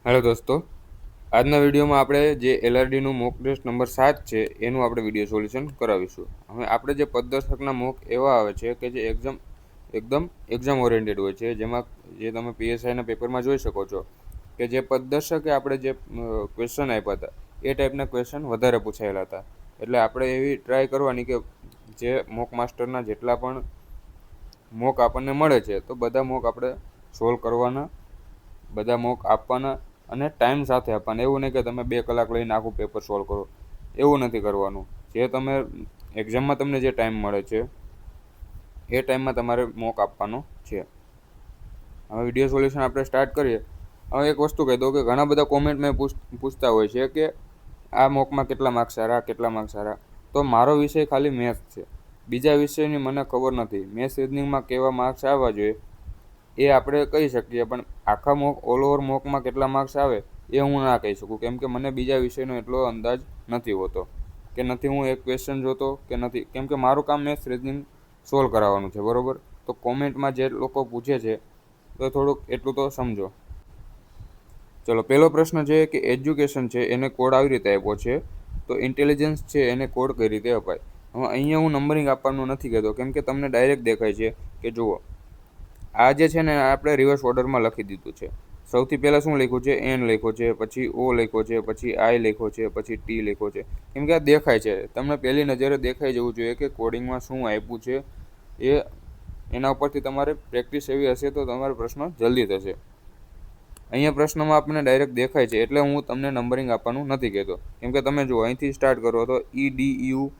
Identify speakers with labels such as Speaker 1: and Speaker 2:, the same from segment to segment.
Speaker 1: Hello દોસ્તો, આજના વિડીયોમાં આપણે જે એલઆરડીનું મોક ટેસ્ટ નંબર 7 છે એનું આપણે વિડીયો સોલ્યુશન કરાવીશું. હવે આપણે જે પદદર્શકના મોક એવા આવે છે કે જે એકદમ એક્ઝામ ઓરિએન્ટેડ હોય છે, જેમાં જે તમે પીએસઆઈના પેપરમાં જોઈ શકો છો કે જે પદદર્શકે આપણે જે ક્વેશ્ચન આપ્યા હતા એ ટાઈપના ક્વેશ્ચન વધારે પૂછાયેલા હતા. એટલે આપણે એવી ટ્રાય કરવાની કે જે મોક માસ્ટરના જેટલા પણ મોક આપણને મળે છે તો બધા મોક આપણે સોલ્વ કરવાના, બધા મોક આપવાના અને ટાઈમ સાથે આપવાના. એવું નહીં કે તમે 2 કલાક લઈને આખું પેપર સોલ્વ કરો, એવું નથી કરવાનું. જે તમે એક્ઝામમાં તમને જે ટાઈમ મળે છે એ ટાઈમમાં તમારે મોક આપવાનો છે. હવે વિડીયો સોલ્યુશન આપણે સ્ટાર્ટ કરીએ. હવે એક વસ્તુ કહી દઉં કે ઘણા બધા કોમેન્ટમાં પૂછતા હોય છે કે આ મોકમાં કેટલા માર્ક્સ સારા, કેટલા માર્ક્સ સારા. તો મારો વિષય ખાલી મેથ્સ છે, બીજા વિષયની મને ખબર નથી. મેથ્સ રીઝનિંગમાં કેવા માર્ક્સ આવવા જોઈએ એ આપણે કહી શકીએ, પણ આખા મોક ઓલ ઓવર મોકમાં કેટલા માર્ક્સ આવે એ હું ના કહી શકું, કેમ કે મને બીજા વિષયનો એટલો અંદાજ નથી હોતો, કે નથી હું એક ક્વેશ્ચન જોતો કે નથી, કેમ કે મારું કામ મેથ્સ રીઝનિંગ સોલ્વ કરાવવાનું છે, બરાબર. તો કોમેન્ટમાં જે લોકો પૂછે છે તો થોડુંક એટલું તો સમજો. ચલો, પહેલો પ્રશ્ન છે કે એજ્યુકેશન છે એને કોડ આવી રીતે આપ્યો છે, તો ઇન્ટેલિજન્સ છે એને કોડ કઈ રીતે અપાય. હવે અહીંયા હું નંબરિંગ આપવાનું નથી કહેતો, કેમ કે તમને ડાયરેક્ટ દેખાય છે કે જુઓ આ જે છે ને આપણે રિવર્સ ઓર્ડરમાં લખી દીધું છે. સૌથી પહેલાં શું લખ્યું છે? એન લખ્યો છે, પછી ઓ લખ્યો છે, પછી આઈ લખ્યો છે, પછી ટી લખ્યો છે. કેમ કે આ દેખાય છે, તમને પહેલી નજરે દેખાઈ જવું જોઈએ કે કોડિંગમાં શું આપ્યું છે. એના ઉપરથી તમારે પ્રેક્ટિસ એવી હશે તો તમારો પ્રશ્ન જલ્દી થશે. અહીંયા પ્રશ્નમાં આપણને ડાયરેક્ટ દેખાય છે, એટલે હું તમને નંબરિંગ આપવાનું નથી કહેતો. કેમ કે તમે જુઓ અહીંથી સ્ટાર્ટ કરો તો EDUCATION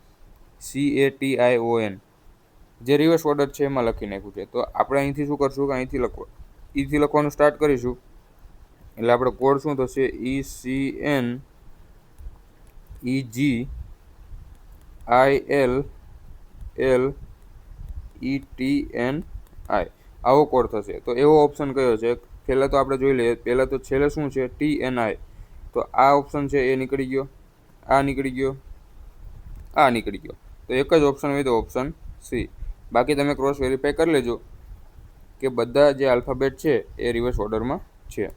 Speaker 1: જે રિવર્સ ઓર્ડર છે એમાં લખી નાખ્યું છે. તો આપણે અહીંથી શું કરશું કે અહીંથી લખવાનું સ્ટાર્ટ કરીશું. એટલે આપણે કોડ શું થશે? ECNEGILLETNI આવો કોડ થશે. તો એવો ઓપ્શન કયો છે? પહેલાં તો આપણે જોઈ લઈએ. પહેલાં તો છેલ્લે શું છે? TNI. તો આ ઓપ્શન છે એ નીકળી ગયો, આ નીકળી ગયો, આ નીકળી ગયો. તો એક જ ઓપ્શન હોય તો ઓપ્શન સી. બાકી તમે ક્રોસ વેરીફાઈ કરી લેજો કે બધા જે આલ્ફાબેટ છે એ રિવર્સ ઓર્ડરમાં છે.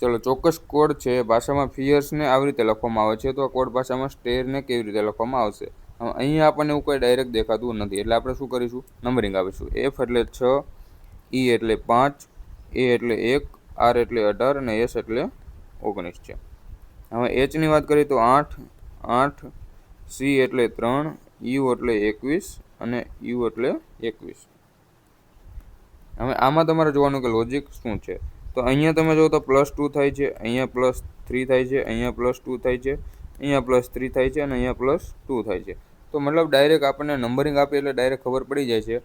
Speaker 1: ચલો, ચોક્કસ કોડ છે ભાષામાં ફિયર્સને આવી રીતે લખવામાં આવે છે, તો આ કોડ ભાષામાં સ્ટેરને કેવી રીતે લખવામાં આવશે? અહીંયા આપણને એવું કોઈ ડાયરેક્ટ દેખાતું નથી, એટલે આપણે શું કરીશું? નંબરિંગ આપીશું. F એટલે 6, E એટલે 5, A એટલે 1, R એટલે 18 અને S એટલે 19 છે. હવે Hની વાત કરીએ તો 8, C એટલે 3, U એટલે 21 અને U એટલે 21. હવે આમાં તમારે જોવાનું કે લોજિક શું છે. તો અહીંયા તમે જો તો +2 થાય છે, અહીંયા +3 થાય છે, અહીંયા +2 થાય છે, અહીંયા +3 થાય છે અને અહીંયા +2 થાય છે. તો મતલબ ડાયરેક્ટ આપણને નંબરિંગ આપીએ એટલે ડાયરેક્ટ ખબર પડી જાય છે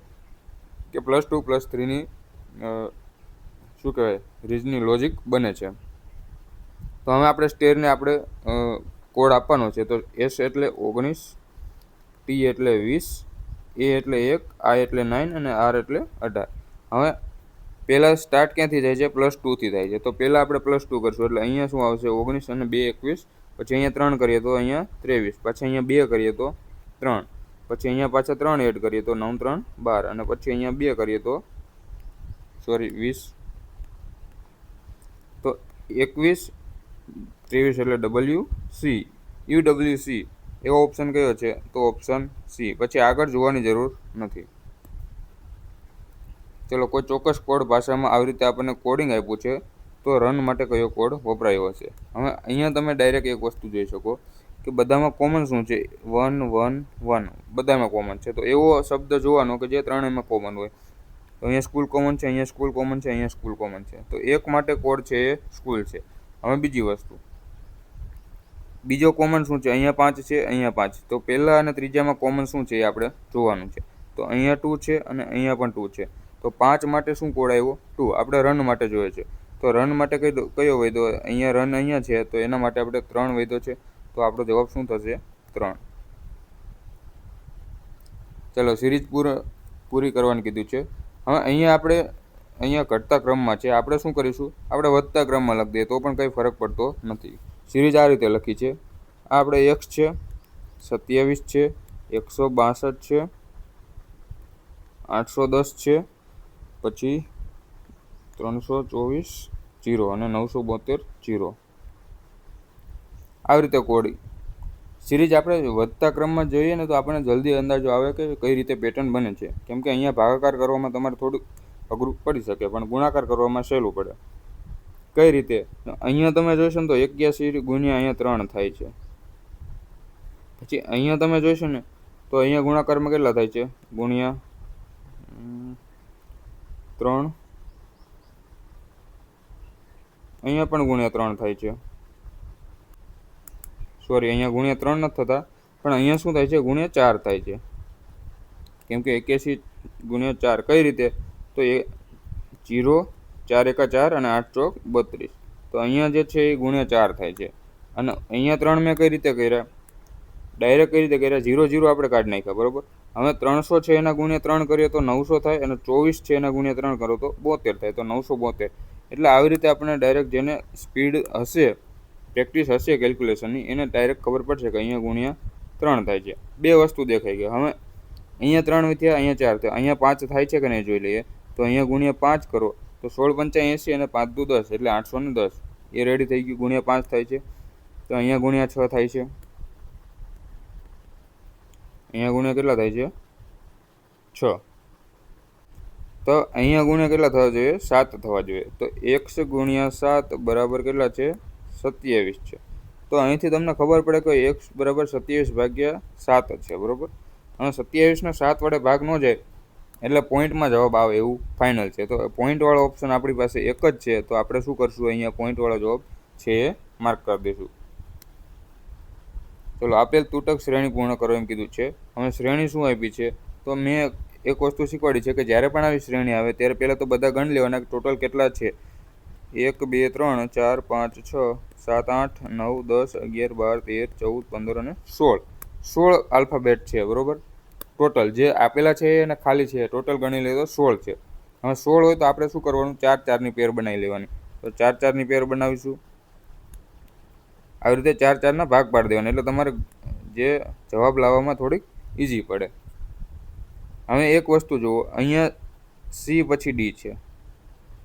Speaker 1: કે +2 +3ની શું કહેવાય રીઝની લોજિક બને છે. તો હવે આપણે સ્ટેરને આપણે કોડ આપવાનો છે. તો S એટલે 19, T એટલે 20, A એટલે 1, I એટલે 9 અને R એટલે 18. હવે પહેલાં સ્ટાર્ટ ક્યાંથી થાય છે? +2થી થાય છે. તો પહેલાં આપણે +2 કરશું, એટલે અહીંયા શું આવશે? 19 અને 2 21. પછી અહીંયા 3 કરીએ તો અહીંયા 23. પછી અહીંયા 2 કરીએ તો 3. પછી અહીંયા પાછા 3 એડ કરીએ તો 9 3 12. અને પછી અહીંયા 2 કરીએ તો 20. તો 21 23 એટલે UWC એવો ઓપ્શન કયો છે? તો ઓપ્શન સી. પછી આગળ જોવાની જરૂર નથી. ચલો, કોઈ ચોક્કસ કોડ ભાષામાં આવી રીતે આપણને કોડિંગ આપ્યું છે, તો રન માટે કયો કોડ વપરાયો હશે? હવે અહીંયા તમે ડાયરેક્ટ એક વસ્તુ જોઈ શકો કે બધામાં કોમન શું છે? 1 1 1 બધામાં કોમન છે. તો એવો શબ્દ જોવાનો કે જે ત્રણેયમાં કોમન હોય. તો અહીંયા સ્કૂલ કોમન છે, અહીંયા સ્કૂલ કોમન છે, અહીંયા સ્કૂલ કોમન છે. તો એક માટે કોડ છે એ સ્કૂલ છે. હવે બીજી વસ્તુ, બીજો કોમન શું છે? અહીંયા 5 છે, અહીંયા 5. તો પહેલા અને ત્રીજામાં કોમન શું છે એ આપણે જોવાનું છે. તો અહીંયા 2 છે અને અહીંયા પણ 2 છે. તો 5 માટે શું કોડ આવ્યો? 2. આપણે રન માટે જોઈએ છે. તો રન માટે કયો વૈધો? અહીંયા રન અહીંયા છે, તો એના માટે આપણે 3 વૈધો છે. તો આપણો જવાબ શું થશે? 3. ચલો, સિરીઝ પૂરી કરવાનું કીધું છે. હવે અહીંયા ઘટતા ક્રમમાં છે, આપણે શું કરીશું? આપણે વધતા ક્રમમાં લખી દઈએ તો પણ કંઈ ફરક પડતો નથી. સિરીઝ આ રીતે લખી છે. આ આપણે x છે, 27 છે, 162 છે, 810 છે, પછી 324 0 અને 972 0. આવી રીતે કોડ સિરીઝ આપણે વધતા ક્રમમાં જોઈએ ને તો આપણને જલ્દી અંદાજો આવે કે કઈ રીતે પેટર્ન બને છે. કેમ કે અહીંયા ભાગાકાર કરવામાં તમારે થોડુંક અઘરું પડી શકે, પણ ગુણાકાર કરવામાં સહેલું પડે. કઈ રીતે? અહીંયા તમે જોશો ને તો 81 ગુણ્યા અહીંયા 3 થાય છે. પછી અહીંયા તમે જોશો ને તો અહીંયા ગુણાકારમાં કેટલા થાય છે? ગુણ્યા 3. અહીંયા પણ ગુણ્યા 3 થાય છે. સોરી, અહીંયા ગુણ્યા 3 નથી થતા, પણ અહીંયા શું થાય છે? ગુણ્યા 4 થાય છે. કેમ કે 81 ગુણ્યા 4 કઈ રીતે? તો એ 0, 4 એકા 4 અને 8 ચોક 32. તો અહીંયા જે છે એ ગુણ્યા 4 થાય છે. અને અહીંયા 3 મેં કઈ રીતે કર્યા? ડાયરેક્ટ કઈ રીતે કર્યા? 0 0 આપણે કાઢી નાખ્યા, બરોબર. હવે 300 છે એના ગુણ્યા 3 કરીએ તો 900 થાય, અને 24 છે એના ગુણ્યા 3 કરો તો 72 થાય, તો 972. એટલે આવી રીતે આપણે ડાયરેક્ટ જેને સ્પીડ હશે, પ્રેક્ટિસ હશે કેલ્ક્યુલેશનની, એને ડાયરેક્ટ ખબર પડશે કે અહીંયા ગુણ્યા 3 થાય છે. બે વસ્તુ દેખાઈ ગઈ. હવે અહીંયા 3 થયા, અહીંયા 4 થયા, અહીંયા 5 થાય છે કે નહીં જોઈ લઈએ. તો અહીંયા ગુણ્યા 5 કરો તો 16 પંચા 80 અને 5 દુ 10 એટલે 810. એ રેડી થઈ ગયું. ગુણ્યા 5 થાય છે. તો અહીંયા ગુણ્યા 6 થાય છે. અહીંયા ગુણ્યા કેટલા થાય છે? 6. તો અહીંયા ગુણ્યા કેટલા થવા જોઈએ? 7 થવા જોઈએ. તો x ગુણ્યા 7 બરાબર કેટલા છે? 27 છે. તો અહીંથી તમને ખબર પડે કે x બરાબર 27 ભાગ્યા 7 છે, બરાબર. હવે 27 ને 7 વડે ભાગ ન જાય એટલે પોઈન્ટમાં જવાબ આવે એવું ફાઇનલ છે. તો પોઈન્ટવાળો ઓપ્શન આપણી પાસે એક જ છે. તો આપણે શું કરશું? અહીંયા પોઈન્ટવાળો જવાબ છે એ માર્ક કરી દઈશું. ચલો, આપેલ તૂટક શ્રેણી પૂર્ણ કરો એમ કીધું છે. હવે શ્રેણી શું આપી છે? તો મેં એક વસ્તુ શીખવાડી છે કે જ્યારે પણ આવી શ્રેણી આવે ત્યારે પહેલાં તો બધા ગણ લેવાના ટોટલ કેટલા છે. 1 2 3 4 5 6 7 8 9 10 11 12 13 14 15 અને 16 આલ્ફાબેટ છે, બરોબર. ટોટલ જે આપેલા છે અને ખાલી છે ટોટલ ગણી લઈએ તો 16 છે. હવે 16 હોય તો આપણે શું કરવાનું? 4 4ની પેર બનાવી લેવાની. તો 4 4ની પેર બનાવીશું. આવી રીતે 4 4ના ભાગ પાડી દેવાના, એટલે તમારે જે જવાબ લાવવામાં થોડીક ઇઝી પડે. હવે એક વસ્તુ જુઓ, અહીંયા સી પછી ડી છે,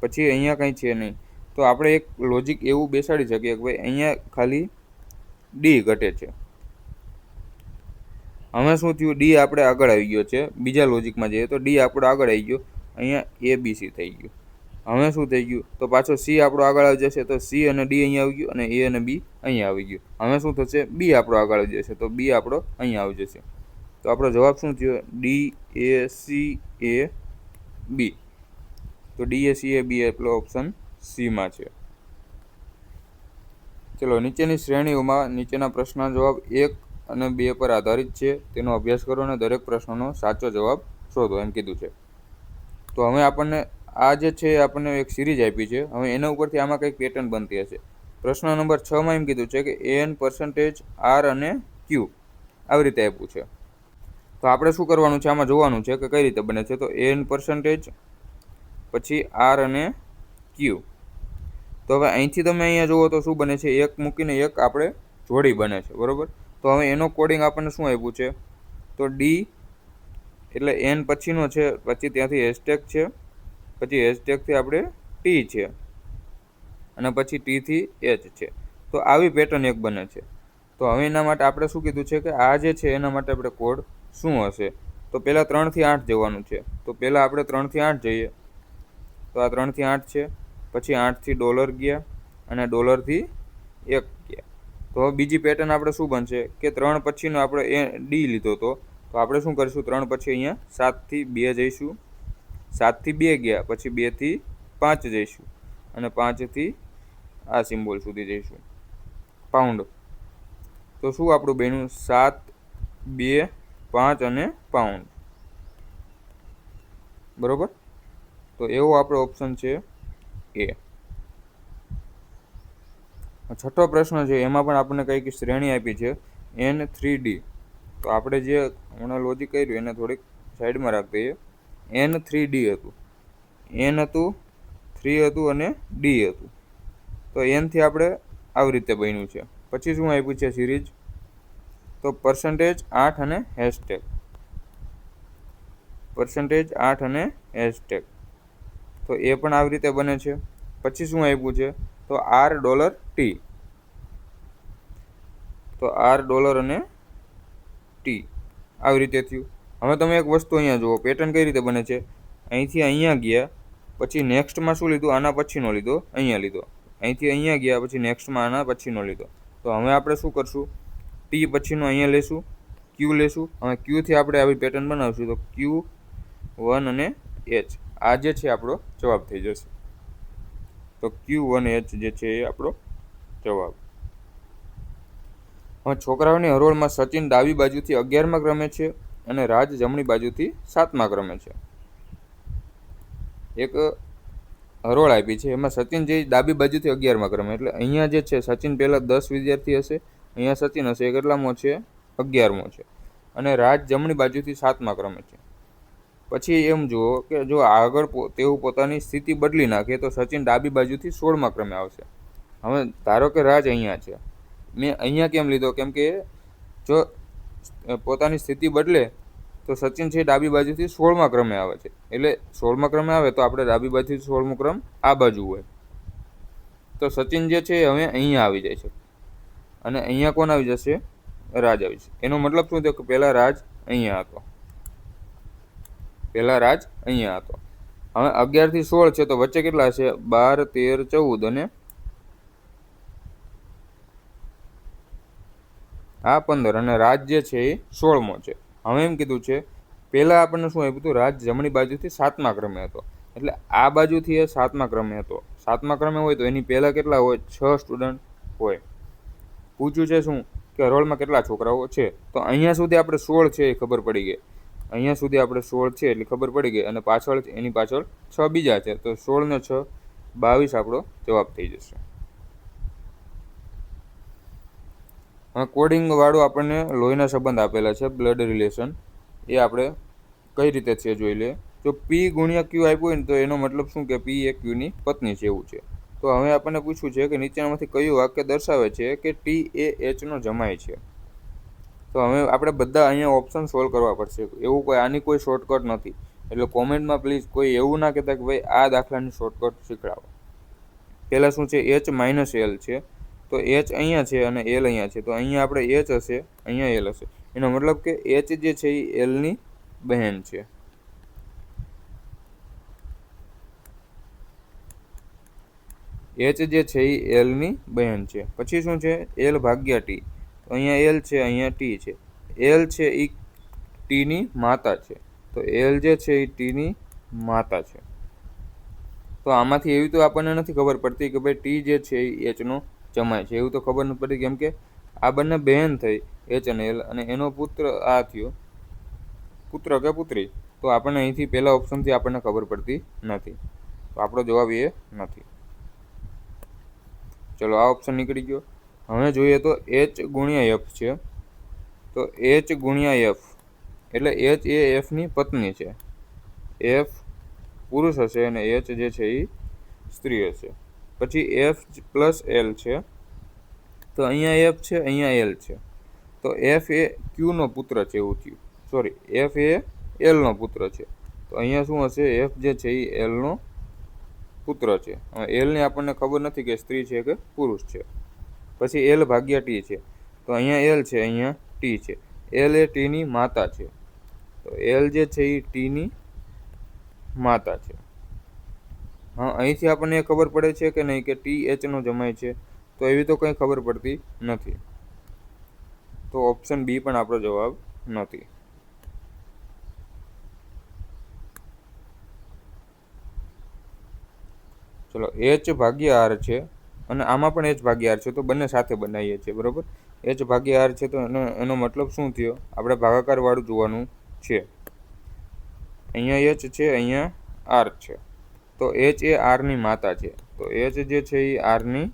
Speaker 1: પછી અહીંયા કંઈ છે નહીં. તો આપણે એક લોજિક એવું બેસાડી શકીએ કે ભાઈ અહીંયા ખાલી ડી ઘટે છે. હવે શું થયું? ડી આપણે આગળ આવી ગયો છે. બીજા લોજિકમાં જઈએ તો ડી આપણો આગળ આવી ગયો, અહીંયા એ બી સી થઈ ગયું. હવે શું થઈ ગયું? તો પાછો સી આપણો આગળ આવી જશે, તો સી અને ડી અહીંયા આવી ગયું, અને એ અને બી અહીંયા આવી ગયું. હવે શું થશે? બી આપણો આગળ આવી જશે, તો બી આપણો અહીંયા આવી જશે. તો આપણો જવાબ શું થયો? ડી એ સી એ બી. તો ડી એ સી એ બી એટલો ઓપ્શન સીમાં છે. ચલો, નીચેની શ્રેણીઓમાં નીચેના પ્રશ્નના જવાબ 1 અને 2 પર આધારિત છે. તેનો અભ્યાસ કરો અને દરેક પ્રશ્નનો સાચો જવાબ શોધો એમ કીધું છે. તો હવે આપણને આ જે છે આપણને એક સિરીઝ આપી છે. હવે એના ઉપરથી આમાં કંઈક પેટર્ન બનતી હશે. પ્રશ્ન નંબર 6માં એમ કીધું છે કે n% આર અને ક્યુ આવી રીતે આપ્યું છે. તો આપણે શું કરવાનું છે? આમાં જોવાનું છે કે કઈ રીતે બને છે. તો n% પછી આર અને ક્યુ. તો હવે અહીંથી તમે અહીંયા જુઓ તો શું બને છે? એક મૂકીને એક આપણે જોડી બને છે, બરાબર. તો હવે એનો કોડિંગ આપણને શું આપ્યું છે? તો ડી એટલે એન પછીનો છે, પછી ત્યાંથી હેશટેગ છે, પછી હેશટેગથી આપણે ટી છે, અને પછી ટીથી એચ છે. તો આવી પેટર્ન એક બને છે. તો હવે એના માટે આપણે શું કીધું છે કે આ જે છે એના માટે આપણે કોડ શું હશે? તો પહેલાં 3 થી 8 જવાનું છે. તો પહેલાં આપણે 3 થી 8 જઈએ. તો આ 3 થી 8 છે, પછી 8 થી ડોલર ગયા, અને ડોલરથી 1 ગયા. તો હવે બીજી પેટર્ન આપણે શું બનશે કે 3 પછીનો આપણે એ ડી લીધો હતો. તો આપણે શું કરીશું? 3 પછી અહીંયા 7 થી 2 જઈશું, 7 થી 2 ગયા, પછી 2 થી 5 જઈશું, અને 5 થી આ સિમ્બોલ સુધી જઈશું, પાઉન્ડ. તો શું આપણું બન્યું? 7 2 5 અને પાઉન્ડ, બરોબર. તો એવો આપણો ઓપ્શન છે એ. છઠ્ઠો પ્રશ્ન છે એમાં પણ આપણને કંઈક શ્રેણી આપી છે N3D. તો આપણે જે હમણાં લોજિક કર્યું એને થોડીક સાઈડમાં રાખી દઈએ. N3D હતું, N હતું, 3 હતું અને D હતું. તો Nથી આપણે આવી રીતે બન્યું છે. પછી શું આપ્યું છે સિરીઝ? તો %8 અને હેશટેગ, %8 અને હેશટેગ. તો એ પણ આવી રીતે બને છે. પછી શું આપ્યું છે તો $R તો $R અને ટી આવી રીતે થયું. હવે તમે એક વસ્તુ અહીંયા જુઓ, પેટર્ન કઈ રીતે બને છે. અહીંથી અહીંયા ગયા, પછી નેક્સ્ટમાં શું લીધું, આના પછીનો લીધો, અહીંયા લીધો. અહીંથી અહીંયા ગયા, પછી નેક્સ્ટમાં આના પછીનો લીધો. તો હવે આપણે શું કરશું, ટી પછીનો અહીંયા લેશું, ક્યુ લેશું. હવે ક્યુથી આપણે આવી પેટર્ન બનાવશું. તો Q1 અને H આ જે છે આપણો જવાબ થઈ જશે. તો Q1H જે છે એ આપણો જવાબ. હવે છોકરાઓની હરોળમાં સચિન ડાબી બાજુથી 11મા ક્રમે છે અને રાજ જમણી બાજુથી 7મા ક્રમે છે. એક હરોળ આપી છે, એમાં સચિન જે ડાબી બાજુથી 11મા ક્રમે, એટલે અહીંયા જે છે સચિન પહેલા 10 વિદ્યાર્થી હશે, અહીંયા સચિન હશે એ કેટલામો છે, 11મો છે, અને રાજ જમણી બાજુથી 7મા ક્રમે છે. પછી એમ જુઓ કે જો આગળ તેઓ પોતાની સ્થિતિ બદલી નાખે તો સચિન ડાબી બાજુથી 16મા ક્રમે આવશે. હવે ધારો કે રાજ અહીંયા છે, મેં અહીંયા કેમ લીધો, કેમ કે જો પોતાની સ્થિતિ બદલે તો સચિન છે ડાબી બાજુથી 16મા ક્રમે આવે છે, એટલે 16મા ક્રમે આવે તો આપણે ડાબી બાજુથી 16મો ક્રમ આ બાજુ હોય. તો સચિન જે છે હવે અહીંયા આવી જાય છે, અને અહીંયા કોણ આવી જશે, રાજ આવી જશે. એનો મતલબ શું થયો કે પહેલા રાજ અહીંયા હતો, પહેલા રાજ અહીંયા હતો. હવે 11 થી 16 છે, તો વચ્ચે કેટલા છે, 12, 13, 14 અને આ 15, અને રાજ જે છે એ 16મો છે. હવે એમ કીધું છે પહેલા આપણને શું આપ્યું હતું, રાજ જમણી બાજુથી 7મા ક્રમે હતો, એટલે આ બાજુથી એ 7મા ક્રમે હતો. 7મા ક્રમે હોય તો એની પહેલા કેટલા હોય, 6 સ્ટુડન્ટ હોય. પૂછ્યું છે શું કે હરોળમાં કેટલા છોકરાઓ છે. તો અહીંયા સુધી આપણે 16 છે એ ખબર પડી ગઈ, અહીંયા સુધી આપણે 16 છે એટલે ખબર પડી ગઈ, અને પાછળ એની પાછળ 6 બીજા છે, તો 16 ને 6 22 આપણો જવાબ થઈ જશે. હવે કોડિંગ વાળું આપણને લોહીના સંબંધ આપેલા છે, બ્લડ રિલેશન, એ આપણે કઈ રીતે છે જોઈ લે. જો P ગુણ્યા Q આપ્યું હોય ને તો એનો મતલબ શું કે P એ Qની પત્ની છે એવું છે. તો હવે આપણને પૂછ્યું છે કે નીચેનામાંથી કયું વાક્ય દર્શાવે છે કે T એ Hનો જમાય છે. તો હવે આપણે બધા અહીંયા ઓપ્શન સોલ્વ કરવા પડશે. એવું કોઈ આની કોઈ શોર્ટકટ નથી, એટલે કોમેન્ટમાં પ્લીઝ કોઈ એવું ના કહેતા કે ભાઈ આ દાખલાની શોર્ટકટ શીખડાવો. પહેલાં શું છે, H-L છે, તો H અહીંયા છે અને L અહીંયા છે, તો અહીંયા આપણે H હશે, અહીંયા L હશે. એનો મતલબ કે H જે છે એ Lની બહેન છે. H જે છે એ Lની બહેન છે. પછી શું છે, L ભાગ્યા T, તો અહીંયા L છે, અહીંયા T છે. L છે એ Tની માતા છે, તો L જે છે એ Tની માતા છે. તો આમાંથી એવી તો આપણને નથી ખબર પડતી કે ભાઈ T જે છે એ Hનો જમાય છે, એવું તો ખબર નથી પડતી, કેમ કે આ બંને બહેન થઈ H અને L, અને એનો પુત્ર આ થયો, પુત્ર કે પુત્રી. તો આપણને અહીંથી પહેલા ઓપ્શનથી આપણને ખબર પડતી નથી, તો આપણો જવાબ એ નથી. ચલો આ ઓપ્શન નીકળી ગયો. હવે જોઈએ તો H ગુણ્યા F છે, તો H ગુણ્યા F એટલે H એ Fની પત્ની છે, F પુરુષ હશે અને H જે છે એ સ્ત્રી હશે. પછી F પ્લસ L છે, તો અહીંયા F છે, અહીંયા L છે, તો F એ Qનો પુત્ર છે એવું થયું, સોરી F એ Lનો પુત્ર છે, તો અહીંયા શું હશે, F જે છે એ Lનો પુત્ર છે. હવે Lને આપણને ખબર નથી કે સ્ત્રી છે કે પુરુષ છે. પછી L ભાગ્યા T છે, તો અહીંયા L છે, અહીંયા T છે. L એ Tની માતા છે, તો L જે છે એ Tની માતા છે. હા, અહીંથી આપણને ખબર પડે છે કે નહીં કે T Hનો જમાય છે, તો એવી તો કંઈ ખબર પડતી નથી, તો ઓપ્શન બી પણ આપણો જવાબ નથી. ચલો H ભાગ્યા R છે, અને આમાં પણ H ભાગ્યા R છે, તો બંને સાથે બનાવીએ છીએ, બરાબર. H ભાગ્યા R છે, તો એનો મતલબ શું થયો, આપણે ભાગાકાર વાળું જોવાનું છે. અહીંયા H છે, અહીંયા R છે, તો H એ Rની માતા છે, તો H જે છે એ Rની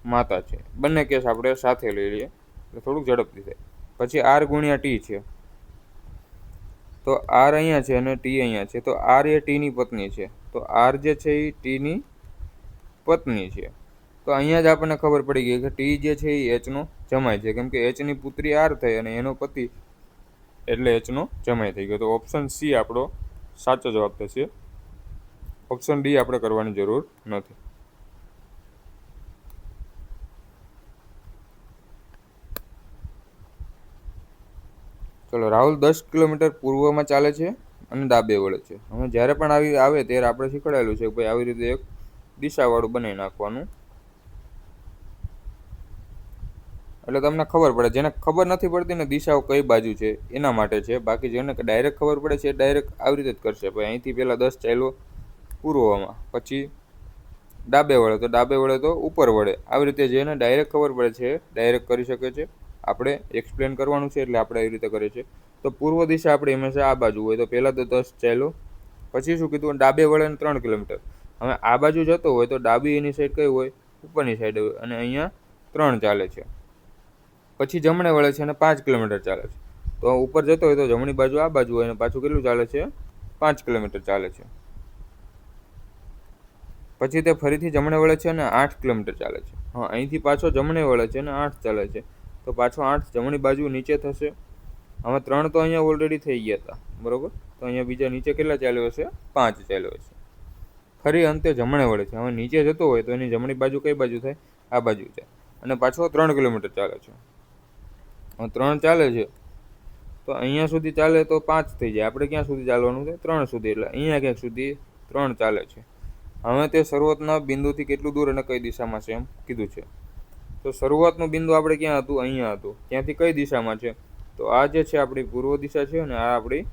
Speaker 1: માતા છે. બંને કેસ આપણે સાથે લઈ લઈએ એટલે થોડુંક ઝડપથી થાય. પછી R ગુણ્યા T છે, તો R અહીંયા છે અને T અહીંયા છે, તો R એ Tની પત્ની છે, તો R જે છે એ Tની પત્ની છે. તો અહીંયા જ આપણને ખબર પડી ગઈ કે T જે છે એ Hનો જમાય છે, કેમ કે Hની પુત્રી R થઈ અને એનો પતિ એટલે Hનો જમાય થઈ ગયો. તો ઓપ્શન સી આપણો સાચો જવાબ થશે. ઓપ્શન ડી આપણે કરવાની જરૂર નથી. ચલો, રાહુલ 10 કિલોમીટર પૂર્વમાં ચાલે છે અને ડાબે વળે છે. હવે જ્યારે પણ આવી આવે ત્યારે આપણે શીખવાડેલું છે કે ભાઈ આવી રીતે એક દિશાવાળું બનાવી નાખવાનું, એટલે તમને ખબર પડે. જેને ખબર નથી પડતી ને દિશાઓ કઈ બાજુ છે એના માટે છે. બાકી જેને ડાયરેક્ટ ખબર પડે છે ડાયરેક્ટ આવી રીતે જ કરશે. ભાઈ અહીંથી પહેલાં 10 ચાલ્યો પૂર્વમાં, પછી ડાબે વળે તો ડાબે વળે તો ઉપર વળે. આવી રીતે જેને ડાયરેક્ટ ખબર પડે છે ડાયરેક્ટ કરી શકે છે. આપણે એક્સપ્લેન કરવાનું છે એટલે આપણે એવી રીતે કરીએ છીએ. તો પૂર્વ દિશા આપણે હંમેશા આ બાજુ હોય તો પહેલાં તો 10 ચાલ્યો, પછી શું કીધું, ડાબે વળે ને 3 કિલોમીટર. હવે આ બાજુ જતો હોય તો ડાબી એની સાઈડ કઈ હોય, ઉપરની સાઈડ હોય, અને અહીંયા 3 ચાલે છે. પછી જમણે વળે છે અને 5 કિલોમીટર ચાલે છે. તો ઉપર જતો હોય તો જમણી બાજુ આ બાજુ હોય અને પાછું કેટલું ચાલે છે, 5 કિલોમીટર ચાલે છે. પછી તે ફરીથી જમણે વળે છે અને 8 કિલોમીટર ચાલે છે. હા, અહીંથી પાછો જમણે વળે છે અને 8 ચાલે છે. તો પાછો 8 જમણી બાજુ નીચે થશે. હવે 3 તો અહીંયા ઓલરેડી થઈ ગયા હતા, બરોબર. તો અહીંયા બીજા નીચે કેટલા ચાલ્યો હશે, 5 ચાલ્યો હશે. ફરી અંતે જમણે વળે છે. હવે નીચે જતો હોય તો એની જમણી બાજુ કઈ બાજુ થાય, આ બાજુ થાય, અને પાછો 3 કિલોમીટર ચાલે છે. 3 ચાલે છે તો અહીંયા સુધી ચાલે તો 5 થઈ જાય. આપણે ક્યાં સુધી ચાલવાનું છે, 3 સુધી. એટલે અહીંયા ક્યાંક સુધી 3 ચાલે છે. હવે તે શરૂઆતના બિંદુથી કેટલું દૂર અને કઈ દિશામાં છે એમ કીધું છે. તો શરૂઆતનું બિંદુ આપણે ક્યાં હતું, અહીંયા હતું. ત્યાંથી કઈ દિશામાં છે, તો આ જે છે આપણી પૂર્વ દિશા છે અને આ આપણી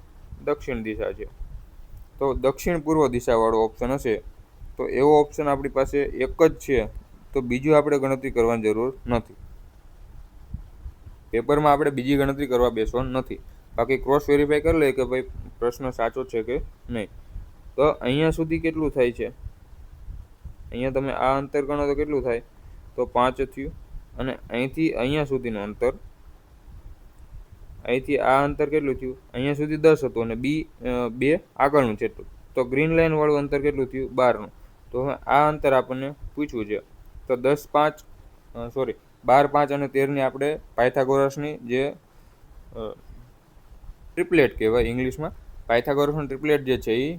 Speaker 1: દક્ષિણ દિશા છે. તો દક્ષિણ પૂર્વ દિશાવાળો ઓપ્શન હશે તો એવો ઓપ્શન આપણી પાસે એક જ છે. તો બીજું આપણે ગણતરી કરવાની જરૂર નથી. પેપરમાં આપણે બીજી ગણતરી કરવા બેસવાનું નથી. બાકી ક્રોસ વેરીફાઈ કરી લઈએ કે ભાઈ પ્રશ્ન સાચો છે કે નહીં. તો અહીંયા સુધી કેટલું થાય છે, અહીંયા તમે આ અંતર ગણો તો કેટલું થાય, તો 5 થયું. અને અહીંથી અહીંયા સુધીનું અંતર, અહીંથી આ અંતર કેટલું થયું, અહીંયા સુધી 10 હતું અને 2 આગળનું છે. તો ગ્રીન લાઈન વાળું અંતર કેટલું થયું, 12નું. તો હવે આ અંતર આપણને પૂછ્યું છે. તો 12, 5 અને 13ની આપણે પાયથાગોરસની જે ટ્રિપલેટ કહેવાય ઇંગ્લિશમાં, પાયથાગોરસનો ટ્રિપલેટ જે છે એ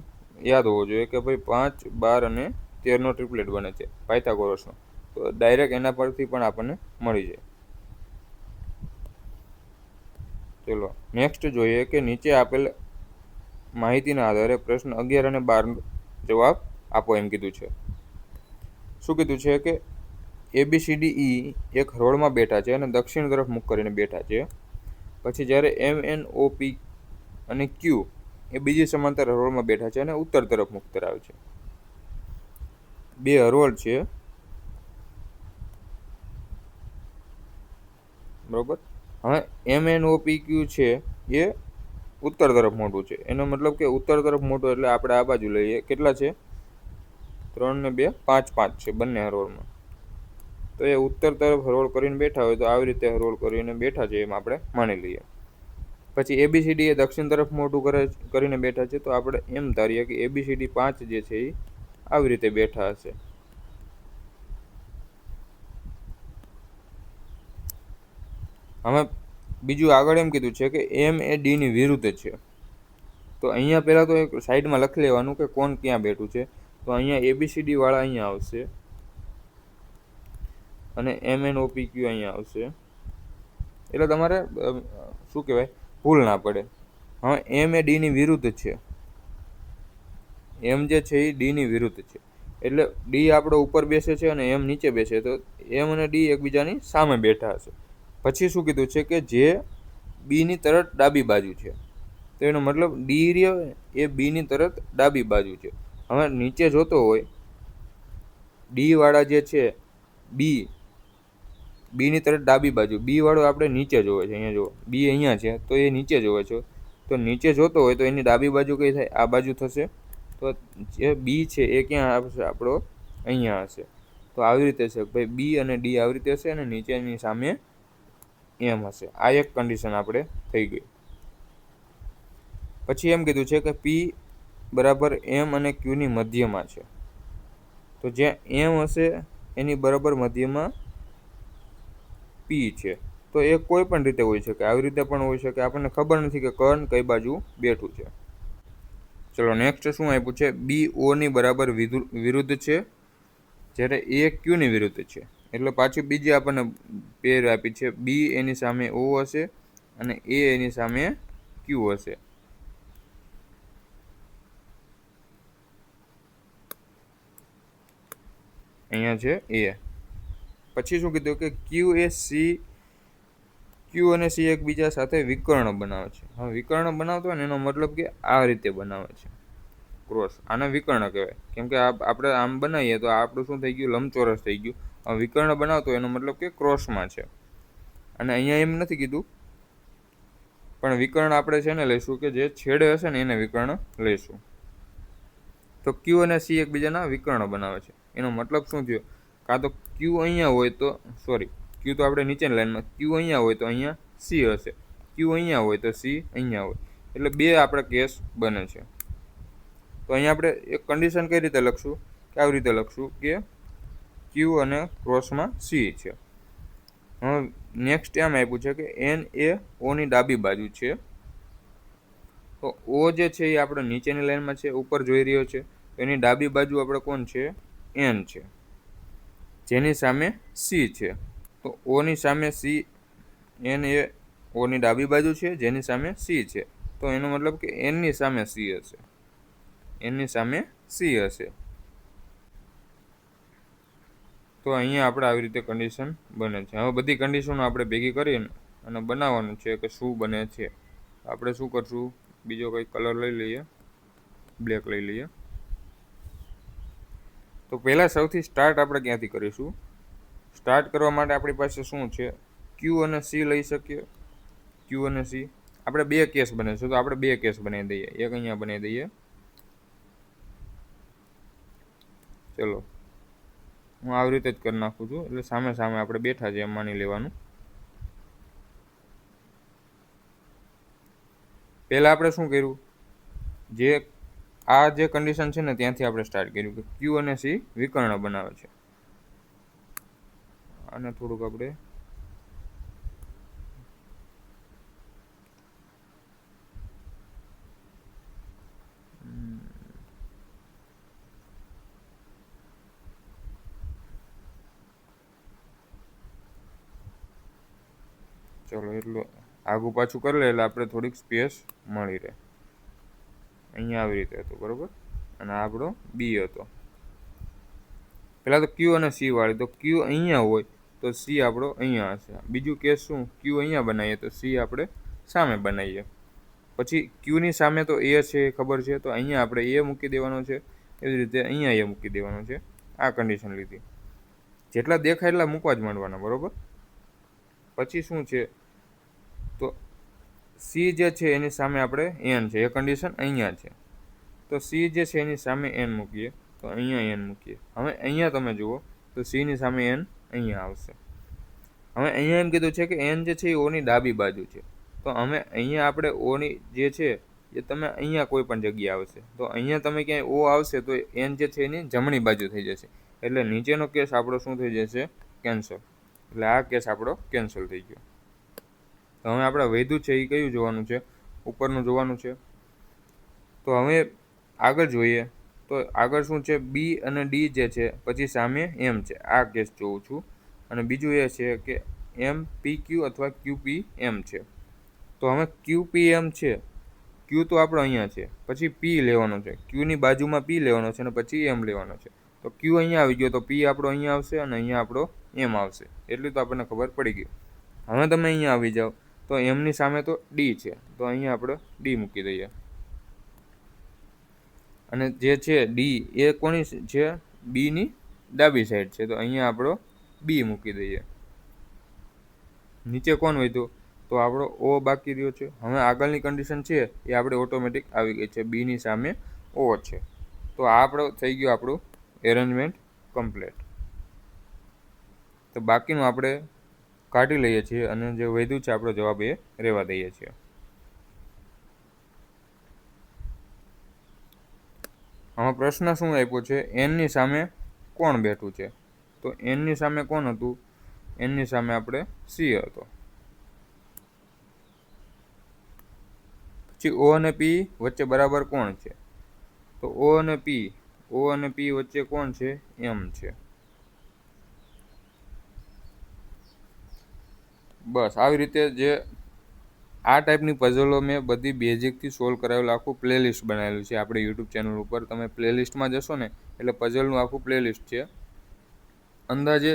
Speaker 1: યાદ હોવો જોઈએ કે ભાઈ 5, 12 અને 13નો ટ્રિપલેટ બને છે પાયથાગોરસનો. તો ડાયરેક્ટ એના પરથી પણ આપણને મળી જાય. ચલો નેક્સ્ટ જોઈએ કે નીચે આપેલ માહિતીના આધારે પ્રશ્ન 11 અને 12 જવાબ આપો એમ કીધું છે. શું કીધું છે કે ABCDE એક હરોળમાં બેઠા છે અને દક્ષિણ તરફ મુખ કરીને બેઠા છે. પછી જ્યારે MNOP અને Q એ બીજી સમાંતર હરોળમાં બેઠા છે અને ઉત્તર તરફ મુખ ધરાવે છે. બે હરોળ છે, બરોબર. હવે MNOPQ છે એ ઉત્તર તરફ મોટું છે. એનો મતલબ કે ઉત્તર તરફ મોટું એટલે આપણે આ બાજુ લઈએ. કેટલા છે, 3 ને 2 5 5 છે બંને હરોળમાં. તો એ ઉત્તર તરફ હરોળ કરીને બેઠા હોય તો આવી રીતે હરોળ કરીને બેઠા છે એમ આપણે માની લઈએ. પછી ABCD એ દક્ષિણ તરફ મોટું કરીને બેઠા છે. તો આપણે એમ ધારીએ કે ABCD 5 જે છે એ આવી રીતે બેઠા હશે. હવે બીજું આગળ એમ કીધું છે કે M એ D ની વિરુદ્ધ છે. તો અહીંયા પહેલાં તો એક સાઈડમાં લખી લેવાનું કે કોણ ક્યાં બેઠું છે. તો અહીંયા ABCD વાળા અહીંયા આવશે અને MNOPQ અહીંયા આવશે. એટલે તમારે શું કહેવાય, ભૂલ ના પડે. હવે M એ D ની વિરુદ્ધ છે. M જે છે એ D ની વિરુદ્ધ છે. એટલે D આપણો ઉપર બેસે છે અને M નીચે બેસે. તો M અને D એકબીજાની સામે બેઠા હશે. પછી શું કીધું છે કે જે B ની તરત ડાબી બાજુ છે. તો એનો મતલબ D રહ્યો એ B ની તરત ડાબી બાજુ છે. હવે નીચે જોતો હોય D વાળા જે છે B ની તરફ ડાબી બાજુ, B વાળો આપણે નીચે જોવે છે. અહીંયા જો B અહીંયા છે તો એ નીચે જોવે છે. તો નીચે જોતો હોય તો એની ડાબી બાજુ કઈ થાય, આ બાજુ થશે. તો જે B છે એ ક્યાં આવશે, આપણો અહીંયા હશે. તો આવી રીતે છે ભાઈ, B અને D આવી રીતે હશે અને નીચેની સામે M હશે. આ એક કન્ડિશન આપણે થઈ ગઈ. પછી એમ કીધું છે કે P બરાબર M અને Q ની મધ્યમાં છે. તો જ્યાં M હશે એની બરાબર મધ્યમાં P છે. તો એ કોઈ પણ રીતે હોઈ શકે, આવી રીતે પણ હોઈ શકે. આપણને ખબર નથી કે કણ કઈ બાજુ બેઠું છે. ચલો નેક્સ્ટ શું આપ્યું છે, બી ઓની બરાબર વિરુદ્ધ છે, જ્યારે એ ક્યુની વિરુદ્ધ છે. એટલે પાછી બીજી આપણને પેર આપી છે, બી એની સામે ઓ હશે અને એ એની સામે ક્યુ હશે. અહીંયા છે એ. પછી શું કીધું કે ક્યુ અને સી એકબીજા સાથે વિકર્ણ બનાવે છે. હવે વિકર્ણ બનાવતો હોય ને એનો મતલબ કે આ રીતે બનાવે છે ક્રોસ. આને વિકર્ણ કહેવાય, કેમ કે આપણે આમ બનાવીએ તો આપણું શું થઈ ગયું, લંબચોરસ થઈ ગયું. હવે વિકર્ણ બનાવતો એનો મતલબ કે ક્રોસમાં છે. અને અહીંયા એમ નથી કીધું, પણ વિકર્ણ આપણે છે ને લઈશું કે જે છેડે હશે ને એને વિકર્ણ લઈશું. તો ક્યુ અને સી એકબીજાના વિકર્ણ બનાવે છે. એનો મતલબ શું થયો, કાં તો ક્યુ અહીંયા હોય તો ક્યુ તો આપણે નીચેની લાઈનમાં, ક્યુ અહીંયા હોય તો અહીંયા સી હશે, ક્યુ અહીંયા હોય તો સી અહીંયા હોય. એટલે બે આપણે કેસ બને છે. તો અહીંયા આપણે એક કન્ડિશન કઈ રીતે લખશું, કે આવી રીતે લખશું કે ક્યુ અને ક્રોસમાં સી છે. હવે નેક્સ્ટ એમ આપ્યું છે કે એન એ ઓની ડાબી બાજુ છે. તો ઓ જે છે એ આપણે નીચેની લાઈનમાં છે, ઉપર જોઈ રહ્યો છે. તો એની ડાબી બાજુ આપણે કોણ છે, એન છે, જેની સામે સી છે. તો ઓની સામે સી, એન એ ઓની ડાબી બાજુ છે, જેની સામે સી છે. તો એનો મતલબ કે એનની સામે સી હશે, એનની સામે સી હશે. તો અહીંયા આપણે આવી રીતે કન્ડિશન બને છે. હવે બધી કન્ડિશનો આપણે ભેગી કરીને અને બનાવવાનું છે કે શું બને છે. આપણે શું કરશું, બીજો કંઈ કલર લઈ લઈએ, બ્લેક લઈ લઈએ. તો પહેલાં સૌથી સ્ટાર્ટ આપણે ક્યાંથી કરીશું, સ્ટાર્ટ કરવા માટે આપણી પાસે શું છે, ક્યુ અને સી લઈ શકીએ. ક્યુ અને સી આપણે બે કેસ બને છે, તો આપણે બે કેસ બનાવી દઈએ. એક અહીંયા બનાવી દઈએ. ચલો હું આવી રીતે જ કરી નાખું છું, એટલે સામે સામે આપણે બેઠા છે એમ માની લેવાનું. પહેલાં આપણે શું કર્યું, જે આ જે કન્ડિશન છે ને ત્યાંથી આપણે સ્ટાર્ટ કર્યું કે ક્યુ અને સી વિકર્ણ બનાવે છે. અને થોડુંક આપણે ચલો એટલું આગું પાછું કરી લે એટલે આપણે થોડીક સ્પેસ મળી રહે. અહીંયા આવી રીતે હતું બરાબર, અને આપણો બી હતો. પહેલાં તો ક્યુ અને સી વાળી, તો ક્યુ અહીંયા હોય તો સી આપણો અહીંયા હશે. બીજું કેસ શું, ક્યુ અહીંયા બનાવીએ તો સી આપણે સામે બનાવીએ. પછી ક્યુની સામે તો એ છે ખબર છે, તો અહીંયા આપણે એ મૂકી દેવાનો છે. એવી રીતે અહીંયા એ મૂકી દેવાનો છે. આ કન્ડિશન લીધી, જેટલા દેખાય એટલા મૂકવા જ માંડવાના બરાબર. પછી શું છે, તો સી જે છે એની સામે આપણે એન છે, એ કન્ડિશન અહીંયા છે. તો સી જે છે એની સામે એન મૂકીએ, તો અહીંયા એન મૂકીએ. હવે અહીંયા તમે જુઓ તો સીની સામે એન અહીંયા આવશે. હવે અહીંયા એમ કીધું છે કે એન જે છે એ ઓની ડાબી બાજુ છે. તો અમે અહીંયા આપણે ઓની જે છે એ તમે અહીંયા કોઈ પણ જગ્યાએ આવશે. તો અહીંયા તમે ક્યાંય ઓ આવશે તો એન જે છે એની જમણી બાજુ થઈ જશે. એટલે નીચેનો કેસ આપણો શું થઈ જશે, કેન્સલ. એટલે આ કેસ આપણો કેન્સલ થઈ ગયો. તો હવે આપણે વધ્યું છે એ કયું જોવાનું છે, ઉપરનું જોવાનું છે. તો હવે આગળ જોઈએ, તો આગળ શું છે, બી અને ડી જે છે, પછી સામે એમ છે. આ કેસ જોઉં છું. અને બીજું એ છે કે એમ પી ક્યુ અથવા ક્યુ પી એમ છે. તો હવે ક્યુ પી એમ છે, ક્યુ તો આપણો અહીંયા છે, પછી પી લેવાનો છે, ક્યુની બાજુમાં પી લેવાનો છે અને પછી એમ લેવાનો છે. તો ક્યુ અહીંયા આવી ગયો તો પી આપણો અહીંયા આવશે અને અહીંયા આપણો એમ આવશે. એટલી તો આપણને ખબર પડી ગઈ. હવે તમે અહીંયા આવી જાઓ તો એમની સામે તો ડી છે, તો અહીંયા આપણે ડી મૂકી દઈએ. અને જે છે ડી એ કોની છે, બીની ડાબી સાઈડ છે, તો અહીંયા આપણો બી મૂકી દઈએ. નીચે કોણ વધ્યું, તો આપણો ઓ બાકી રહ્યો છે. હવે આગળની કન્ડિશન છે એ આપણે ઓટોમેટિક આવી ગઈ છે, બીની સામે ઓ છે. તો આ આપણો થઈ ગયું આપણું એરેન્જમેન્ટ કમ્પ્લીટ. તો બાકીનું આપણે કાઢી લઈએ છીએ અને જે વધ્યું છે આપણો જવાબ એ રહેવા દઈએ છીએ. આમાં પ્રશ્ન શું આપ્યો છે, એનની સામે કોણ બેઠું છે. તો એનની સામે કોણ હતું, એનની સામે આપણે સી હતો. પછી ઓ અને પી વચ્ચે બરાબર કોણ છે, તો ઓ અને પી વચ્ચે કોણ છે? એમ છે. બસ આવી રીતે જે આ ટાઈપની પઝલો મેં બધી બેઝિકથી સોલ્વ કરાવેલું આખું પ્લેલિસ્ટ બનાવેલું છે આપણે યુટ્યુબ ચેનલ ઉપર. તમે પ્લેલિસ્ટમાં જશો ને એટલે પઝલનું આખું પ્લેલિસ્ટ છે. અંદાજે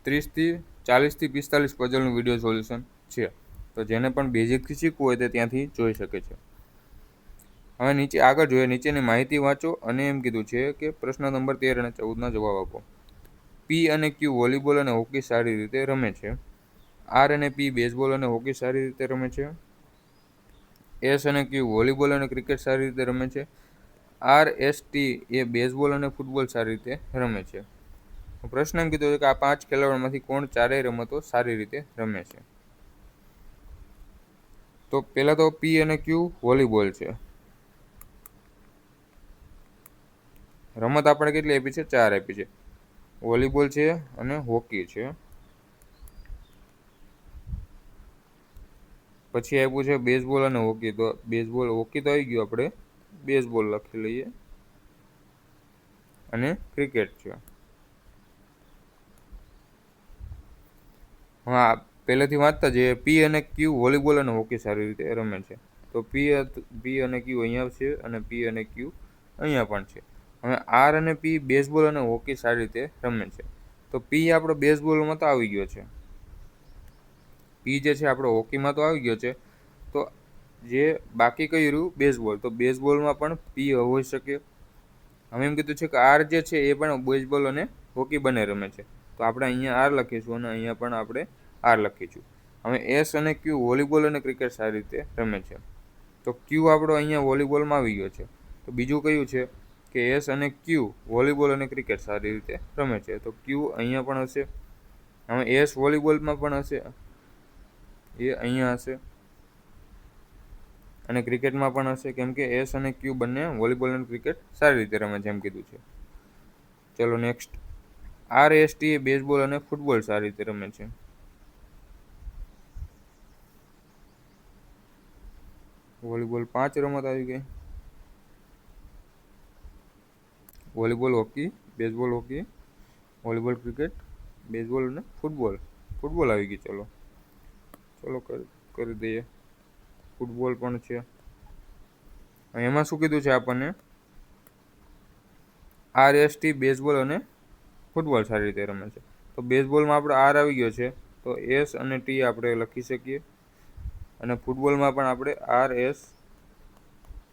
Speaker 1: 30-40 થી 45 પઝલનું વિડીયો સોલ્યુશન છે. તો જેને પણ બેઝિકથી શીખવું હોય તે ત્યાંથી જોઈ શકે છે. હવે નીચે આગળ જોઈએ, નીચેની માહિતી વાંચો અને એમ કીધું છે કે પ્રશ્ન નંબર 13 અને 14ના જવાબ આપો. પી અને ક્યુ વોલીબોલ અને હોકી સારી રીતે રમે છે. આર અને પી બેઝબોલ અને હોકી સારી રીતે રમે છે. એસ અને ક્યુ વોલીબોલ અને ક્રિકેટ સારી રીતે રમે છે. આર એસ ટી એ બેઝબોલ અને ફૂટબોલ સારી રીતે રમે છે. પ્રશ્ન એમ કીધો છે કે આ 5 ખેલાડીઓમાંથી કોણ ચારેય રમતો સારી રીતે રમે છે? તો પહેલા તો પી અને ક્યુ વોલીબોલ છે. રમત આપણે કેટલી આપી છે? 4 આપી છે. વોલીબોલ છે અને હોકી છે. પછી આપ્યું છે બેઝબોલ અને હોકી. તો હોકી તો આવી ગયું, આપણે બેઝબોલ લખી લઈએ. અને ક્રિકેટ છે. હા, પહેલેથી વાંચતા જઈએ. પી અને ક્યુ વોલીબોલ અને હોકી સારી રીતે રમે છે. તો પી અને ક્યુ અહીંયા છે અને પી અને ક્યુ અહીંયા પણ છે. હવે આર અને પી બેઝબોલ અને હોકી સારી રીતે રમે છે. તો પી આપણો બેઝબોલમાં તો આવી ગયો છે. પી જે છે આપણો હોકીમાં તો આવી ગયો છે. તો જે બાકી કઈ રહ્યું બેઝબોલ. તો બેઝબોલમાં પણ પી હોઈ શકે. હવે એમ કીધું છે કે આર જે છે એ પણ બેઝબોલ અને હોકી બંને રમે છે. તો આપણે અહીંયા આર લખીશું અને અહીંયા પણ આપણે આર લખીશું. હવે એસ અને ક્યુ વોલીબોલ અને ક્રિકેટ સારી રીતે રમે છે. તો ક્યુ આપણો અહીંયા વોલીબોલમાં આવી ગયો છે. તો બીજું કયું છે કે એસ અને ક્યુ વોલીબોલ અને ક્રિકેટ સારી રીતે રમે છે. તો ક્યુ અહીંયા પણ હશે. હવે એસ વોલીબોલમાં પણ હશે, એ અહીંયા હશે. અને ક્રિકેટમાં પણ હશે, કેમ કે એસ અને ક્યુ બંને વોલીબોલ અને ક્રિકેટ સારી રીતે રમે છે એમ કીધું છે. ચલો નેક્સ્ટ. આર એસ ટી એ બેઝબોલ અને ફૂટબોલ સારી રીતે રમે છે. વોલીબોલ 5 રમત આવી ગઈ. Volleyball hockey, baseball hockey, volleyball cricket, baseball અને ફૂટબોલ આવી ગઈ. ચલો કરી દઈએ. ફૂટબોલ પણ છે. એમાં શું કીધું છે આપણને? આર એસ ટી બેઝબોલ અને ફૂટબોલ સારી રીતે રમે છે. તો બેઝબોલમાં આપણે આર આવી ગયો છે, તો એસ અને ટી આપણે લખી શકીએ. અને ફૂટબોલમાં પણ આપણે આર એસ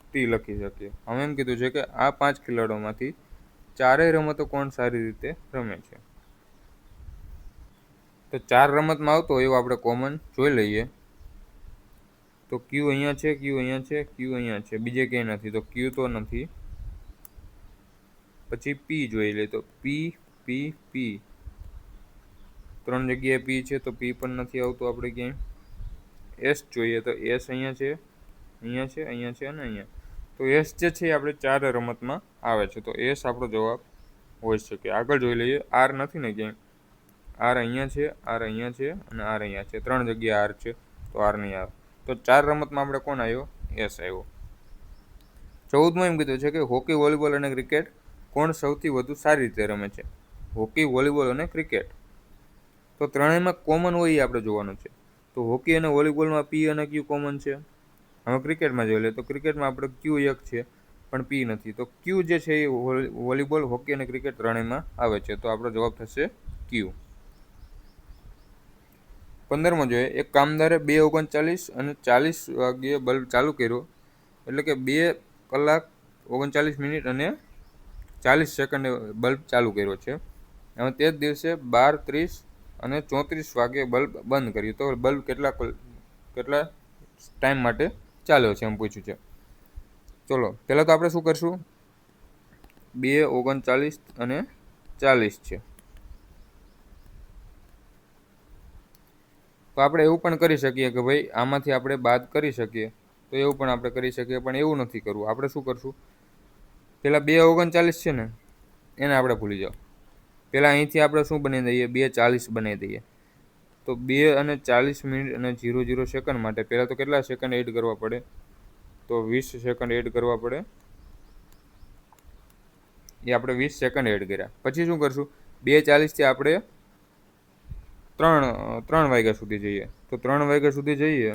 Speaker 1: ટી લખી શકીએ. હવે એમ કીધું છે કે આ 5 ખેલાડીઓમાંથી ચારેય રમતો કોણ સારી રીતે રમે છે? તો 4 રમતમાં આવતો હોય એવું આપણે કોમન જોઈ લઈએ. તો ક્યુ અહીંયા છે, ક્યુ અહીંયા છે, ક્યુ અહીંયા છે. બીજે ક્યાંય નથી. તો ક્યુ તો નથી. પછી પી જોઈ લે. તો પી 3 જગ્યાએ પી છે, તો પી પણ નથી આવતું આપણે ક્યાંય. એસ જોઈએ. તો એસ અહીંયા છે, અહીંયા છે, અહીંયા છે અને અહીંયા. તો એસ જે છે આપણે 4 રમતમાં આવે છે. તો એસ આપણો જવાબ હોઈ શકે. આગળ જોઈ લઈએ. આર નથી ને ક્યાંય. આર અહીંયા છે, આર અહીંયા છે અને આર અહીંયા છે. 3 જગ્યાએ આર છે, તો આર નહીં આવે. તો 4 રમતમાં આપણે કોણ આવ્યો? એસ આવ્યો. 14માં એમ કીધું છે કે હોકી, વોલીબોલ અને ક્રિકેટ કોણ સૌથી વધુ સારી રીતે રમે છે? હોકી, વોલીબોલ અને ક્રિકેટ. તો ત્રણેયમાં કોમન હોય એ આપણે જોવાનું છે. તો હોકી અને વોલીબોલમાં પી અને ક્યુ કોમન છે. હવે ક્રિકેટમાં જોઈ લે. તો ક્રિકેટમાં આપણે ક્યુ એક છે પણ પી નથી. તો ક્યુ જે છે એ વોલીબોલ, હોકી અને ક્રિકેટ ત્રણેયમાં આવે છે. તો આપણો જવાબ થશે ક્યુ. 15માં જોઈએ. એક કામદારે 2:39 અને 40 વાગ્યે બલ્બ ચાલુ કર્યો, એટલે કે 2 કલાક 39 મિનિટ અને 40 સેકન્ડે બલ્બ ચાલુ કર્યો છે. હવે તે જ દિવસે 12:30 અને 34 વાગ્યે બલ્બ બંધ કર્યું. તો બલ્બ કેટલા ટાઈમ માટે ચાલ્યો છે એમ પૂછ્યું છે. ચલો પહેલાં તો આપણે શું કરશું? 2:39 અને 40 છે. તો આપણે એવું પણ કરી શકીએ કે ભાઈ આમાંથી આપણે બાદ કરી શકીએ. તો એવું પણ આપણે કરી શકીએ, પણ એવું નથી કરવું. આપણે શું કરશું? પહેલાં 2:39 છે ને એને આપણે ભૂલી જાઓ. પહેલાં અહીંથી આપણે શું બનાવી દઈએ? 2:40 બનાવી દઈએ. તો 2 અને 40 મિનિટ અને 00 સેકન્ડ માટે પહેલાં તો કેટલા સેકન્ડ એડ કરવા પડે? તો 20 સેકન્ડ એડ કરવા પડે. એ આપણે 20 સેકન્ડ એડ કર્યા. પછી શું કરશું, 2:40થી આપણે 3 વાગ્યા સુધી જઈએ. તો 3 વાગ્યા સુધી જઈએ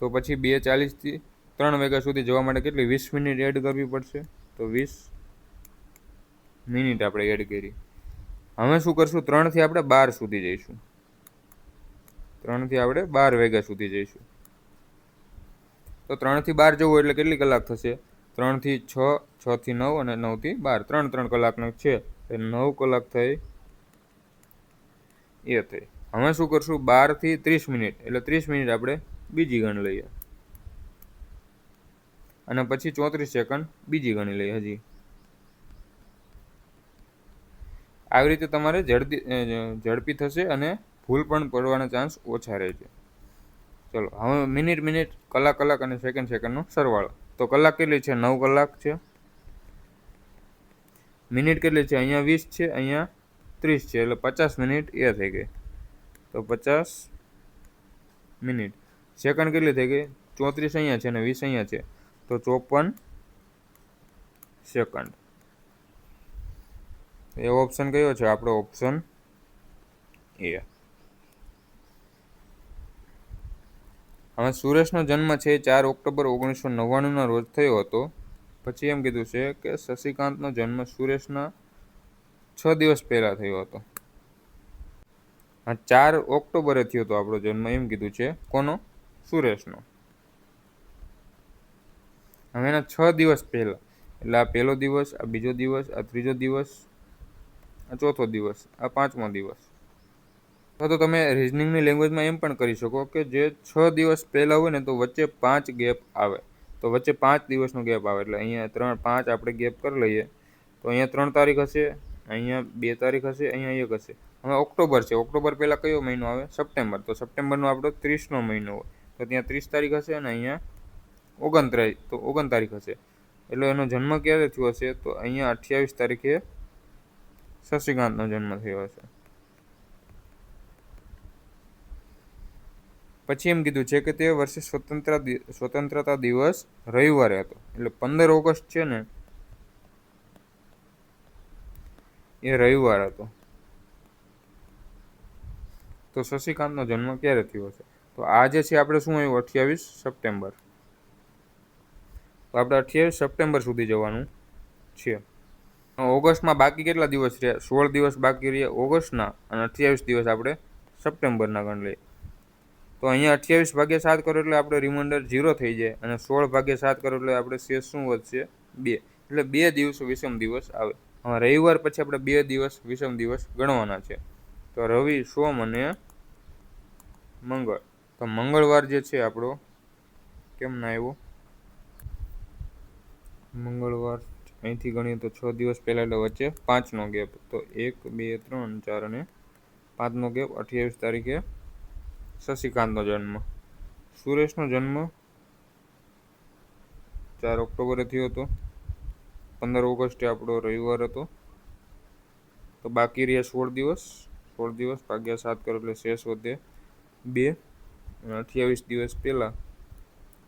Speaker 1: તો પછી 2:40થી 3 વાગ્યા સુધી જવા માટે કેટલી 20 મિનિટ એડ કરવી પડશે. તો 20 મિનિટ આપણે એડ કરી. હવે શું કરશું, 3થી આપણે 12 સુધી જઈશું. 3થી આપણે 12 વાગ્યા સુધી જઈશું. તો 3થી 12 જવું એટલે કેટલી કલાક થશે, 3થી 6, 6થી 9 અને 9થી 12, 3 કલાકનો છે. 9 કલાક થઈ એ થઈ. હવે શું કરશું, 12થી 30 મિનિટ એટલે 30 મિનિટ આપણે બીજી ગણ લઈએ અને પછી 34 સેકન્ડ બીજી ગણી લઈએ હજી. આવી રીતે તમારે ઝડપી થશે અને ભૂલ પણ પડવાના ચાન્સ ઓછા રહે છે. ચલો હવે મિનિટ, કલાક અને સેકન્ડનો સરવાળો. તો કલાક કેટલી છે, 9 કલાક છે. મિનિટ કેટલી છે, અહીંયા 20 છે, અહીંયા 30 છે, એટલે 50 મિનિટ એ થઈ ગઈ. તો 50 મિનિટ. સેકન્ડ કેટલી થઈ ગઈ, 34 અહીંયા છે અને 20 અહીંયા છે, તો 54 સેકન્ડ. એ ઓપ્શન કયો છે આપણો, ઓપ્શન એ. હવે સુરેશનો જન્મ છે 4 ઓક્ટોબર 1999ના રોજ થયો હતો. પછી એમ કીધું છે કે શશિકાંતનો જન્મ સુરેશના 6 દિવસ પહેલા થયો હતો. હા, 4 ઓક્ટોબરે થયો હતો આપણો જન્મ, એમ કીધું છે. કોનો, સુરેશનો. હવે એના 6 દિવસ પહેલા, એટલે આ પહેલો દિવસ, આ બીજો દિવસ, આ ત્રીજો દિવસ, આ ચોથો દિવસ, આ 5મો દિવસ. તો તમે રિઝનિંગની લેંગ્વેજમાં એમ પણ કરી શકો કે જે 6 દિવસ પહેલાં હોય ને તો વચ્ચે 5 ગેપ આવે. તો વચ્ચે 5 દિવસનો ગેપ આવે, એટલે અહીંયા 3, 5 આપણે ગેપ કરી લઈએ. તો અહીંયા 3 તારીખ હશે, અહીંયા 2 તારીખ હશે, અહીંયા 1 હશે. હવે ઓક્ટોબર છે, ઓક્ટોબર પહેલાં કયો મહિનો આવે, સપ્ટેમ્બર. તો સપ્ટેમ્બરનો આપણો 30નો મહિનો હોય, તો ત્યાં 30 તારીખ હશે અને અહીંયા 29 તારીખ હશે. એટલે એનો જન્મ ક્યારે થયો હશે, તો અહીંયા 28 તારીખે શશિકાંતનો જન્મ થયો હશે. પછી એમ કીધું છે કે તે વર્ષે સ્વતંત્રતા દિવસ રવિવારે હતો, એટલે 15 ઓગસ્ટ છે ને એ રવિવાર હતો. તો શશિકાંતનો જન્મ ક્યારે થયો છે, તો આ જે છે આપણે શું આવ્યું, 28 સપ્ટેમ્બર. તો આપણે 28 સપ્ટેમ્બર સુધી જવાનું છે. ઓગસ્ટમાં બાકી કેટલા દિવસ રહ્યા, 16 દિવસ બાકી રહ્યા ઓગસ્ટના, અને 28 દિવસ આપણે સપ્ટેમ્બરના ગણ લઈએ. તો અહીંયા 28 ભાગ્યા 7 કરો એટલે આપણે રિમાઇન્ડર 0 થઈ જાય, અને 16 ભાગ્યા 7 કરો એટલે આપણે શેષ શું વધશે, 2. એટલે 2 દિવસ વિષમ દિવસ આવે. હવે રવિવાર પછી આપણે 2 દિવસ વિષમ દિવસ ગણવાના છે. તો રવિ, સોમ અને મંગળ. તો મંગળવાર જે છે આપણો કેમ ના આવ્યો, મંગળવાર અહીંથી ગણીએ તો 6 દિવસ પહેલાં, એટલે વચ્ચે 5નો ગેપ. તો 1, 2, 3, 4 અને 5નો ગેપ. 28 તારીખે શશિકાંતનો જન્મ. સુરેશનો જન્મ 4 ઓક્ટોબરે થયો હતો. 15 ઓગસ્ટે આપણો રવિવાર હતો. તો બાકી રહ્યા 16 દિવસ ભાગ્યા 7 કરો એટલે શેષ વધે 2. અને 28 દિવસ પહેલાં,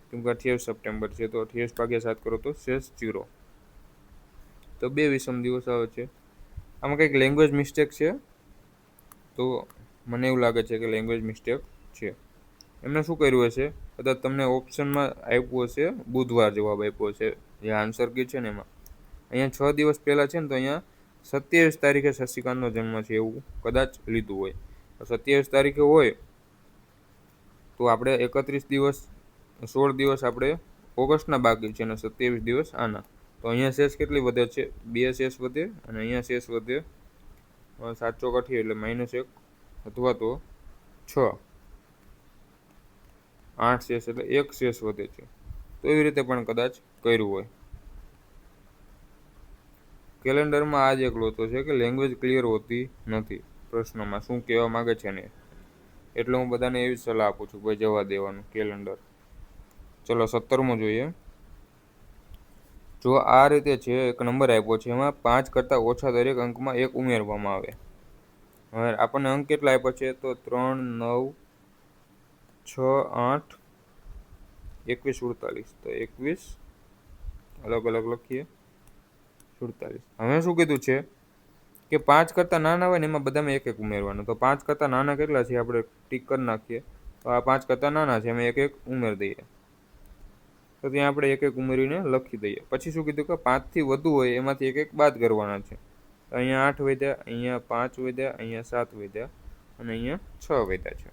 Speaker 1: કેમ કે 28 સપ્ટેમ્બર છે, તો 28 ભાગ્યા 7 કરો તો શેષ 0. તો 2 વિષમ દિવસ આવે છે. આમાં કંઈક લેંગ્વેજ મિસ્ટેક છે, તો મને એવું લાગે છે કે લેંગ્વેજ મિસ્ટેક છે. એમને શું કર્યું હશે, કદાચ તમને ઓપ્શનમાં આપ્યું હશે બુધવાર જવાબ આપ્યો હશે, જે આન્સર કી છે ને એમાં. અહીંયા 6 દિવસ પહેલાં છે ને, તો અહીંયા 27 તારીખે શશિકાંતનો જન્મ છે એવું કદાચ લીધું હોય. 27 તારીખે હોય તો આપણે 31 દિવસ, 16 દિવસ આપણે ઓગસ્ટના બાકી છે અને 27 દિવસ આના. તો અહીંયા શેષ કેટલી વધે છે, 2 શેષ વધે, અને અહીંયા શેષ વધે 7 ચોક 28 એટલે -1 અથવા તો 6, 8 શેષ એટલે 1 શેષ વધે છે. તો એવી રીતે પણ કદાચ કર્યું હોય. કેલેન્ડરમાં આ જ એક લોચો છે કે લેંગ્વેજ ક્લિયર હોતી નથી પ્રશ્નોમાં, શું કહેવા માગે છે ને. એટલે હું બધાને એવી સલાહ આપું છું, ભાઈ જવા દેવાનું કેલેન્ડર. ચલો 17મો જોઈએ. જો આ રીતે છે, એક નંબર આપ્યો છે, એમાં 5 કરતાં ઓછા દરેક અંકમાં 1 ઉમેરવામાં આવે. હવે આપણને અંક કેટલા આપ્યા છે, તો 3, 9, 6, 8, 21, 48. તો 21 અલગ અલગ લખીએ. 47. હવે શું કીધું છે કે 5 કરતાં નાના હોય ને એમાં બધામાં એક એક ઉમેરવાનું. તો 5 કરતાં નાના કેટલા છે આપણે ટીક કરી નાખીએ. તો આ 5 કરતાં નાના છે એમાં એક એક ઉમેરી દઈએ. તો ત્યાં આપણે એક એક ઉમેરીને લખી દઈએ. પછી શું કીધું કે 5થી વધુ હોય એમાંથી એક એક બાદ કરવાના છે. તો અહીંયા 8 વધ્યા, અહીંયા 5 વધ્યા, અહીંયા 7 વધ્યા અને અહીંયા 6 વધ્યા છે.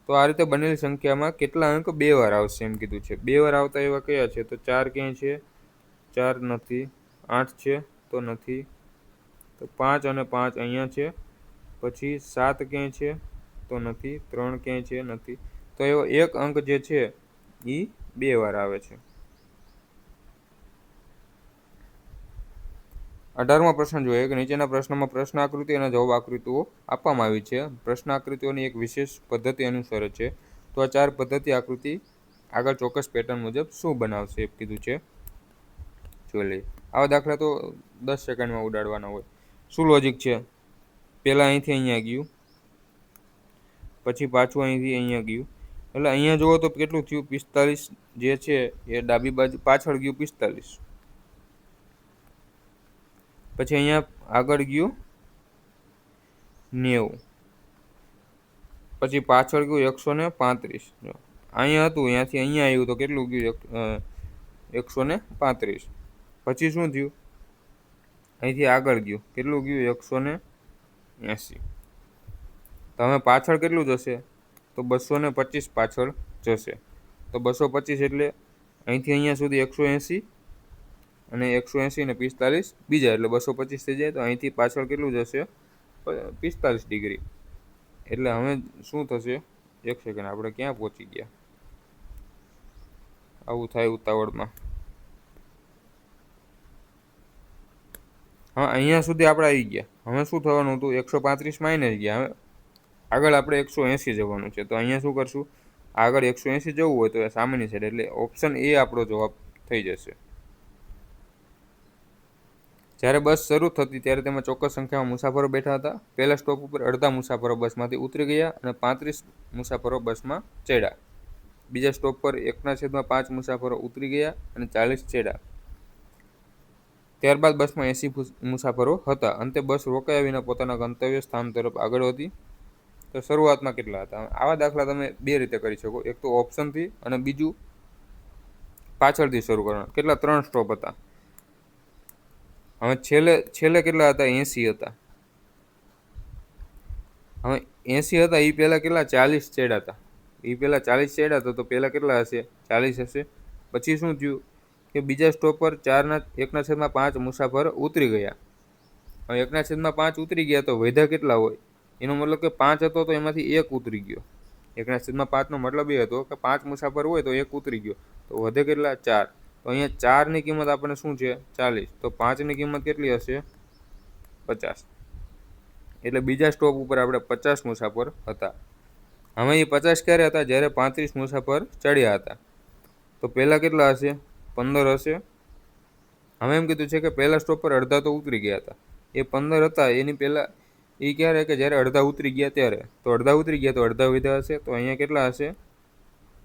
Speaker 1: તો આ રીતે બનેલી સંખ્યામાં કેટલા અંક 2 વાર આવશે એમ કીધું છે. 2 વાર આવતા એવા કયા છે? તો 4 ક્યાંય છે? 4 નથી. 8 છે તો નથી. તો 5 અને 5 અહીંયા છે. પછી 7 ક્યાંય છે? તો નથી. 3 ક્યાંય છે? નથી. તો એવો એક અંક જે છે એ 2 વાર આવે છે. 18મો પ્રશ્ન જોઈએ કે નીચેના પ્રશ્નમાં પ્રશ્ન આકૃતિ અને જવાબ આકૃતિઓ આપવામાં આવી છે. પ્રશ્ન આકૃતિઓની એક વિશેષ પદ્ધતિ અનુસરે છે. તો આ 4 પદ્ધતિ આકૃતિ આગળ ચોક્કસ પેટર્ન મુજબ શું બનાવશે એ કીધું છે. જોઈ લઈએ. આવા દાખલા તો 10 સેકન્ડમાં ઉડાડવાના હોય. શું લોજિક છે? પહેલાં અહીંથી અહીંયા ગયું, પછી પાછું અહીંથી અહીંયા ગયું. એટલે અહીંયા જુઓ તો કેટલું થયું? 45 જે છે એ ડાબી બાજુ પાછળ ગયું 45. પછી અહીંયા આગળ ગયું 90. પછી પાછળ ગયું 135. અહીંયા હતું અહીંયાથી અહીંયા આવ્યું તો કેટલું ગયું? 135. પછી શું થયું? અહીંથી આગળ ગયું કેટલું ગયું? 180. તો હવે પાછળ કેટલું જશે? તો 225 પાછળ જશે. તો 225 એટલે અહીંથી અહીંયા સુધી 180 અને 180 ને 45 બીજા એટલે 225 થઈ જાય. તો અહીંથી પાછળ કેટલું જશે? 45 ડિગ્રી. એટલે હવે શું થશે? એક સેકન્ડ, આપણે ક્યાં પહોંચી ગયા? આવું થાય ઉતાવળમાં. હા, અહીંયા સુધી આપણે આવી ગયા. હવે શું થવાનું હતું? 135 માઇનસ ગયા. હવે આગળ આપણે 180 જવાનું છે. તો અહીંયા શું કરશું? આગળ 180 જવું હોય તો સામેની સાઈડ એટલે ઓપ્શન એ આપણો જવાબ થઈ જશે. જ્યારે બસ શરૂ થતી ત્યારે તેમાં ચોક્કસ સંખ્યામાં મુસાફરો બેઠા હતા. પહેલા સ્ટોપ ઉપર અડધા મુસાફરો બસમાંથી ઉતરી ગયા અને 35 મુસાફરો બસમાં ચડ્યા. બીજા સ્ટોપ પર 1/5 મુસાફરો ઉતરી ગયા અને 40 ચડ્યા. ત્યારબાદ બસમાં 80 મુસાફરો હતા. અંતે બસ રોકાયા વિના પોતાના ગંતવ્ય સ્થાન તરફ આગળ વધી. તો શરૂઆતમાં કેટલા હતા? આવા દાખલા તમે બે રીતે કરી શકો. એક તો ઓપ્શનથી અને બીજું પાછળથી શરૂ કરવાનું. કેટલા? 3 સ્ટોપ હતા. હવે છેલ્લે કેટલા હતા? 80 હતા. હવે 80 હતા એ પહેલાં કેટલા? 40 ચડ્યા હતા. એ પહેલાં 40 ચડ્યા હતા તો પહેલાં કેટલા હશે? 40 હશે. પછી શું થયું કે બીજા સ્ટોપ પર 1/5 મુસાફર ઉતરી ગયા. હવે 1/5 ઉતરી ગયા તો વધ્યા કેટલા હોય? એનો મતલબ કે 5 હતો તો એમાંથી 1 ઉતરી ગયો. 1/5નો મતલબ એ હતો કે 5 મુસાફર હોય તો 1 ઉતરી ગયો. તો વધે કેટલા? 4. તો અહીંયા 4ની કિંમત આપણને શું છે? 40. તો 5ની કિંમત કેટલી હશે? 50. એટલે બીજા સ્ટોપ ઉપર આપણે 50 મુસાફર હતા. હવે એ 50 ક્યારે હતા? જ્યારે 35 મુસાફર ચડ્યા હતા. તો પહેલાં કેટલા હશે? 15 હશે. હવે એમ કીધું છે કે પહેલા સ્ટોપ પર અડધા તો ઉતરી ગયા હતા. એ 15 હતા એની પહેલાં એ ક્યારે? કે જ્યારે અડધા ઉતરી ગયા ત્યારે. તો અડધા ઉતરી ગયા તો અડધા વધ્યા હશે. તો અહીંયા કેટલા હશે?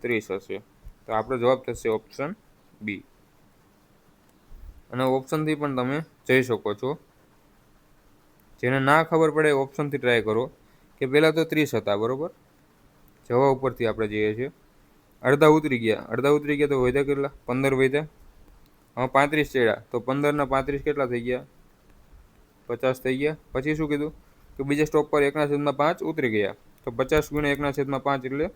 Speaker 1: 30 હશે. તો આપણો જવાબ થશે ઓપ્શન બી. અને ઓપ્શનથી પણ તમે જઈ શકો છો. જેને ના ખબર પડે ઓપ્શનથી ટ્રાય કરો. કે પહેલાં તો 30 હતા, બરાબર? જવાબ ઉપરથી આપણે જઈએ છીએ. અડધા ઉતરી ગયા તો વધ્યા કેટલા? 15 વધ્યા. હવે 35 ચડ્યા તો 15 ના 35 કેટલા થઈ ગયા? 50 થઈ ગયા. પછી શું કીધું કે બીજા સ્ટોપ પર 1/5 ઉતરી ગયા. તો 50 ગુણ્યા 1/5 એટલે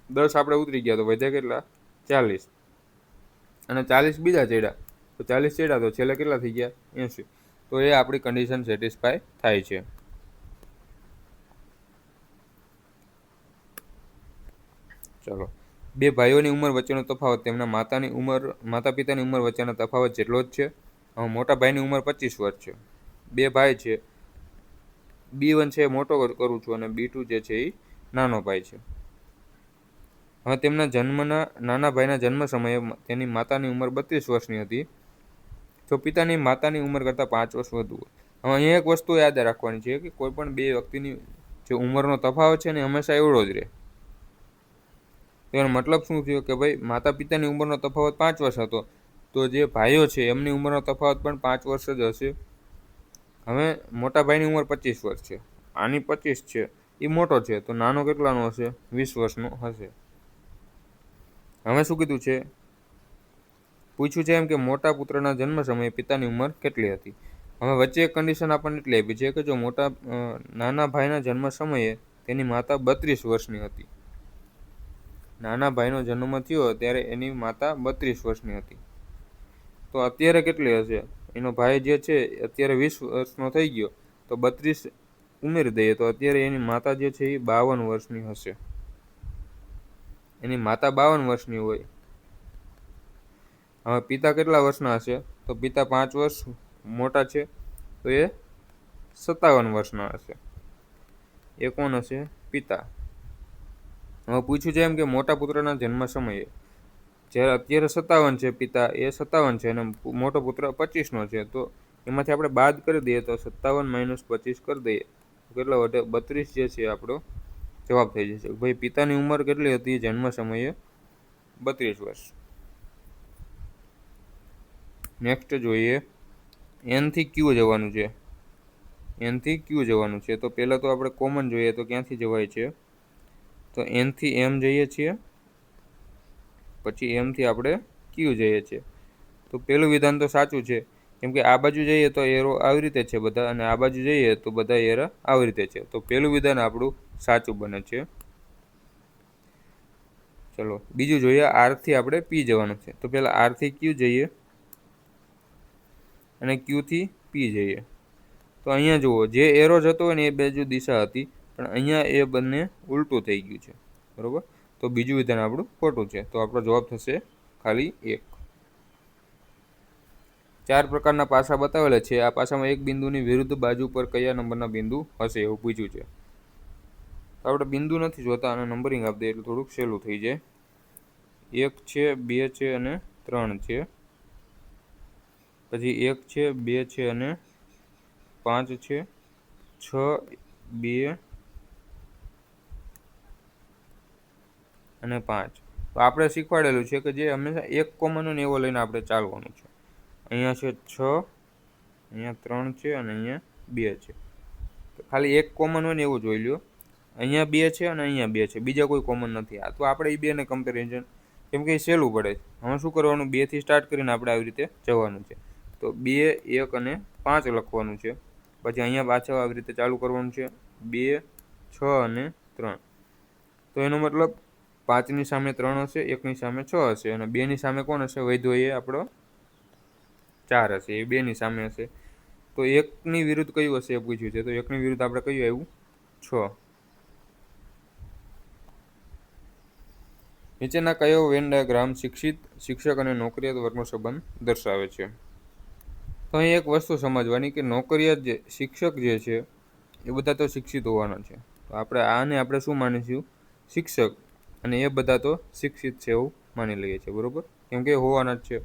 Speaker 1: 10 આપણે ઉતરી ગયા તો વધ્યા કેટલા? 40. અને 40 બીજા ચડ્યા તો 40 ચડ્યા તો છેલ્લે કેટલા થઈ ગયા? 80. તો એ આપણી કન્ડિશન સેટિસ્ફાય થાય છે. ચલો, બે ભાઈઓની ઉંમર વચ્ચેનો તફાવત તેમના માતા પિતાની ઉંમર વચ્ચેના તફાવત જેટલો જ છે. મોટા ભાઈની ઉંમર 25 વર્ષ છે. બે ભાઈ છે. B1 છે એ મોટો કરું છું અને B2 જે છે એ નાનો ભાઈ છે. હવે તેમના નાના ભાઈના જન્મ સમયે તેની માતાની ઉંમર 32 વર્ષની હતી. તો પિતાની માતાની ઉંમર કરતાં 5 વર્ષ વધુ હોય. હવે અહીંયા એક વસ્તુ યાદ રાખવાની છે કે કોઈ પણ બે વ્યક્તિની જે ઉંમરનો તફાવત છે ને હંમેશા એવડો જ રહે. તો એનો મતલબ શું થયો કે ભાઈ માતા પિતાની ઉંમરનો તફાવત 5 વર્ષ હતો. તો જે ભાઈઓ છે એમની ઉંમરનો તફાવત પણ 5 વર્ષ જ હશે. હવે મોટા ભાઈની ઉંમર 25 વર્ષ છે, આની 25 છે, એ મોટો છે, તો નાનો કેટલાનો હશે? 20 વર્ષનો હશે. હવે શું કીધું છે? પૂછ્યું છે એમ કે મોટા પુત્રના જન્મ સમયે પિતાની ઉંમર કેટલી હતી. હવે વચ્ચે એક કન્ડિશન આપણને એટલી આપી છે કે જો નાના ભાઈના જન્મ સમયે તેની માતા 32 વર્ષની હતી. નાના ભાઈનો જન્મ થયો ત્યારે એની માતા 32 વર્ષની હતી. તો અત્યારે કેટલી હશે? એનો ભાઈ જે છે અત્યારે 20 વર્ષનો થઈ ગયો, તો 32 ઉમેરી દઈએ તો અત્યારે એની માતા જે છે એ 52 વર્ષની હશે. એની માતા 52 વર્ષની હોય. હવે પિતા કેટલા વર્ષના હશે? તો પિતા 5 વર્ષ મોટા છે, તો એ 57 વર્ષના હશે. એ કોણ હશે? પિતા. હવે પૂછ્યું છે એમ કે મોટા પુત્રના જન્મ સમયે, જ્યારે અત્યારે 57 છે પિતા, એ 57 છે અને મોટો પુત્ર 25નો છે, તો એમાંથી આપણે બાદ કરી દઈએ તો 57 - 25 કરી દઈએ કેટલો વધે? 32 જે છે આપણો જવાબ થઈ જશે. ભાઈ પિતાની ઉંમર કેટલી હતી જન્મ સમયે? 32 વર્ષ. નેક્સ્ટ જોઈએ, એન થી ક્યુ જવાનું છે. એન થી ક્યુ જવાનું છે, તો પહેલાં તો આપણે કોમન જોઈએ તો ક્યાંથી જવાય છે? તો એન થી એમ જઈએ છીએ, પછી એમ થી આપણે ક્યુ જઈએ છીએ. તો પહેલું વિધાન તો સાચું છે, કેમ કે આ બાજુ જઈએ તો એરો આવી રીતે છે બધા, અને આ બાજુ જઈએ તો બધા એરા આવી રીતે છે. તો પહેલું વિધાન આપણું સાચું બને છે. ચલો બીજું જોઈએ, આર થી આપણે પી જવાનું છે. તો પહેલાં આર થી ક્યુ જઈએ અને ક્યુ થી પી જઈએ. તો અહીંયા જુઓ, જે એરો જતો હોય ને એ બાજુ દિશા હતી, પણ અહીંયા એ બંને ઉલટું થઈ ગયું છે. બરોબર? તો બીજું વિધાન આપણું ખોટું છે. તો આપણો જવાબ થશે ખાલી 1. 4 પ્રકારના પાસા બતાવેલા છે. આ પાસામાં એક બિંદુની વિરુદ્ધ બાજુ પર કયા નંબરના બિંદુ હશે એવું પૂછ્યું છે. તો આપણે બિંદુ નથી જોતા અને નંબરિંગ આપી દઈએ એટલે થોડુંક સહેલું થઈ જાય. 1 છે, 2 છે અને 3 છે. પછી 1 છે, 2 છે અને 5 છે, 6, 2 અને 5. તો આપણે શીખવાડેલું છે કે જે હંમેશા એક કોમન હોય ને એવો લઈને આપણે ચાલવાનું છે. અહીંયા છે 6, અહીંયા 3 છે અને અહીંયા 2 છે. તો ખાલી એક કોમન હોય ને એવું જોઈ લ્યો. અહીંયા 2 છે અને અહીંયા 2 છે, બીજા કોઈ કોમન નથી. આ તો આપણે એ બેને કમ્પેરિઝન, કેમ કે એ સહેલું પડે. હવે શું કરવાનું? 2 થી સ્ટાર્ટ કરીને આપણે આવી રીતે જવાનું છે. તો 2, 1 અને 5 લખવાનું છે. પછી અહીંયા પાછળ આવી રીતે ચાલુ કરવાનું છે. 2, 6 અને 3. તો એનો મતલબ 5ની સામે 3 હશે, 1ની સામે 6 હશે અને 2ની સામે કોણ હશે? વધ્યો એ આપણો 4 હશે. એ 2ની સામે હશે. તો 1ની વિરુદ્ધ કયું હશે એ પૂછ્યું છે. તો 1ની વિરુદ્ધ આપણે કયું આવ્યું? 6. નીચેના કયો વેન ડાયાગ્રામ શિક્ષિત, શિક્ષક અને નોકરિયાત વર્ગનો સંબંધ દર્શાવે છે? તો અહીં એક વસ્તુ સમજવાની કે નોકરિયાત જે શિક્ષક જે છે એ બધા તો શિક્ષિત હોવાના છે. તો આપણે શું માનીશું? શિક્ષક. અને એ બધા તો શિક્ષિત છે એવું માની લઈએ છીએ. બરાબર? કેમ કે હોવાના જ છે.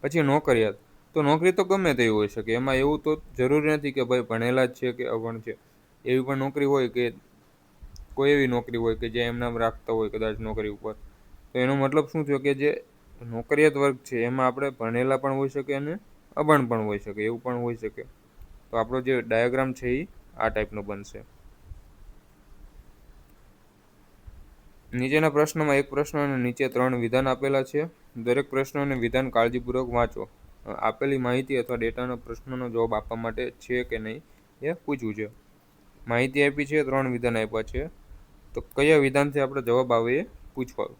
Speaker 1: પછી નોકરિયાત. તો નોકરી તો ગમે તેવી હોઈ શકે, એમાં એવું તો જરૂરી નથી કે ભાઈ ભણેલા જ છે કે અભણ છે. એવી પણ નોકરી હોય કે કોઈ એવી નોકરી હોય કે જે એમનામ રાખતા હોય કદાચ નોકરી ઉપર. તો એનો મતલબ શું થયો કે જે નોકરિયાત વર્ગ છે એમાં આપણે ભણેલા પણ હોઈ શકે અને અભણ પણ હોઈ શકે, એવું પણ હોઈ શકે. તો આપણો જે ડાયાગ્રામ છે એ આ ટાઈપનો બનશે. નીચેના પ્રશ્નમાં એક પ્રશ્ન અને નીચે 3 વિધાન આપેલા છે. દરેક પ્રશ્ન અને વિધાન કાળજીપૂર્વક વાંચો. આપેલી માહિતી અથવા ડેટાના પ્રશ્નનો જવાબ આપવા માટે છે કે નહીં એ પૂછવું છે. માહિતી આપી છે, 3 વિધાન આપ્યા છે. તો કયા વિધાનથી આપણે જવાબ આવે એ પૂછવાનું.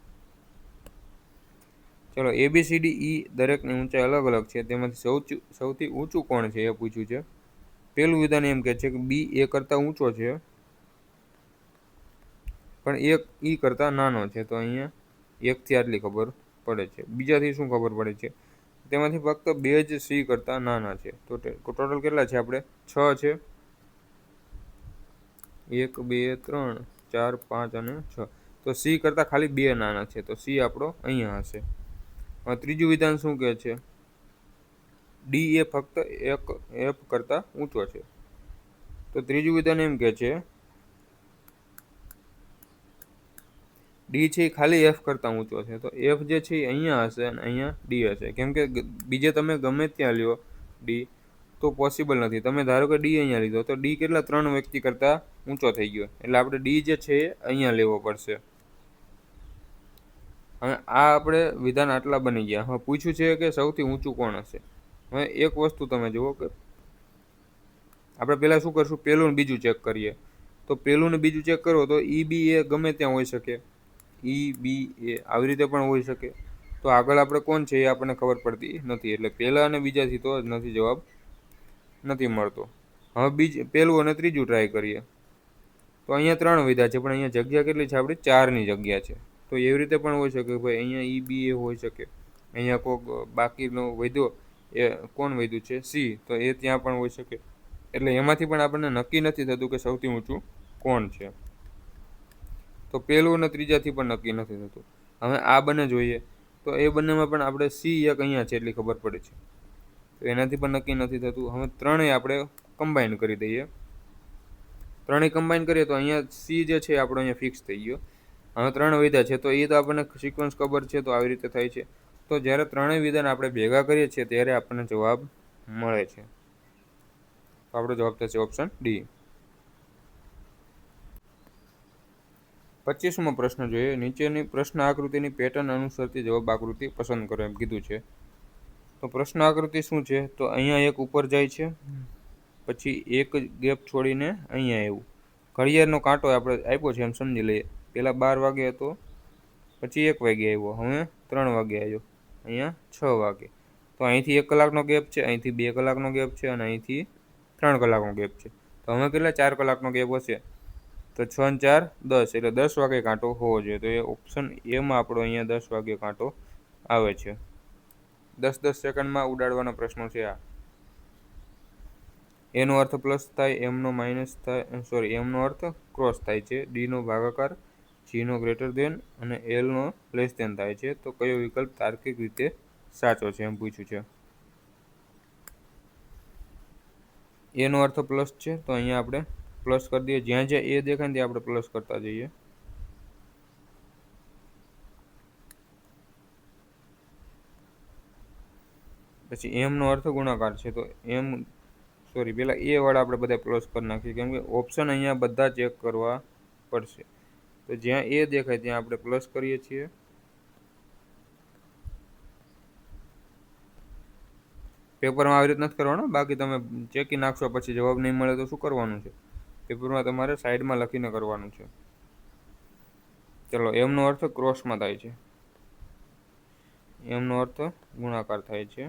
Speaker 1: ચલો ABCDE દરેકની ઊંચાઈ અલગ અલગ છે, તેમાંથી સૌથી ઊંચું કોણ છે એ પૂછ્યું છે. પહેલું વિધાન એમ કહે છે કે B A કરતાં ઊંચો છે, પણ 1 E કરતાં નાનો છે. તો અહીંયા 1થી આટલી ખબર પડે છે. બીજાથી શું ખબર પડે છે? તેમાંથી ફક્ત 2 જ C કરતાં નાના છે. તો ટોટલ કેટલા છે? આપણે 6 છે. 1, 2, 3, 4, 5 અને 6. તો C કરતાં ખાલી 2 નાના છે. તો C આપણો અહીંયા હશે. ત્રીજું વિધાન શું કહે છે? D એ ફક્ત 1 F કરતાં ઊંચો છે. તો ત્રીજું વિધાન એમ કહે છે ડી છે એ ખાલી એફ કરતાં ઊંચો છે, તો એફ જે છે એ અહીંયા હશે અને અહીંયા ડી હશે. કેમ કે બીજે તમે ગમે ત્યાં લ્યો ડી તો પોસિબલ નથી. તમે ધારો કે ડી અહીંયા લીધો તો ડી કેટલા 3 વ્યક્તિ કરતાં ઊંચો થઈ ગયો, એટલે આપણે ડી જે છે એ અહીંયા લેવો પડશે. હવે આ આપણે વિધાન આટલા બની ગયા. હવે પૂછ્યું છે કે સૌથી ઊંચું કોણ હશે. હવે એક વસ્તુ તમે જુઓ કે આપણે પહેલાં શું કરશું, પહેલું ને બીજું ચેક કરીએ. તો પહેલું ને બીજું ચેક કરો તો ઈ બી એ ગમે ત્યાં હોઈ શકે, ઈ બી એ આવી રીતે પણ હોઈ શકે. તો આગળ આપણે કોણ છે એ આપણને ખબર પડતી નથી, એટલે પહેલાં અને બીજાથી તો નથી જવાબ નથી મળતો. હવે પહેલું અને ત્રીજું ટ્રાય કરીએ. તો અહીંયા 3 વિધા છે, પણ અહીંયા જગ્યા કેટલી છે આપણી 4ની જગ્યા છે. તો એવી રીતે પણ હોઈ શકે ભાઈ અહીંયા ઈ બી એ હોઈ શકે, અહીંયા કોઈક બાકીનો વધ્યો એ કોણ વધ્યું છે સી, તો એ ત્યાં પણ હોઈ શકે. એટલે એમાંથી પણ આપણને નક્કી નથી થતું કે સૌથી ઊંચું કોણ છે. તો પહેલું અને ત્રીજાથી પણ નક્કી નથી થતું. હવે આ બંને જોઈએ તો એ બંનેમાં પણ આપણે સી એક અહીંયા છે એટલી ખબર પડે છે, તો એનાથી પણ નક્કી નથી થતું. હવે ત્રણેય આપણે કમ્બાઈન કરી દઈએ. ત્રણેય કમ્બાઈન કરીએ તો અહીંયા સી જે છે આપણો અહીંયા ફિક્સ થઈ ગયો. હવે 3 વિધા છે તો એ તો આપણને સિક્વન્સ ખબર છે, તો આવી રીતે થાય છે. તો જ્યારે ત્રણેય વિધાન આપણે ભેગા કરીએ છીએ ત્યારે આપણને જવાબ મળે છે. તો આપણો જવાબ થશે ઓપ્શન ડી. 25મો પ્રશ્ન જોઈએ. નીચેની પ્રશ્ન આકૃતિની પેટર્ન અનુસરતી જવાબ આકૃતિ પસંદ કરો એમ કીધું છે. તો પ્રશ્ન આકૃતિ શું છે, તો અહીંયા એક ઉપર જાય છે, પછી એક ગેપ છોડીને અહીંયા આવ્યું. ઘડિયાળનો કાંટો આપણે આપ્યો છે એમ સમજી લઈએ. પહેલાં 12 વાગે હતો, પછી 1 વાગે આવ્યો, હવે 3 વાગે આવ્યો, અહીંયા 6 વાગે. તો અહીંથી 1 કલાકનો ગેપ છે, અહીંથી 2 કલાકનો ગેપ છે અને અહીંથી 3 કલાકનો ગેપ છે. તો હવે કેટલા 4 કલાકનો ગેપ હશે, તો 6 ને 4 10, એટલે 10 વાગે કાંટો હોવો જોઈએ. તો એ ઓપ્શન એમાં આપણો અહીંયા 10 વાગે કાંટો આવે છે. 10-10 સેકન્ડમાં ઉડાડવાના પ્રશ્નો છે આ. એનો અર્થ પ્લસ થાય, એમનો માઇનસ થાય, એમનો અર્થ ક્રોસ થાય છે, ડીનો ભાગાકાર, જીનો ગ્રેટર દેન અને એલનો લેસ દેન થાય છે. તો કયો વિકલ્પ તાર્કિક રીતે સાચો છે એમ પૂછ્યું છે. એનો અર્થ પ્લસ છે, તો અહીંયા આપણે પ્લસ કરી દઈએ. જ્યાં જ્યાં એ દેખાય ને ત્યાં આપણે પ્લસ કરતા જઈએ. પછી એમનો અર્થ ગુણાકાર છે, તો પહેલાં એ વાળા આપણે બધા પ્લસ કરી નાખીએ, કેમ કે ઓપ્શન અહીંયા બધા ચેક કરવા પડશે. તો જ્યાં એ દેખાય ત્યાં આપણે પ્લસ કરીએ છીએ. પેપરમાં આવી રીતે નથી કરવાનો, બાકી તમે ચેકી નાખશો પછી જવાબ નહીં મળે તો શું કરવાનું છે, પેપરમાં તમારે સાઈડમાં લખીને કરવાનું છે. ચલો, એમનો અર્થ ક્રોસમાં થાય છે, એમનો અર્થ ગુણાકાર થાય છે.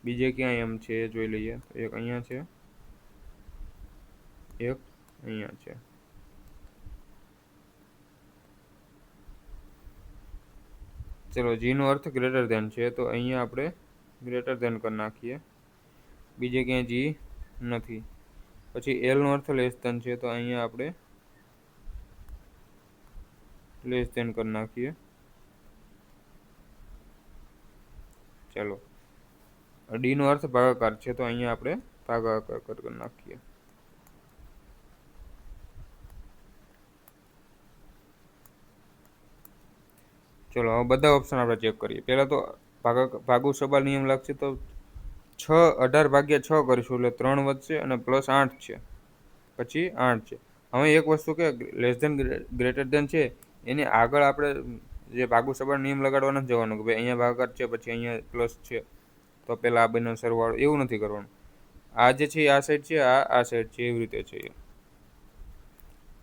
Speaker 1: બીજે ક્યાં એમ છે જોઈ લઈએ. તો એક અહીંયા છે, એક અહીંયા છે. ચલો, જીનો અર્થ ગ્રેટર ધેન છે, તો અહીંયા આપણે ગ્રેટર ધેન કરી નાખીએ. બીજે ક્યાંય જી નથી. પછી એલનો અર્થ લેસ ધેન છે, તો અહીંયા આપણે લેસ ધેન કરી નાખીએ. ચલો, ડીનો અર્થ ભાગાકાર છે, તો અહીંયા આપણે ભાગાકાર કરી નાખીએ. ચલો, હવે બધા ઓપ્શન આપણે ચેક કરીએ. પહેલાં તો ભાગુ સવાલ નિયમ લાગશે, તો 18/6 કરીશું એટલે 3 વધશે અને પ્લસ 8 છે, પછી 8 છે. હવે એક વસ્તુ કે લેસ ધેન ગ્રેટર ધેન છે એની આગળ આપણે જે ભાગુ સવાલ નિયમ લગાડવા નથી જવાનું કે ભાઈ અહીંયા ભાગાકાર છે પછી અહીંયા પ્લસ છે તો પહેલાં આ બંને સરવાળો, એવું નથી કરવાનું. આ જે છે આ સાઈડ છે, આ સાઈડ છે, એવી રીતે છે.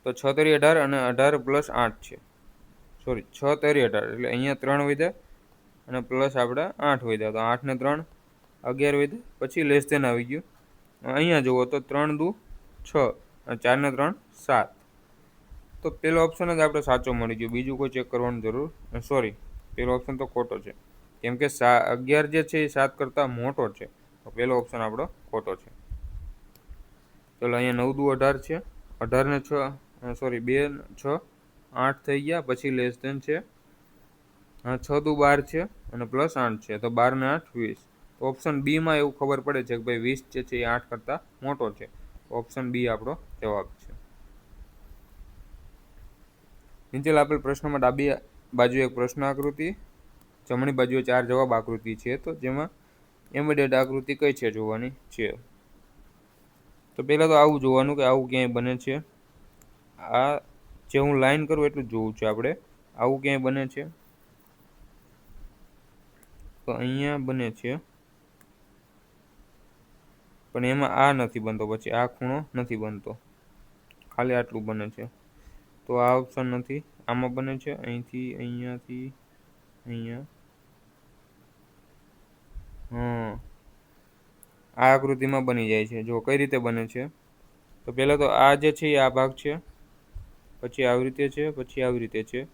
Speaker 1: તો 6 તેરી 18 અને 18 પ્લસ 8 છે, 6 તેરી 18, એટલે અહીંયા 3 વધ્યા અને પ્લસ આપણે 8 વધ્યા. તો 8 ને 3 11 વધ્યા, પછી લેસ ધેન આવી ગયું. અહીંયા જુઓ તો 3 દુ 6 અને 4 ને 3 7. તો પહેલો ઓપ્શન જ આપણે સાચો મળી ગયો, બીજું કોઈ ચેક કરવાની જરૂર, પહેલો ઓપ્શન તો ખોટો છે, કેમ કે 11 જે છે એ 7 કરતાં મોટો છે, તો પહેલો ઓપ્શન આપણો ખોટો છે. ચલો, અહીંયા 9 દુ 18 છે, 18 ને 6 2 ને 6 8 થઈ ગયા, પછી લેસ ધેન છે. 6 દુ 12 છે અને પ્લસ 8 છે, તો 12 ને 8 20. તો ઓપ્શન બીમાં એવું ખબર પડે છે કે ભાઈ 20 જે છે એ 8 કરતાં મોટો છે. ઓપ્શન બી આપણો જવાબ છે. નીચે આપેલ પ્રશ્નમાં ડાબી બાજુ એક પ્રશ્ન આકૃતિ, જમણી બાજુએ 4 જવાબ આકૃતિ છે, તો જેમાં એમ્બેડેડ આકૃતિ કઈ છે જોવાની છે. તો પહેલાં તો આવું જોવાનું કે આવું ક્યાંય બને છે. આ જે હું લાઈન કરું એટલું જ જોવું છે આપણે. આવું ક્યાંય બને છે તો અહીંયા બને છે, પણ એમાં આ નથી બનતો, પછી આ ખૂણો નથી બનતો, ખાલી આટલું બને છે. તો આ ઓપ્શન નથી. આમાં બને છે અહીંથી અહીંયાથી અહીંયા. આ આકૃતિમાં બની જાય છે. જો કઈ રીતે બને છે, તો પહેલાં તો આ જે છે એ આ ભાગ છે, પછી આવી રીતે છે, પછી આવી રીતે છે,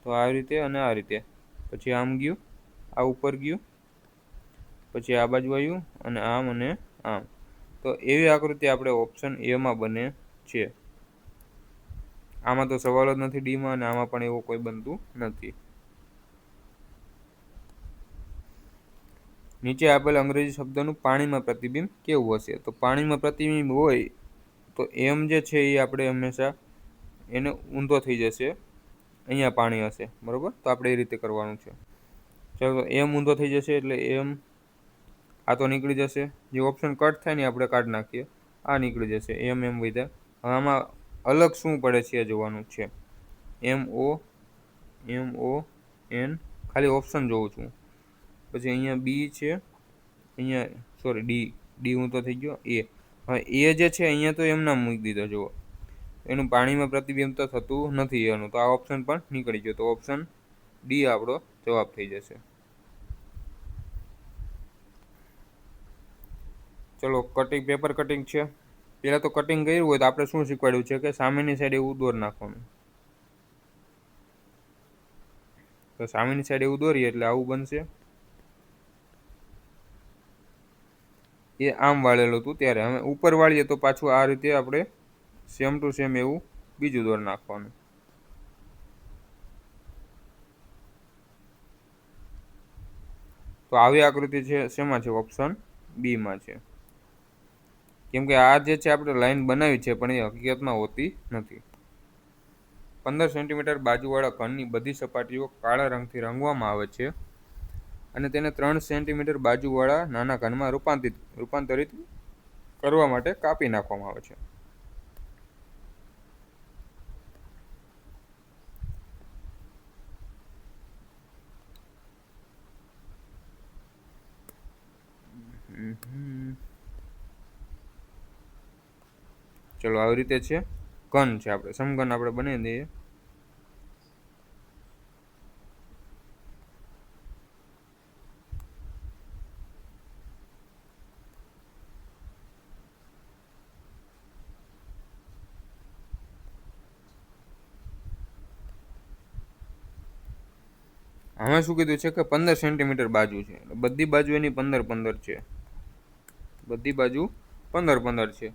Speaker 1: તો આવી રીતે અને આ રીતે, પછી આમ ગયું, આ ઉપર ગયું, પછી આ બાજુ આવ્યું અને આમ અને આમ. તો એવી આકૃતિ આપણે ઓપ્શન એમાં બને છે. આમાં તો સવાલ જ નથી ડીમાં, અને આમાં પણ એવું કોઈ બનતું નથી. નીચે આપેલ અંગ્રેજી શબ્દનું પાણીમાં પ્રતિબિંબ કેવું હશે? તો પાણીમાં પ્રતિબિંબ હોય તો એમ જે છે એ આપણે હંમેશા એને ઊંધો થઈ જશે. અહીંયા પાણી હશે, બરાબર? તો આપણે એ રીતે કરવાનું છે. ચાલો, એમ ઊંધો થઈ જશે એટલે એમ આ તો નીકળી જશે. જે ઓપ્શન કટ થાય ને આપણે કાઢી નાખીએ, આ નીકળી જશે. એમ વધ્યા. હવે આમાં અલગ શું પડે છે એ જોવાનું છે. MO N, ખાલી ઓપ્શન જોઉં છું. પછી અહીંયા બી છે, અહીંયા સોરી ડી ઊંધો થઈ ગયો. હવે એ જે છે અહીંયા તો એમના મૂકી દીધો. જુઓ, એનું પાણીમાં પ્રતિબિંબ તો થતું નથી એનું, તો આ ઓપ્શન પણ નીકળી ગયો. તો ઓપ્શન ડી આપણો જવાબ થઈ જશે. ચલો, કટિંગ, પેપર કટિંગ છે. પહેલાં તો કટિંગ કર્યું હોય તો આપણે શું શીખવાડ્યું છે કે સામેની સાઈડ એવું દોર નાખવાનું. તો સામેની સાઈડ એવું દોરીએ એટલે આવું બનશે. એ આમ વાળેલું હતું ત્યારે. હવે ઉપર વાળીએ તો પાછું આ રીતે આપણે સેમ ટુ સેમ એવું બીજું દોર નાખવાનું. તો આવી આકૃતિ છે શેમાં છે? ઓપ્શન બીમાં છે. કેમ કે આ જે છે આપણે લાઈન બનાવી છે, પણ એ હકીકતમાં હોતી નથી. 15 સેન્ટીમીટર બાજુવાળા ઘનની બધી સપાટીઓ કાળા રંગથી રંગવામાં આવે છે અને તેને 3 સેન્ટીમીટર બાજુવાળા નાના ઘનમાં રૂપાંતરિત કરવા માટે કાપી નાખવામાં આવે છે. ચલો, આવી રીતે છે. ઘન છે, આપણે સમઘન આપણે બનાવી દઈએ. આમાં શું કીધું છે કે 15 સેન્ટીમીટર બાજુ છે, બધી બાજુ એની 15 છે. બધી બાજુ 15 છે.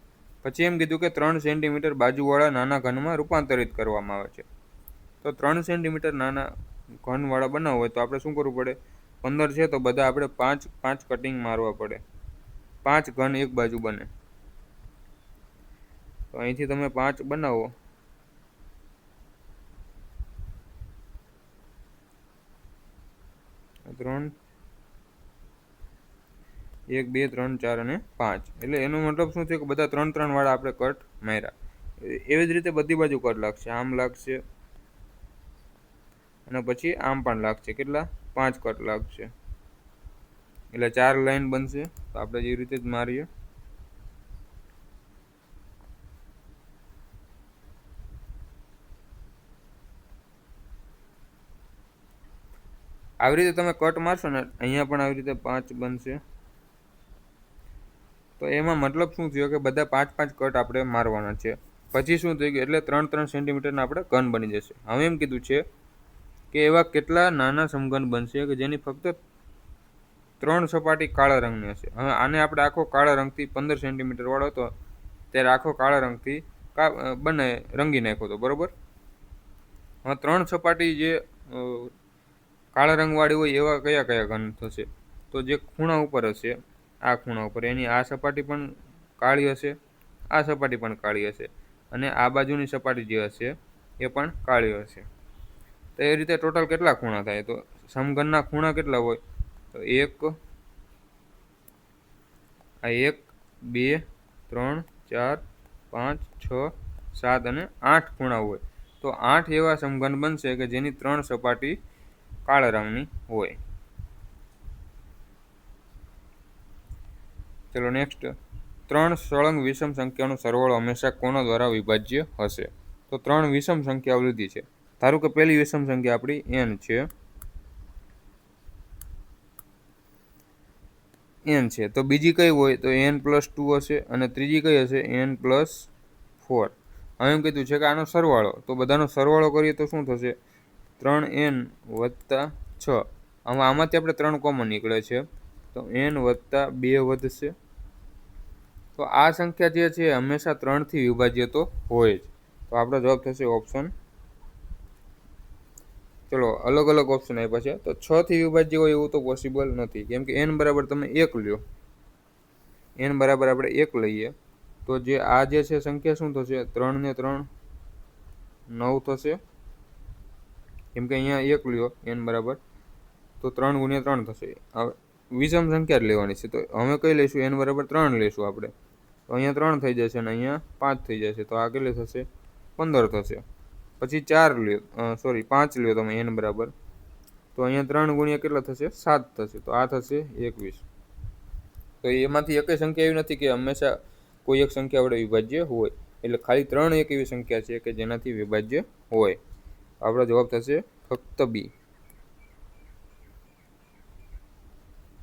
Speaker 1: પછી એમ કીધું કે 3 સેન્ટીમીટર બાજુવાળા નાના ઘનમાં રૂપાંતરિત કરવામાં આવે છે. તો 3 સેન્ટીમીટર નાના ઘનવાળા બનાવવા હોય તો આપણે શું કરવું પડે? 15 છે તો બધા આપણે 5 કટિંગ મારવા પડે. 5 ઘન એક બાજુ બને. તો અહીંથી તમે 5 બનાવો. 3, 1, 2, 3, 4 અને 5. એટલે એનો મતલબ શું છે કે બધા 3 વાળા આપણે કટ માર્યા. એવી જ રીતે બધી બાજુ કટ લાગશે. આમ લાગશે અને પછી આમ પણ લાગશે. કેટલા? 5 કટ લાગશે. એટલે 4 લાઈન બનશે. તો આપણે જે રીતે જ મારીએ. આવી રીતે તમે કટ મારશો ને, અહીંયા પણ આવી રીતે 5 બનશે. તો એમાં મતલબ શું થયો કે બધા 5 કટ આપણે મારવાના છે. પછી શું થઈ ગયું? એટલે 3 સેન્ટીમીટરના આપણે ઘન બની જશે. હવે એમ કીધું છે કે એવા કેટલા નાના સમઘન બનશે કે જેની ફક્ત 3 સપાટી કાળા રંગની હશે. હવે આને આપણે આખો કાળા રંગથી 15 સેન્ટીમીટર વાળો હતો ત્યારે આખો કાળા રંગથી રંગી નાખ્યો હતો, બરોબર? હવે 3 સપાટી જે કાળા રંગવાળી હોય એવા કયા કયા ઘન થશે? તો જે ખૂણા ઉપર હશે, આ ખૂણા ઉપર, એની આ સપાટી પણ કાળી હશે, આ સપાટી પણ કાળી હશે, અને આ બાજુની સપાટી જે હશે એ પણ કાળી હશે. તો એ રીતે ટોટલ કેટલા ખૂણા થાય? તો સમઘનના ખૂણા કેટલા હોય? તો 1 2 3 4 5 6 7 અને 8 ખૂણા હોય. તો 8 એવા સમઘન બનશે કે જેની 3 સપાટી કાળા રંગની હોય. ચલો નેક્સ્ટ, 3 સળંગ વિષમ સંખ્યાનો સરવાળો હંમેશા કોના દ્વારા વિભાજ્ય હશે? તો 3 વિષમ સંખ્યાઓ લીધી છે. ધારો કે પહેલી વિષમ સંખ્યા આપણી n છે, તો બીજી કઈ હોય? તો n+2 હશે, અને ત્રીજી કઈ હશે? n+4. હવે એમ કીધું છે કે આનો સરવાળો, તો બધાનો સરવાળો કરીએ તો શું થશે? 3n + 6. આમાંથી આપણે 3 કોમન નીકળે છે, તો n + 2 વધશે. તો આ સંખ્યા જે છે હંમેશા 3થી વિભાજ્ય તો હોય જ. તો આપણો જવાબ થશે ઓપ્શન. ચલો અલગ અલગ ઓપ્શન આપ્યા છે. તો 6થી વિભાજ્ય હોય એવું તો પોસિબલ નથી, કેમ કે n બરાબર તમે 1 લ્યો, n બરાબર આપણે 1 લઈએ, તો જે આ જે છે સંખ્યા શું થશે? 3 ને 3 9 થશે, કેમ કે અહીંયા 1 લ્યો n બરાબર, તો 3 × 3 થશે. હવે વિષમ સંખ્યા જ લેવાની છે, તો અમે કઈ લઈશું? n બરાબર 3 લઈશું આપણે, તો અહીંયા 3 થઈ જશે અને અહીંયા 5 થઈ જશે, તો આ કેટલી થશે? 15 થશે. પછી 4 લ્યો, 5 લ્યો તમે n બરાબર, તો અહીંયા 3 × કેટલા થશે? 7 થશે, તો આ થશે 21. તો એમાંથી એક સંખ્યા એવી નથી કે હંમેશા કોઈ એક સંખ્યા વડે વિભાજ્ય હોય, એટલે ખાલી 3 એક એવી સંખ્યા છે કે જેનાથી વિભાજ્ય હોય. આપણો જવાબ થશે ફક્ત બી.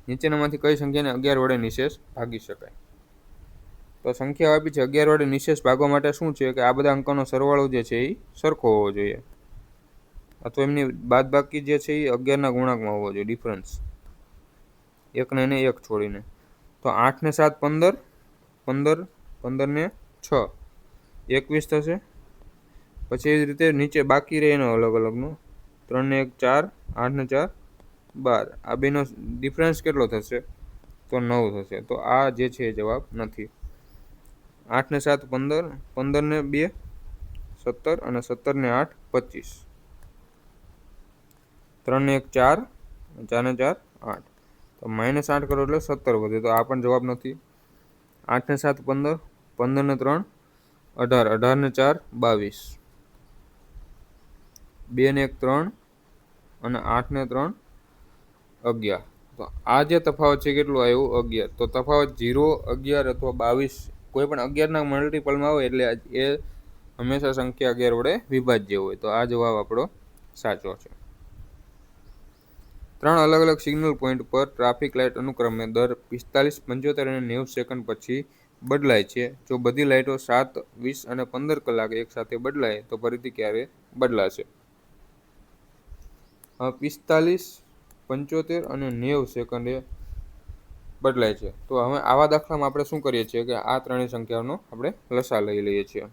Speaker 1: નીચેનામાંથી કઈ સંખ્યાને 11 વડે નિશેષ ભાગી શકાય? તો સંખ્યા આપી છે 11 વડે નિશેષ ભાગવા માટે શું છે કે આ બધા અંકોનો સરવાળો જે છે એ સરખો હોવો જોઈએ, અથવા એમની બાદબાકી જે છે એ 11ના ગુણાંકમાં હોવો જોઈએ, ડિફરન્સ 1 ને 1 છોડીને. તો 8 ને 7 15, 15 15 ને 6 21 થશે. પછી એ જ રીતે નીચે બાકી રહે એનો અલગ અલગનો, 3 ને 1 4, 8 ને 4 12. આ બેનો ડિફરન્સ કેટલો થશે? તો 9 થશે. તો આ જે છે એ જવાબ નથી. 8 ને 7 15, 15 ને 2 17, અને 17 ને 8 25. 3 ને 1 4, 4 ને 4 8. તો -8 કરો એટલે 17 વધે, તો આ પણ જવાબ નથી. 8 ને 7 15, 15 ને 3 18, 18 ને 4 22. 2 ને 1 3, અને 8 ને 3 11. તો આ જે તફાવત છે કેટલું આવ્યું? 11. તો તફાવત 0, 11 અથવા 22 કોઈ પણ 11ના મલ્ટિપલમાં આવે એટલે એ હંમેશા સંખ્યા 11 વડે વિભાજ્ય હોય. તો આ જવાબ આપણો સાચો છે. 3 અલગ અલગ સિગ્નલ પોઈન્ટ પર ટ્રાફિક લાઇટ અનુક્રમે દર 45, 75 અને 90 સેકન્ડ પછી બદલાય છે. જો બધી લાઇટો 7, 20 અને 15 કલાકે એકસાથે બદલાય તો ફરીથી ક્યારે બદલાશે? 45, 75 અને 90 સેકન્ડે બદલાય છે. તો હવે આવા દાખલામાં આપણે શું કરીએ છીએ કે આ ત્રણેય સંખ્યાઓનો આપણે લસા લઈ લઈએ છીએ.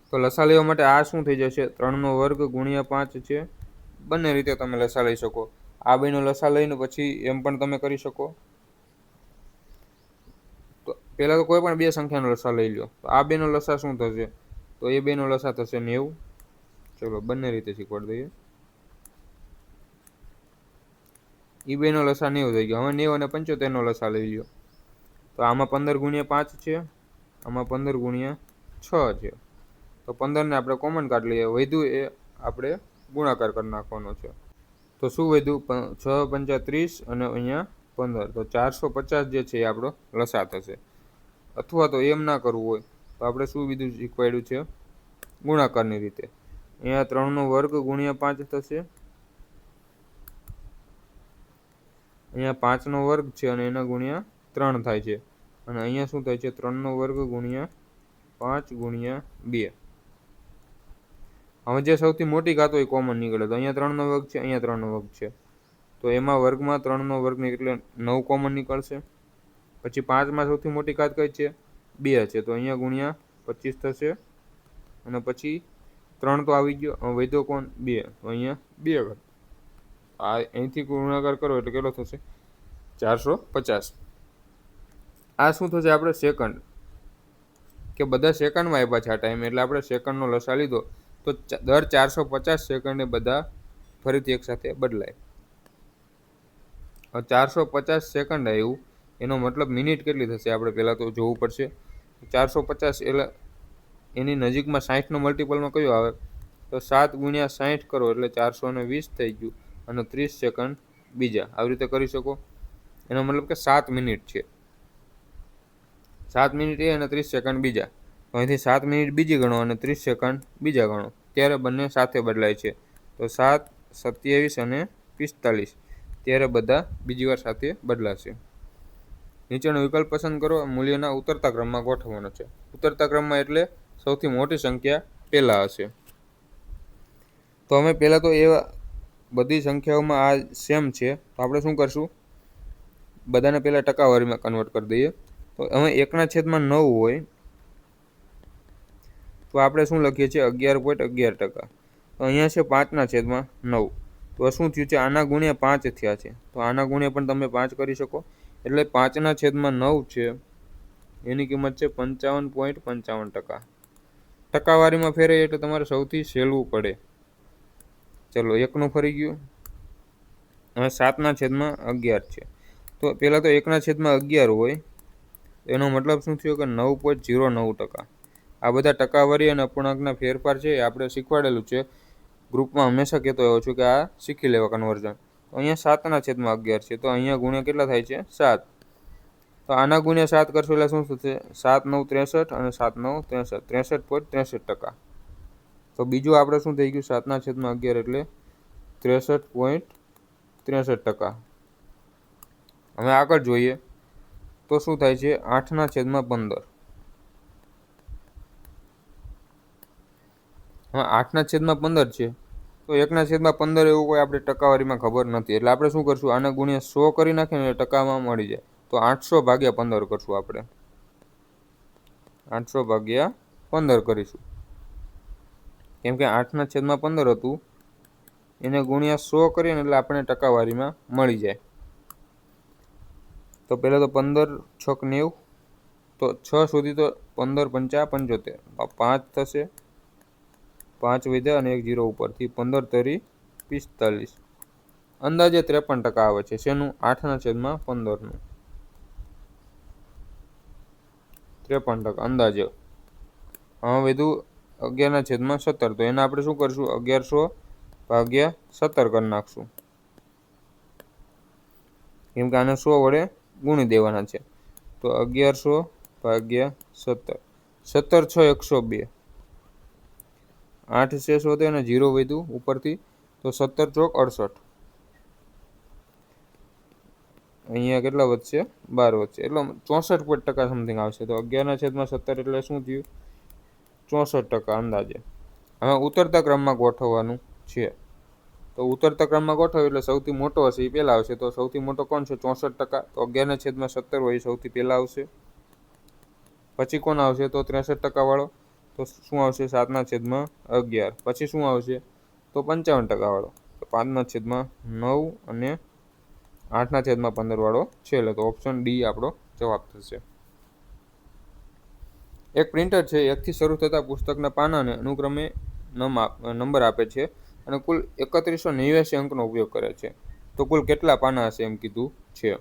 Speaker 1: તો લસા લેવા માટે આ શું થઈ જશે? 3નો વર્ગ ગુણ્યા 5 છે. બંને રીતે તમે લસા લઈ શકો. આ બેનો લસા લઈને પછી એમ પણ તમે કરી શકો. તો પહેલા તો કોઈ પણ બે સંખ્યાનો લસા લઈ લો. તો આ બેનો લસા શું થશે? તો એ બેનો લસા થશે 90. ચલો બંને રીતે શીખવાડી દઈએ. એ બેનો લસા 90 થઈ ગયો. હવે 90 અને 75નો લસા લઈ લ્યો. તો આમાં 15 ગુણ્યા 5 છે, આમાં 15 ગુણ્યા 6 છે. તો 15ને આપણે કોમન કાઢી લઈએ, વધ્યું એ આપણે ગુણાકાર કરી નાખવાનો છે. તો શું વધ્યું? 6 પંચા 30 અને અહીંયા 15. તો 450 જે છે એ આપણો લસા થશે. અથવા તો એમ ના કરવું હોય તો આપણે શું બીજું શીખવાડ્યું છે? ગુણાકારની રીતે. અહીંયા 3નો વર્ગ ગુણ્યા 5 થશે, અહીંયા 5નો વર્ગ છે અને એના ગુણ્યા 3 થાય છે, અને અહીંયા શું થાય છે? 3નો વર્ગ ગુણ્યા 5 ગુણ્યા 2. હવે જે સૌથી મોટી ઘાત હોય કોમન નીકળે. તો અહીંયા 3નો વર્ગ છે, અહીંયા 3નો વર્ગ છે, તો એમાં વર્ગમાં 3નો વર્ગ નીકળે 9 કોમન નીકળશે. પછી 5માં સૌથી મોટી ઘાત કઈ છે? 2 છે, તો અહીંયા ગુણ્યા 25 થશે, અને પછી 3 તો આવી ગયો, વધ્યો કોણ? 2, તો અહીંયા 2 ઘાત. આ અહીંથી ગુણાકાર કરો એટલે કેટલો થશે? 450. આ શું થશે? આપણે સેકન્ડ. કે બધા સેકન્ડમાં આપ્યા છે આ ટાઈમ, એટલે આપણે સેકન્ડનો લસા લીધો તો દર 450 સેકન્ડે બધા ફરીથી એકસાથે બદલાય. 450 સેકન્ડ આવ્યું, એનો મતલબ મિનિટ કેટલી થશે આપણે પહેલાં તો જોવું પડશે. 450 એટલે એની નજીકમાં 60નો મલ્ટિપલમાં કયો આવે, તો 7 ગુણ્યા 60 કરો એટલે 420 થઈ ગયું, અને 30 સેકન્ડ બીજા. આવી રીતે કરી શકો. એનો મતલબ કે 7 મિનિટ છે. 7 મિનિટ એ અને 30 સેકન્ડ બીજા. તો અહીંથી 7 મિનિટ બીજી ગણો અને 30 સેકન્ડ બીજા ગણો, ત્યારે બંને સાથે બદલાય છે. તો 7, 27 અને 45 ત્યારે બધા બીજી વાર સાથે બદલાશે. નીચેનો વિકલ્પ પસંદ કરો. મૂલ્યના ઉતરતા ક્રમમાં ગોઠવવાનો છે. ઉતરતા ક્રમમાં એટલે સૌથી મોટી સંખ્યા પહેલાં હશે. તો અમે પહેલાં તો એવા બધી સંખ્યાઓમાં આ સેમ છે, તો આપણે શું કરશું, બધાને પહેલાં ટકાવારીમાં કન્વર્ટ કરી દઈએ. તો હવે 1/9 હોય તો આપણે શું લખીએ છીએ, 11.11%. તો અહીંયા છે 5/9. તો શું થયું છે, આના ગુણ્યા 5 થયા છે, તો આના ગુણ્યા પણ તમે 5 કરી શકો. એટલે 5/9 છે, એની કિંમત છે 55.55%. ટકાવારીમાં ફેરવીએ એટલે તમારે સૌથી સહેલું પડે. ચલો, 1નું ફરી ગયું. હવે 7/11 છે. તો પહેલાં તો 1/11 હોય, એનો મતલબ શું થયો કે 9.09%. આ બધા ટકાવારી અને અપૂર્ણાંકના ફેરફાર છે એ આપણે શીખવાડેલું છે. ગ્રુપમાં હંમેશા કહેતો આવ્યો છું કે આ શીખી લેવા કન્વર્ઝન. તો અહીંયા 7/11 છે, તો અહીંયા ગુણ્યા કેટલા થાય છે, 7. તો આના ગુણ્યા 7 કરશો એટલે શું થશે, 7×9 = 63 અને 7×9 = 63.63%. તો બીજું આપણે શું થઈ ગયું, 7/11 એટલે 63.63%. હવે આગળ જોઈએ તો શું થાય છે, 8/15. હવે 8/15 છે, તો 1/15 એવું કોઈ આપણે ટકાવારીમાં ખબર નથી, એટલે આપણે શું કરશું, આને ગુણ્યા 100 કરી નાખીએ ને ટકામાં મળી જાય. તો 800/15 કરશું આપણે. 800/15 કરીશું, કેમ કે 8/15 હતું, એને ગુણ્યા 100 કરીએ ને એટલે આપણે ટકાવારીમાં મળી જાય. તો પહેલાં તો 15 × 6 = 90. તો 6 સુધી તો 15 × 5 = 75. 5 થશે, 5 વધ્યા અને 1 0 ઉપરથી, 15 × 3 = 45. અંદાજે 53% આવે છે. શેનું, 8/15નું 53% અંદાજે. હવે વધુ 11/17. તો એને આપણે શું કરશું, 1100/17 કરી નાખશું, કેમ કે આને 100 વડે ગુણી દેવાના છે. તો 1100/17. 17 × 6 = 102. 8 શેષ વધે અને 0 વધ્યું ઉપરથી, તો 17 × 4 = 68. અહીંયા કેટલા વધશે, 12 વધશે, એટલે 64% સમથિંગ આવશે. તો 11/17 એટલે શું થયું, 64% અંદાજે. હવે ઉતરતા ક્રમમાં ગોઠવવાનું છે. તો ઉતરતા ક્રમમાં ગોઠવ એટલે સૌથી મોટો હશે એ પહેલાં આવશે. તો સૌથી મોટો કોણ છે, 64%. તો 11/17 હોય એ સૌથી પહેલાં આવશે. પછી કોણ આવશે, તો 63% વાળો. તો શું આવશે, 7/11. પછી શું આવશે, તો 55% વાળો. તો 5/9 અને 8/15 વાળો છેલ્લે. તો ઓપ્શન ડી આપણો જવાબ થશે. એક પ્રિન્ટર છે, 1થી શરૂ થતા પુસ્તકના પાનાને અનુક્રમે નંબર આપે છે અને કુલ 3189 અંકનો ઉપયોગ કરે છે. તો કુલ કેટલા પાના હશે એમ કીધું છે.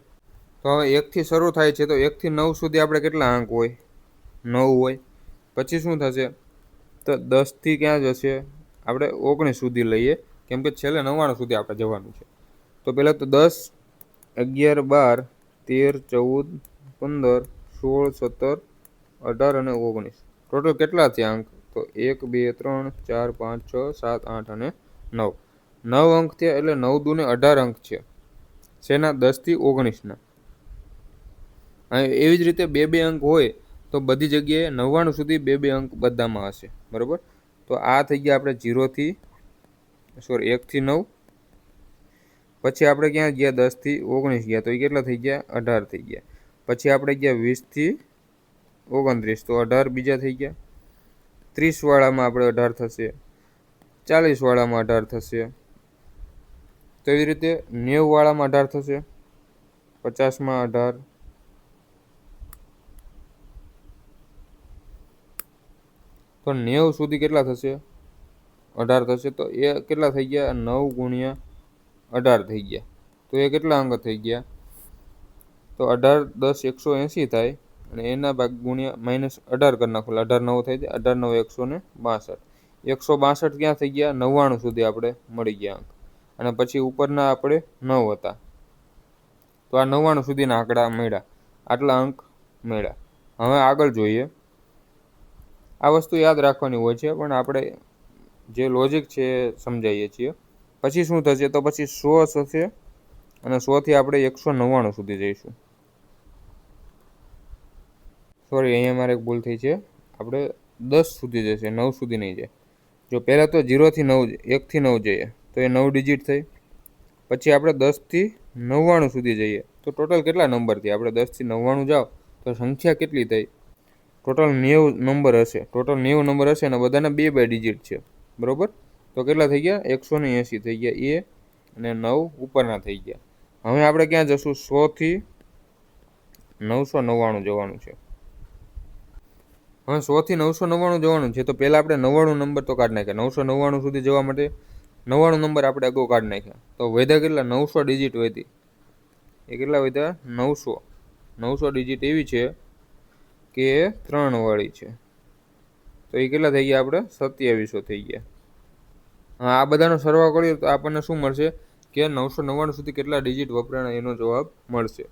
Speaker 1: તો હવે 1થી શરૂ થાય છે, તો 1થી 9 સુધી આપણે કેટલા અંક હોય, 9 હોય. પછી શું થશે, તો 10થી ક્યાં જશે, આપણે 19 સુધી લઈએ, કેમ કે છેલ્લે 99 સુધી આપણે જવાનું છે. તો પહેલાં તો 10, 11, 12, 13, 14, 15, 16, 17, 18 અને 19. ટોટલ કેટલા થયા અંક, તો 1, 2, 3, 4, 5, 6, 7, 8 અને 9. 9 અંક થયા, એટલે 9 દુને 18 અંક છે. શેના, 10થી 19ના. એવી જ રીતે 2-2 અંક હોય તો બધી જગ્યાએ 99 સુધી 2-2 અંક બધામાં હશે, બરાબર. તો આ થઈ ગયા આપણે 1થી 9. પછી આપણે ક્યાં ગયા, 10થી 19 ગયા, તો એ કેટલા થઈ ગયા, 18 થઈ ગયા. પછી આપણે ગયા 20થી 29, તો 18 બીજા થઈ ગયા. 30 વાળામાં આપણે 18 થશે, 40 વાળામાં 18 થશે. તો એવી રીતે 90 વાળામાં 18 થશે, 50માં 18, તો 90 સુધી કેટલા થશે? 18 થશે. તો એ કેટલા થઈ ગયા? 9 ગુણ્યા 18 થઈ ગયા. તો એ કેટલા અંક થઈ ગયા? તો 18 10 180 થાય અને એના ભાગ ગુણ્યા -18 કરી નાખો. 18 9 થઈ જાય. 18 9 162. 162 ક્યાં થઈ ગયા? 99 સુધી આપણે મળી ગયા અંક. અને પછી ઉપરના આપણે 9 હતા. તો આ 99 સુધીના આંકડા મળ્યા. આટલા અંક મળ્યા. હવે આગળ જોઈએ. આ વસ્તુ યાદ રાખવાની હોય છે, પણ આપણે જે લોજિક છે એ સમજાવીએ છીએ. પછી શું થશે? તો પછી 100 થશે અને 100 થી આપણે 199 સુધી જઈશું. સોરી, અહીંયા મારે એક ભૂલ થઈ છે. આપણે 10 સુધી જશે, 9 સુધી નહીં જાય. જો પહેલાં તો 0 થી 9, 1 થી 9 જઈએ તો એ 9 ડિજિટ થઈ. પછી આપણે 10 થી 99 સુધી જઈએ તો ટોટલ કેટલા નંબર થયા? આપણે 10 થી 99 જાઓ તો સંખ્યા કેટલી થઈ? ટોટલ 90 નંબર હશે. ટોટલ 90 નંબર હશે અને બધાના 2 ડિજિટ છે, બરોબર? તો કેટલા થઈ ગયા? 180 થઈ ગયા એ અને 9 ઉપરના થઈ ગયા. હવે આપણે ક્યાં જશું? 100 થી 999 જવાનું છે. હવે 100 થી 999 જવાનું છે. તો પહેલાં આપણે 99 નંબર તો કાઢી નાખ્યા. 999 સુધી જવા માટે 99 નંબર આપણે અગાઉ કાઢી નાખ્યા. તો વધ્યા કેટલા? 900 ડિજિટ વધી. એ કેટલા વધ્યા? 900. 900 ડિજિટ એવી છે કે 3 વાળી છે. તો એ કેટલા થઈ ગયા? આપણે 2700 થઈ ગયા. હા, આ બધાનો સરવાળો કરીએ તો આપણને શું મળશે? કે 999 સુધી કેટલા ડિજિટ વપરાણા એનો જવાબ મળશે.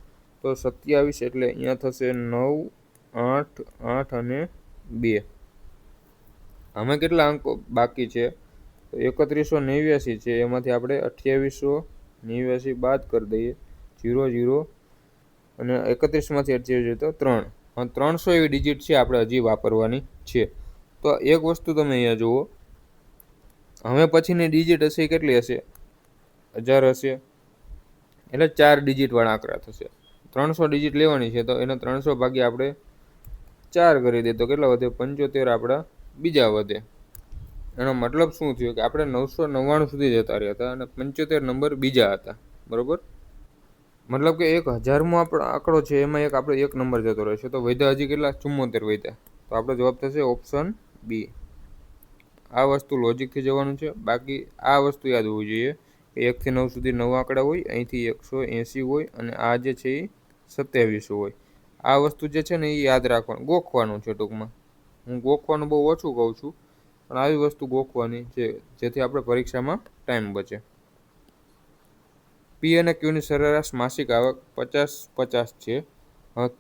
Speaker 1: તો 27 એટલે અહીંયા થશે 9 8 8 અને 2. આમાં કેટલા અંકો બાકી છે? તો 3189 છે. એમાંથી આપણે 2889 બાદ કરી દઈએ. 0 0 અને 31માંથી 28 તો 3. 300 એવી ડિજિટ છે આપણે હજી વાપરવાની છે. તો એક વસ્તુ તમે અહીંયા જુઓ. હવે પછીની ડિજિટ હશે એ કેટલી હશે? 1000 હશે. એટલે 4 ડિજિટવાળા આંકડા થશે. 300 ડિજિટ લેવાની છે તો એને 300 ભાગ્યા આપણે 4 કરી દઈએ તો કેટલા વધે? 75 આપણા બીજા વધે. એનો મતલબ શું થયો? કે આપણે 999 સુધી જતા રહ્યા હતા અને 75 નંબર બીજા હતા, બરોબર? મતલબ કે 1000મો આપણો આંકડો છે એમાં આપણે એક નંબર જતો રહેશે. તો વધ્યા હજી કેટલા? 74 વધ્યા. તો આપણો જવાબ થશે ઓપ્શન બી. આ વસ્તુ લોજિકથી જવાનું છે. બાકી આ વસ્તુ યાદ હોવી જોઈએ કે 1 થી 9 સુધી 9 આંકડા હોય, અહીંથી 180 હોય અને આ જે છે એ 2700 હોય. આ વસ્તુ જે છે ને એ યાદ રાખવાનું, ગોખવાનું છે ટૂંકમાં. હું ગોખવાનું બહુ ઓછું કહું છું, પણ આવી વસ્તુ ગોખવાની છે જેથી આપણે પરીક્ષામાં ટાઈમ બચે. પી અને ક્યુની સરેરાશ માસિક આવક 50-50 છે.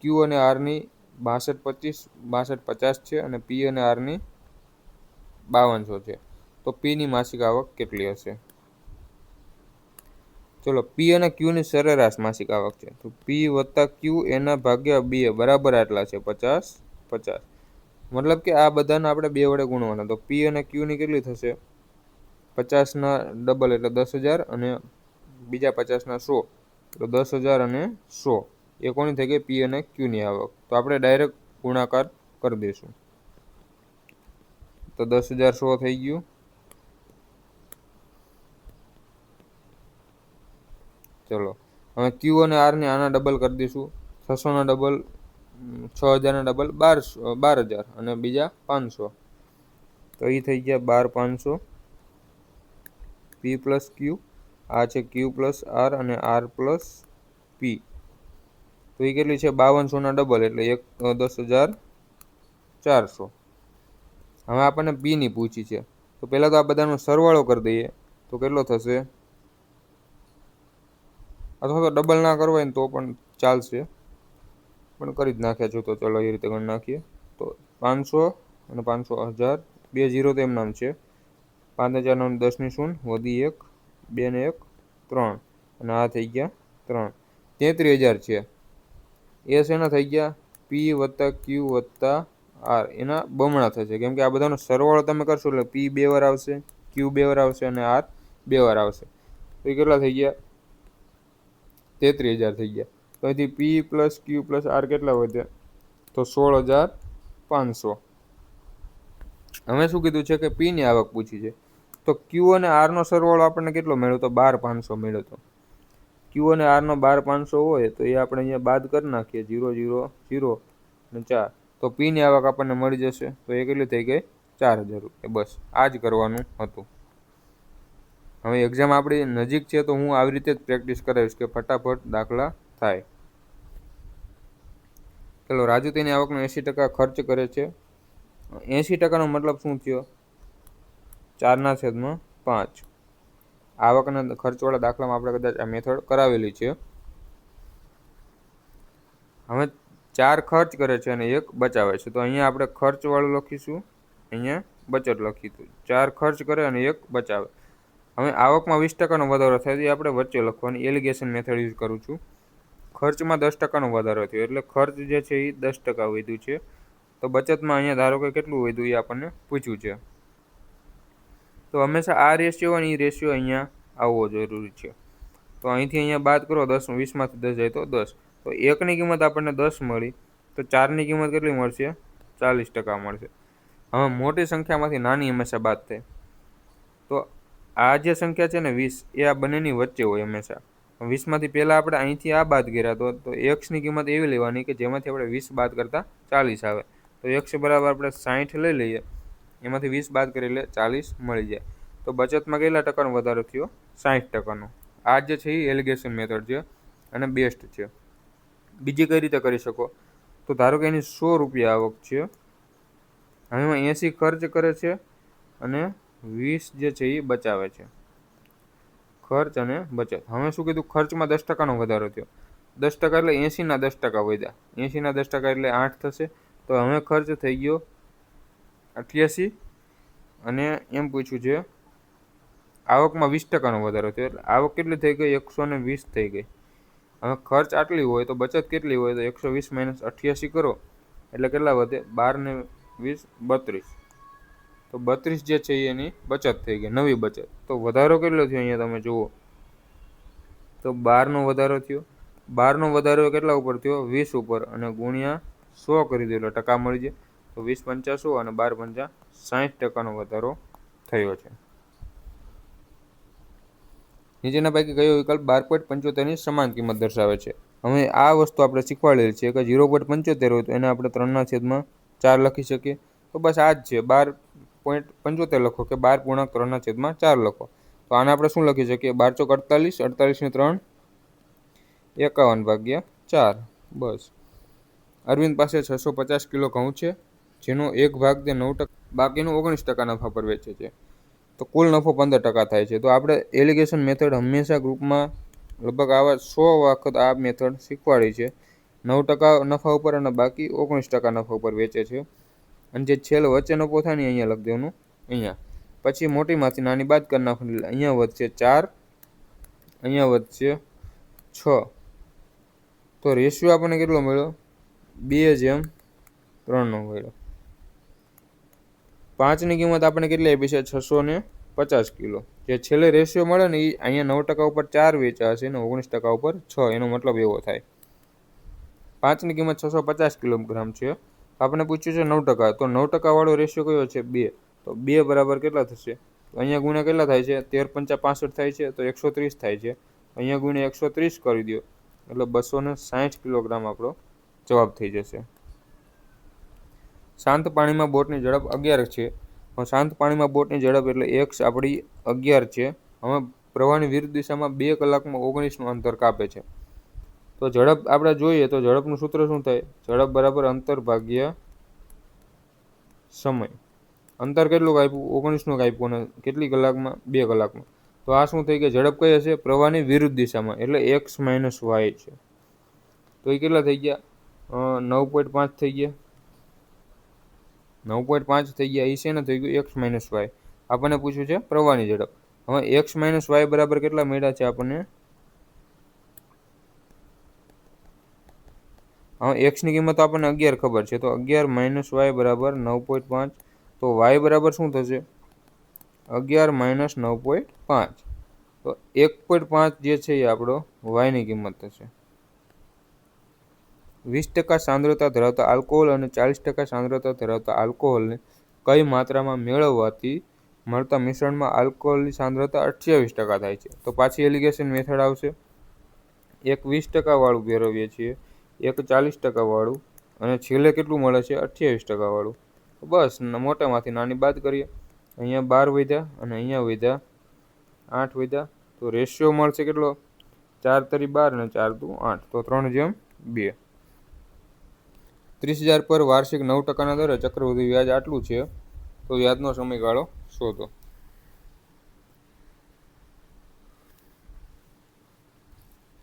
Speaker 1: ક્યુ અને આરની 62-25 62-50 છે અને પી અને આરની 5200 છે. તો પીની માસિક આવક કેટલી હશે? ચલો, પી અને ક્યુની સરેરાશ માસિક આવક છે. તો પી વત્તા ક્યુ એના ભાગ્યા 2 બરાબર આટલા છે 50-50. મતલબ કે આ બધાને આપણે 2 વડે ગુણવાના. તો પી અને ક્યુની કેટલી થશે? 50ના ડબલ એટલે 10,000 અને બીજા 50ના 100 તો 10,000 અને 100. એ કોની થઈ ગઈ? પી અને ક્યુની આવક. તો આપણે ડાયરેક્ટ ગુણાકાર કરી દઈશું. તો 10,000 100 થઈ ગયું. ચલો, હવે ક્યુ અને આરની આના ડબલ કરી દઈશું. 600ના ડબલ 6,000ના ડબલ 12,000 અને બીજા 500. તો એ થઈ ગયા 12,500. પી પ્લસ ક્યુ, આ છે ક્યુ પ્લસ આર અને આર પ્લસ પી. તો એ કેટલી છે? 5200ના ડબલ એટલે 10,400. હવે આપણને પીની પૂછી છે તો પહેલાં તો આ બધાનો સરવાળો કરી દઈએ તો કેટલો થશે? અથવા તો ડબલ ના કરવો હોય ને તો પણ ચાલશે, પણ કરી જ નાખ્યા છો. તો ચલો એ રીતે ગણી નાખીએ. તો 500 અને 500 1000, 2 0 તો એમ નામ છે. 5,000 10ની 0 વધી 1 2 ને 1 3 અને આ થઈ ગયા 3. 33,000 છે. એ શેના થઈ ગયા? પી વત્તા ક્યુ વત્તા આર એના બમણા થશે. કેમ કે આ બધાનો સરવાળો તમે કરશો એટલે પી 2 વાર આવશે, ક્યુ 2 વાર આવશે અને આર 2 વાર આવશે. તો એ કેટલા થઈ ગયા? 33,000 થઈ ગયા. તો અહીંથી પી પ્લસ ક્યુ પ્લસ આર કેટલા વધ્યા? તો 16,500. હવે શું કીધું છે કે પીની આવક પૂછી છે. તો ક્યુ અને આરનો સરવાળો આપણને કેટલો મળ્યો? તો 12,500 મળ્યો. તો ક્યુ અને આરનો 12,500 હોય તો એ આપણે અહીંયા બાદ કરી નાખીએ. 0 0 0 અને 4. તો પીની આવક આપણને મળી જશે. તો એ કેટલી થઈ ગઈ? ₹4000 બસ આ જ કરવાનું હતું. હવે એક્ઝામ આપણી નજીક છે તો હું આવી રીતે જ પ્રેક્ટિસ કરાવીશ કે ફટાફટ દાખલા થાય. ચલો, રાજુ તેની આવકનો 80% ખર્ચ કરે છે. 80%નો મતલબ શું થયો? 4/5. આવકના ખર્ચવાળા દાખલામાં આપણે કદાચ આ મેથડ કરાવેલી છે. હવે 4 ખર્ચ કરે છે અને 1 બચાવે છે. તો અહીંયા આપણે ખર્ચવાળું લખીશું, અહીંયા બચત લખીશું. 4 ખર્ચ કરે અને 1 બચાવે. હવે આવકમાં 20%નો વધારો થાય તો આપણે વચ્ચે લખવાની એલિગેશન મેથડ યુઝ કરું છું. ખર્ચમાં 10%નો વધારો થયો એટલે ખર્ચ જે છે એ 10% વધ્યું છે. તો બચતમાં અહીંયા ધારો કે કેટલું વધ્યું એ આપણને પૂછ્યું છે. તો હંમેશા આ રેશિયો અને એ રેશિયો અહીંયા આવવો જરૂરી છે. તો અહીંથી અહીંયા બાદ કરો, 10 20માંથી 10 જાય તો 10. તો 1ની કિંમત આપણને 10 મળી, તો 4ની કિંમત કેટલી મળશે? 40% મળશે. હવે મોટી સંખ્યામાંથી નાની હંમેશા બાદ થાય. તો આ જે સંખ્યા છે ને 20, એ આ બંનેની વચ્ચે હોય હંમેશા. 20માંથી પહેલાં આપણે અહીંથી આ બાદ કર્યા તો એક્સની કિંમત એવી લેવાની કે જેમાંથી આપણે 20 બાદ કરતાં 40 આવે. તો એક્સ બરાબર આપણે 60 લઈ લઈએ, એમાંથી 20 બાદ કરી એટલે 40 મળી જાય. તો બચતમાં કેટલા ટકાનો વધારો થયો? 60%નો. આ જે છે એ એલિગેશન મેથડ છે અને બેસ્ટ છે. બીજી કઈ રીતે કરી શકો? તો ધારો કે એની ₹100 આવક છે, હવે એમાં 80 ખર્ચ કરે છે અને 20 જે છે એ બચાવે છે. ખર્ચ અને બચત. હવે શું કીધું? ખર્ચમાં 10%નો વધારો થયો. 10% એટલે 80ના 10% વધ્યા. 80ના 10% એટલે 8 થશે. તો હવે ખર્ચ થઈ ગયો 88 અને એમ પૂછ્યું છે આવકમાં 20%નો વધારો થયો. એટલે આવક કેટલી થઈ ગઈ? 120 થઈ ગઈ. હવે ખર્ચ આટલી હોય તો બચત કેટલી હોય? તો 120 - 88 કરો એટલે કેટલા વધે? 12 ને 20 32. તો 32 જે છે એની બચત થઈ ગઈ, નવી બચત. તો વધારો કેટલો થયો અહીંયા તમે જુઓ તો 12નો વધારો થયો. 12નો વધારો કેટલા ઉપર થયો? 20 ઉપર, અને ગુણ્યા 100 કરી દો એટલે ટકા મળી જાય. તો 20 × 100 અને 12 × 60%નો વધારો થયો છે. નીચેના પૈકી કયો વિકલ્પ 12.75ની સમાન કિંમત દર્શાવે છે? હવે આ વસ્તુ આપણે શીખવાડેલી છે કે 0.75 હોય તો એને આપણે 3/4 લખી શકીએ. તો બસ આ જ છે, 12.75 લખો કે 12 × 3/4 લખો. તો આને આપણે શું લખી શકીએ? 12 × 48, 48 ને 3 51/4. બસ. અરવિંદ પાસે 650 કિલો ઘઉં છે, જેનો 1 ભાગ તે 9%, બાકીનું 19% નફા પર વેચે છે. તો કુલ નફો 15% થાય છે. તો આપણે એલિગેશન મેથડ હંમેશા ગ્રુપમાં લગભગ આવા 100 વખત આ મેથડ શીખવાડી છે. 9% નફા ઉપર અને બાકી 19% નફા ઉપર વેચે છે. અને જે છેલ્લે વચ્ચે નફો થાય ને અહીંયા લખી દેવાનું, અહીંયા. પછી મોટીમાંથી નાની બાદ કરી નાખવાની એટલે અહીંયા વધશે 4, અહીંયા વધશે 6. તો રેશિયો આપણને કેટલો મળ્યો? 2:3 મળ્યો. 5ની કિંમત આપણે કેટલી આપી છે? 650 કિલો. જે છેલ્લે રેશિયો મળે ને એ અહીંયા 9% ઉપર 4 વેચા હશે ને 19% ઉપર 6. એનો મતલબ એવો થાય. 5ની કિંમત 650 કિલોગ્રામ છે, આપણે પૂછ્યું છે 9%. તો 9% વાળો રેશિયો કયો છે? 2. તો 2 બરાબર કેટલા થશે? તો અહીંયા ગુણ્યા કેટલા થાય છે? 13 × 5 = 65 થાય છે, તો 130 થાય છે. અહીંયા ગુણ્યા 130 કરી દો એટલે 260 કિલોગ્રામ આપણો જવાબ થઈ જશે. શાંત પાણીમાં બોટની ઝડપ 11 છે. શાંત પાણીમાં બોટની ઝડપ એટલે x આપણી 11 છે. હવે પ્રવાહની વિરુદ્ધ દિશામાં 2 કલાકમાં 19નું અંતર કાપે છે. તો ઝડપ આપણે જોઈએ તો ઝડપનું સૂત્ર શું થાય? ઝડપ બરાબર અંતર ભાગ્યા સમય. અંતર કેટલું કાપ્યું? 19નું કાપ્યું, અને કેટલી કલાકમાં? 2 કલાકમાં. તો આ શું થઈ ગયા? ઝડપ કઈ હશે? પ્રવાહની વિરુદ્ધ દિશામાં, એટલે x - y છે. તો એ કેટલા થઈ ગયા? 9.5 થઈ ગયા. 9.5 થઈ ગયા. એ શેને થઈ ગયું? x - y. આપણને પૂછ્યું છે પ્રવાહની ઝડપ. હવે x - y બરાબર કેટલા મળ્યા છે આપણને? હવે x ની કિંમત આપણને 11 ખબર છે, તો 11 - y બરાબર 9.5. તો y બરાબર શું થશે? 11 - 9.5. તો 1.5 જે છે એ આપણો y ની કિંમત થશે. 20% સાંદ્રતા ધરાવતા આલ્કોહોલ અને 40% સાંદ્રતા ધરાવતા આલ્કોહોલને કઈ માત્રામાં મેળવવાથી મળતા મિશ્રણમાં આલ્કોહોલની સાંદ્રતા 28% થાય છે? તો પાછી એલિગેશન મેથડ આવશે. એક 20% વાળું ફેરવીએ છીએ, એક 40% વાળું, અને છેલ્લે કેટલું મળે છે? 28% વાળું. તો બસ મોટામાંથી નાની બાદ કરીએ. અહીંયા 12 વધ્યા અને અહીંયા વધ્યા 8 વધ્યા. તો રેશિયો મળશે કેટલો? 4 તરી 12 અને 4 દુ 8. તો 3/2. 30,000 પર વાર્ષિક 9% દરે ચક્રવૃદ્ધિ વ્યાજ આટલું છે. તો વ્યાજનો સમયગાળો શોધો.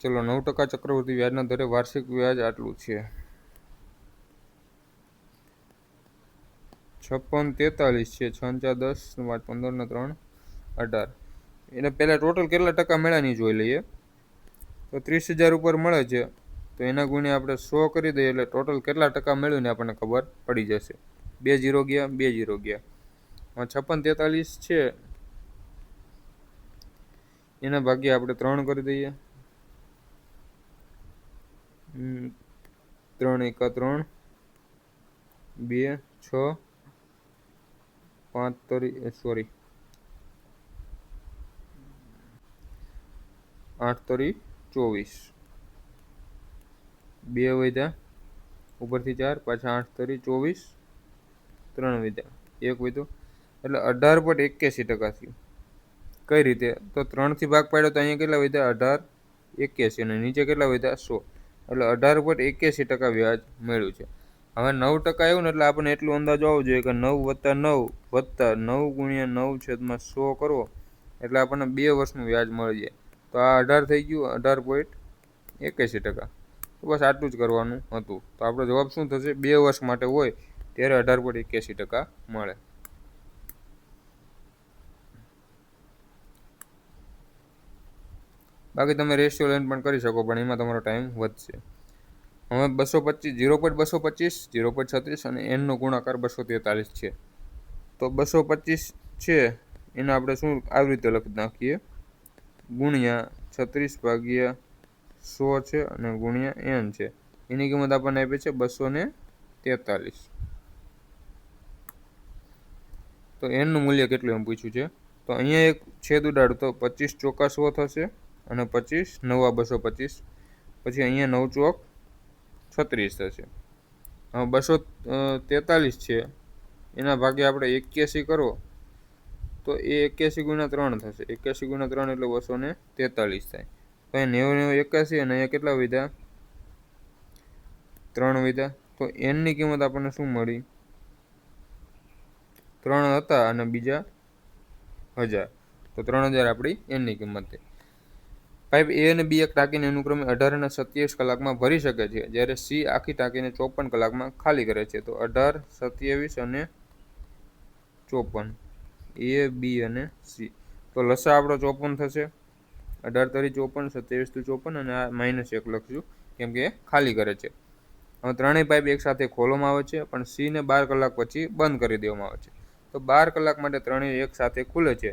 Speaker 1: ચલો 9% ચક્રવૃદ્ધિ વ્યાજના દરે વાર્ષિક વ્યાજ આટલું છે. 5643 છે. 6 4 10 5 15 ને 3 18. એને પહેલાં ટોટલ કેટલા ટકા મળ્યા નહીં જોઈ લઈએ. તો 30,000 ઉપર મળે છે તો એના ગુણ્યા આપણે 100 કરી દઈએ એટલે ટોટલ કેટલા ટકા મળ્યું ને આપણને ખબર પડી જશે. 2 0 ગયા 2 0 ગયા. 5643 છે એના ભાગ્યે આપણે 3 કરી દઈએ. 3 1 3 2 6 5 તરી સોરી 8 તરી 24. 2 વધ્યા ઉપરથી 4 પાછા 8 તરી 24. 3 વધ્યા 1 વધ્યો એટલે 18.81% થયું. કઈ રીતે? તો 3થી ભાગ પાડ્યો તો અહીંયા કેટલા વધ્યા? 18.81 અને નીચે કેટલા વધ્યા? 100. એટલે 18.81% વ્યાજ મળ્યું છે. હવે 9% આવ્યું ને એટલે આપણને એટલું અંદાજો આવવો જોઈએ કે 9 + 9 + 9 × 9/100 કરવો એટલે આપણને 2 વર્ષનું વ્યાજ મળી જાય. તો આ 18 થઈ ગયું 18.81%. તો બસ આટલું જ કરવાનું હતું. તો આપણો જવાબ શું થશે? 2 વર્ષ માટે હોય ત્યારે 18.81% મળે. બાકી તમે રેશિયો લઈને પણ કરી શકો પણ એમાં તમારો ટાઈમ વધશે. હવે 225 0.225 0.36 અને n નો ગુણાકાર 243 છે. તો 225 છે એને આપણે શું આવી રીતે લખી નાખીએ ગુણ્યા 36/100 છે અને ગુણ્યા n છે. એની કિંમત આપણને આપી છે 243. તો n નું મૂલ્ય કેટલું એમ પૂછ્યું છે. તો અહીંયા એક છેદ ઉડાડો તો 25 ચોકા 100 થશે અને 25 9 225. પછી અહીંયા 9 ચોક 36 થશે. હવે 243 છે એના ભાગે આપણે 81 કરો તો એ 81 × 3 થશે. 81 × 3 એટલે 243 થાય. તો અહીંયા 90 81 અને અહીંયા કેટલા વધ્યા? 3 વધ્યા. તો n ની કિંમત આપણને શું મળી? 3 હતા અને બીજા 1000. તો 3000 આપણી n ની કિંમત થઈ. પાઇપ A અને B એક ટાંકીને અનુક્રમે 18 અને 27 કલાકમાં ભરી શકે છે જ્યારે C આખી ટાંકીને 54 કલાકમાં ખાલી કરે છે. તો 18 27 અને 54 A B અને C. તો લસા આપણો 54 થશે. 18 તરી 54 27 × 54 અને આ -1 લખશું કેમ કે ખાલી કરે છે. હવે ત્રણેય પાઇપ એકસાથે ખોલવામાં આવે છે પણ C ને 12 કલાક પછી બંધ કરી દેવામાં આવે છે. તો 12 કલાક માટે ત્રણેય એકસાથે ખુલે છે.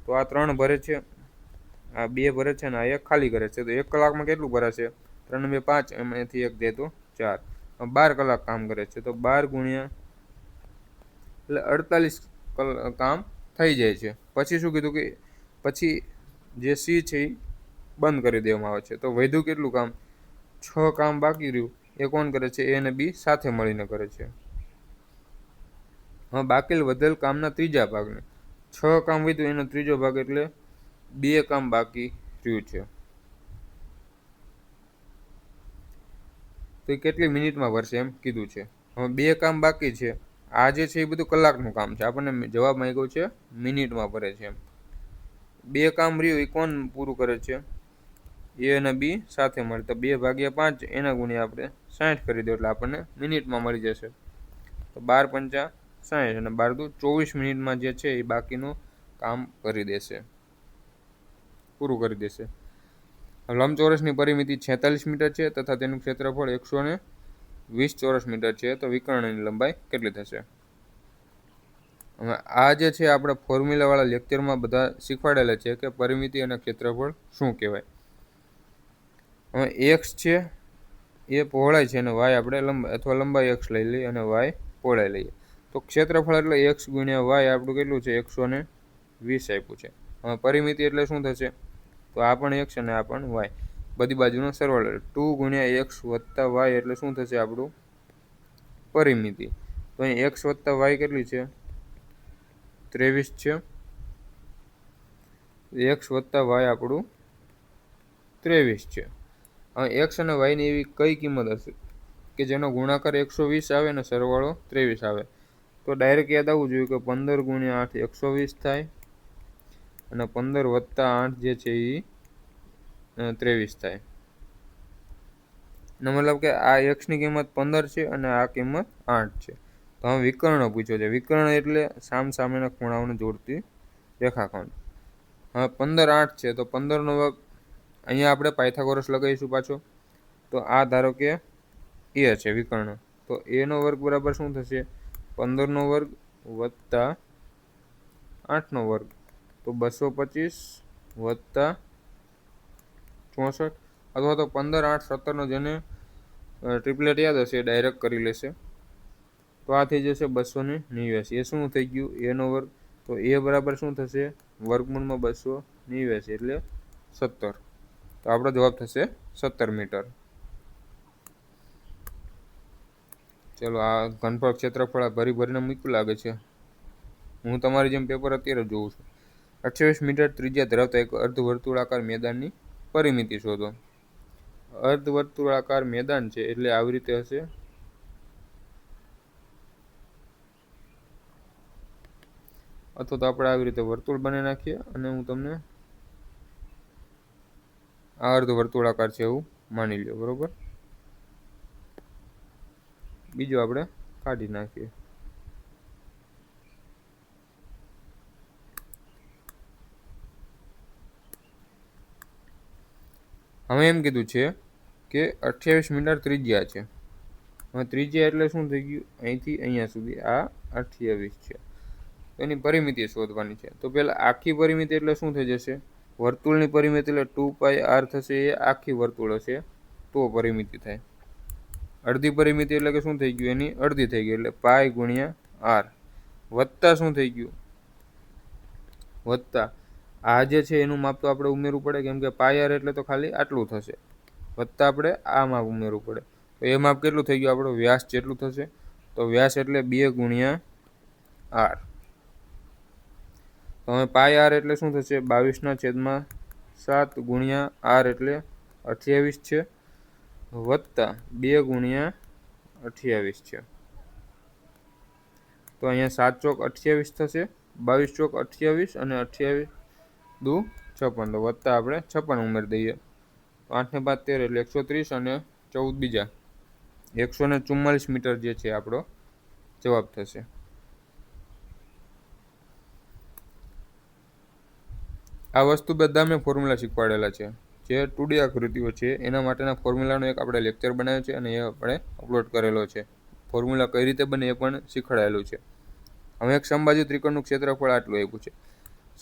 Speaker 1: તો આ 3 ભરે છે, આ 2 ભરે છે અને આ 1 ખાલી કરે છે. તો 1 કલાકમાં કેટલું ભરાશે? 3 2 5 એમાંથી 1 દે તો 4. 12 કલાક કામ કરે છે તો 12 ગુણ્યા એટલે 48 કામ થઈ જાય છે. પછી શું કીધું કે પછી જે C છે એ બંધ કરી દેવામાં આવે છે. તો વધ્યું કેટલું કામ? 6 કામ બાકી રહ્યું. એ કોણ કરે છે? A અને B સાથે મળીને કરે છે. હવે બાકી વધેલ કામના ત્રીજા ભાગને 6 કામ વધ્યું એનો ત્રીજો ભાગ એટલે 2 કામ બાકી રહ્યું છે. તો એ કેટલી મિનિટમાં ભરશે એમ કીધું છે. હવે 2 કામ બાકી છે. આ જે છે એ બધું કલાકનું કામ છે. આપણને જવાબ માંગ્યો છે મિનિટમાં ભરે છે એમ. 2 કામ રહ્યું એ કોણ પૂરું કરે છે? A અને B સાથે મળે. તો 2/5 એના ગુણ્યા આપણે 60 કરી દો એટલે આપણને મિનિટમાં મળી જશે. તો 12 × 5 = 60 અને 12 × 24 મિનિટમાં જે છે એ બાકીનું કામ કરી દેશે, પૂરું કરી દેશે. લંબચોરસની પરિમિતિ 46 મીટર છે તથા તેનું ક્ષેત્રફળ 120 ચોરસ મીટર છે. તો વિકર્ણની લંબાઈ કેટલી થશે? હવે આ જે છે આપણે ફોર્મ્યુલાવાળા લેક્ચરમાં બધા શીખવાડેલા છે કે પરિમિતિ અને ક્ષેત્રફળ શું કહેવાય. હવે x છે એ પહોળાઈ છે અને y આપણે લંબાઈ અથવા લંબાઈ x લઈ લઈએ અને y પહોળાઈ લઈએ. તો ક્ષેત્રફળ એટલે x × y આપણું કેટલું છે? 120 આપ્યું છે. હવે પરિમિતિ એટલે શું થશે? તો આ પણ x અને આ પણ y. બધી બાજુનો સરવાળો 2 × x + y એટલે શું થશે આપણું? પરિમિતિ. તો અહીં એક્સ વત્તા વાય કેટલી છે? 23 છે. એક્સ વત્તા વાય આપણું 23 છે. હવે એક્સ અને વાયની એવી કઈ કિંમત હશે કે જેનો ગુણાકાર 120 આવે અને સરવાળો 23 આવે? તો ડાયરેક્ટ યાદ આવવું જોઈએ કે 15 ગુણ્યા 8 120 થાય અને 15 વત્તા 8 જે છે એ 23 થાય. એનો મતલબ કે આ એક્સની કિંમત 15 છે અને આ કિંમત 8 છે. તો હવે વિકર્ણ પૂછ્યો છે. વિકર્ણ એટલે સામસામેના ખૂણાઓને જોડતી રેખાખંડ. હવે 15 8 છે તો 15નો વર્ગ અહીંયા આપણે પાયથાગોરસ લગાવીશું પાછો. તો આ ધારો કે એ છે વિકર્ણ, તો એનો વર્ગ બરાબર શું થશે? 15નો વર્ગ વત્તા 8નો વર્ગ, તો 225 વત્તા 64, અથવા તો 15 8 17નો જેને ટ્રિપલેટ યાદ હશે ડાયરેક્ટ કરી લેશે. તો આ થઈ જશે 289. એ શું થઈ ગયું? એનો વર્ગ. તો એ બરાબર શું થશે? વર્ગમૂળમાં 289 એટલે 17. તો આપણો જવાબ થશે 17 મીટર. ચલો, આ ઘનફળ ક્ષેત્રફળ ભરીને મૂક્યું લાગે છે. હું તમારી જેમ પેપર અત્યારે જોઉં છું. 28 મીટર ત્રિજ્યા ધરાવતા એક અર્ધવર્તુળાકાર મેદાનની પરિમિતિ શોધો. અર્ધવર્તુળાકાર મેદાન છે એટલે આવી રીતે હશે. અથવા તો આપણે આવી રીતે વર્તુળ બનાવી નાખીએ અને હું તમને આ અર્ધવર્તુળાકાર છે એવું માની લ્યો, બરોબર. બીજું આપણે કાઢી નાખીએ. હવે એમ કીધું છે કે 28 મીટર ત્રિજ્યા છે. હવે ત્રિજ્યા એટલે શું થઈ ગયું? અહીંથી અહીંયા સુધી આ 28 છે. તો એની પરિમિતિ શોધવાની છે. તો પહેલાં આખી પરિમિતિ એટલે શું થઈ જશે? વર્તુળની પરિમિતિ એટલે 2πr થશે. એ આખી વર્તુળ હશે તો પરિમિતિ થાય. અડધી પરિમિતિ એટલે કે શું થઈ ગયું? એની અડધી થઈ ગઈ એટલે પાઈ ગુણ્યા આર, વત્તા શું થઈ ગયું? વત્તા આ જે છે એનું માપ તો આપણે ઉમેરવું પડે, કેમ કે પાઈ આર એટલે તો ખાલી આટલું થશે, વત્તા આપણે આ માપ ઉમેરવું પડે. તો એ માપ કેટલું થઈ ગયું? આપણો વ્યાસ જેટલું થશે. તો વ્યાસ એટલે 2 ગુણ્યા આર. તો હવે પાઈ આર એટલે શું થશે? 22/7 ગુણ્યા આર એટલે 28 છે, વત્તા 2 ગુણ્યા 28 છે. તો અહીંયા 7 ચોક 28 થશે, 22 ચોક 28 અને 28 દુ 56. તો વત્તા આપણે 56 ઉમેરી દઈએ. 8 ને 5 13 એટલે 130 અને 14 બીજા 144 મીટર જે છે આપણો જવાબ થશે. આ વસ્તુ બધા મેં ફોર્મ્યુલા શીખવાડેલા છે. જે 2D આકૃતિઓ છે એના માટેના ફોર્મ્યુલાનો એક આપણે લેક્ચર બનાવ્યો છે અને એ આપણે અપલોડ કરેલો છે. ફોર્મ્યુલા કઈ રીતે બને એ પણ શીખવાડેલું છે. હવે એક સમબાજુ ત્રિકોણનું ક્ષેત્રફળ આટલું આપ્યું છે.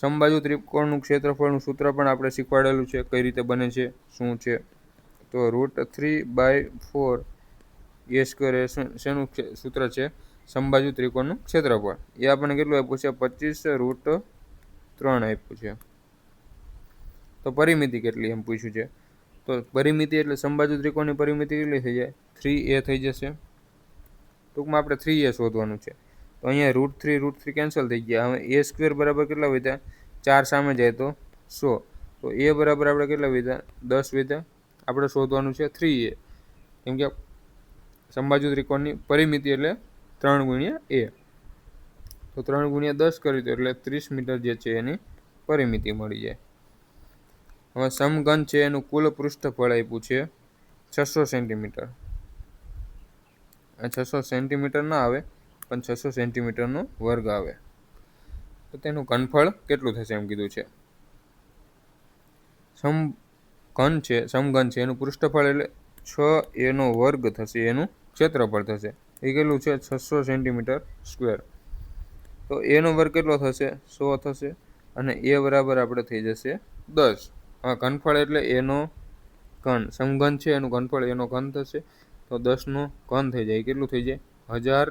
Speaker 1: સમબાજુ ત્રિકોણનું ક્ષેત્રફળનું સૂત્ર પણ આપણે શીખવાડેલું છે, કઈ રીતે બને છે, શું છે. તો √3/4 a સ્ક્વેર એ શેનું સૂત્ર છે? સમબાજુ ત્રિકોણનું ક્ષેત્રફળ. એ આપણને કેટલું આપ્યું છે? 25√3 આપ્યું છે. તો પરિમિતિ કેટલી એમ પૂછ્યું છે. તો પરિમિતિ એટલે સમબાજુ ત્રિકોણની પરિમિતિ કેટલી થઈ જાય? 3a થઈ જશે. ટૂંકમાં આપણે 3a શોધવાનું છે. તો અહીંયા √3 કેન્સલ થઈ ગયા. હવે a સ્ક્વેર બરાબર કેટલા વધ્યા? 4 સામે જાય તો 100. તો a બરાબર આપણે કેટલા વધ્યા? 10 વધ્યા. આપણે શોધવાનું છે 3a, કેમ કે સમબાજુ ત્રિકોણની પરિમિતિ એટલે 3 ગુણ્યા a. તો 3 ગુણ્યા 10 કરી દો એટલે 30 મીટર જે છે એની પરિમિતિ મળી જાય. હવે સમઘન છે એનું કુલ પૃષ્ઠફળ આપ્યું છે 600 સેન્ટીમીટર. 600 સેન્ટીમીટર ના આવે પણ 600 સેન્ટીમીટરનો વર્ગ આવે. તો તેનું ઘનફળ કેટલું થશે એમ કીધું છે. સમઘન છે એનું પૃષ્ઠફળ એટલે 6a નો વર્ગ થશે, એનું ક્ષેત્રફળ થશે. એ કેટલું છે? 600 સેન્ટીમીટર સ્ક્વેર. તો એનો વર્ગ કેટલો થશે? 100 થશે અને એ બરાબર આપણે થઈ જશે 10. હવે ઘનફળ એટલે એનો ઘન. સમઘન છે એનું ઘનફળ એનો ઘન થશે, તો 10 નો ઘન થઈ જાય. કેટલું થઈ જાય? 1000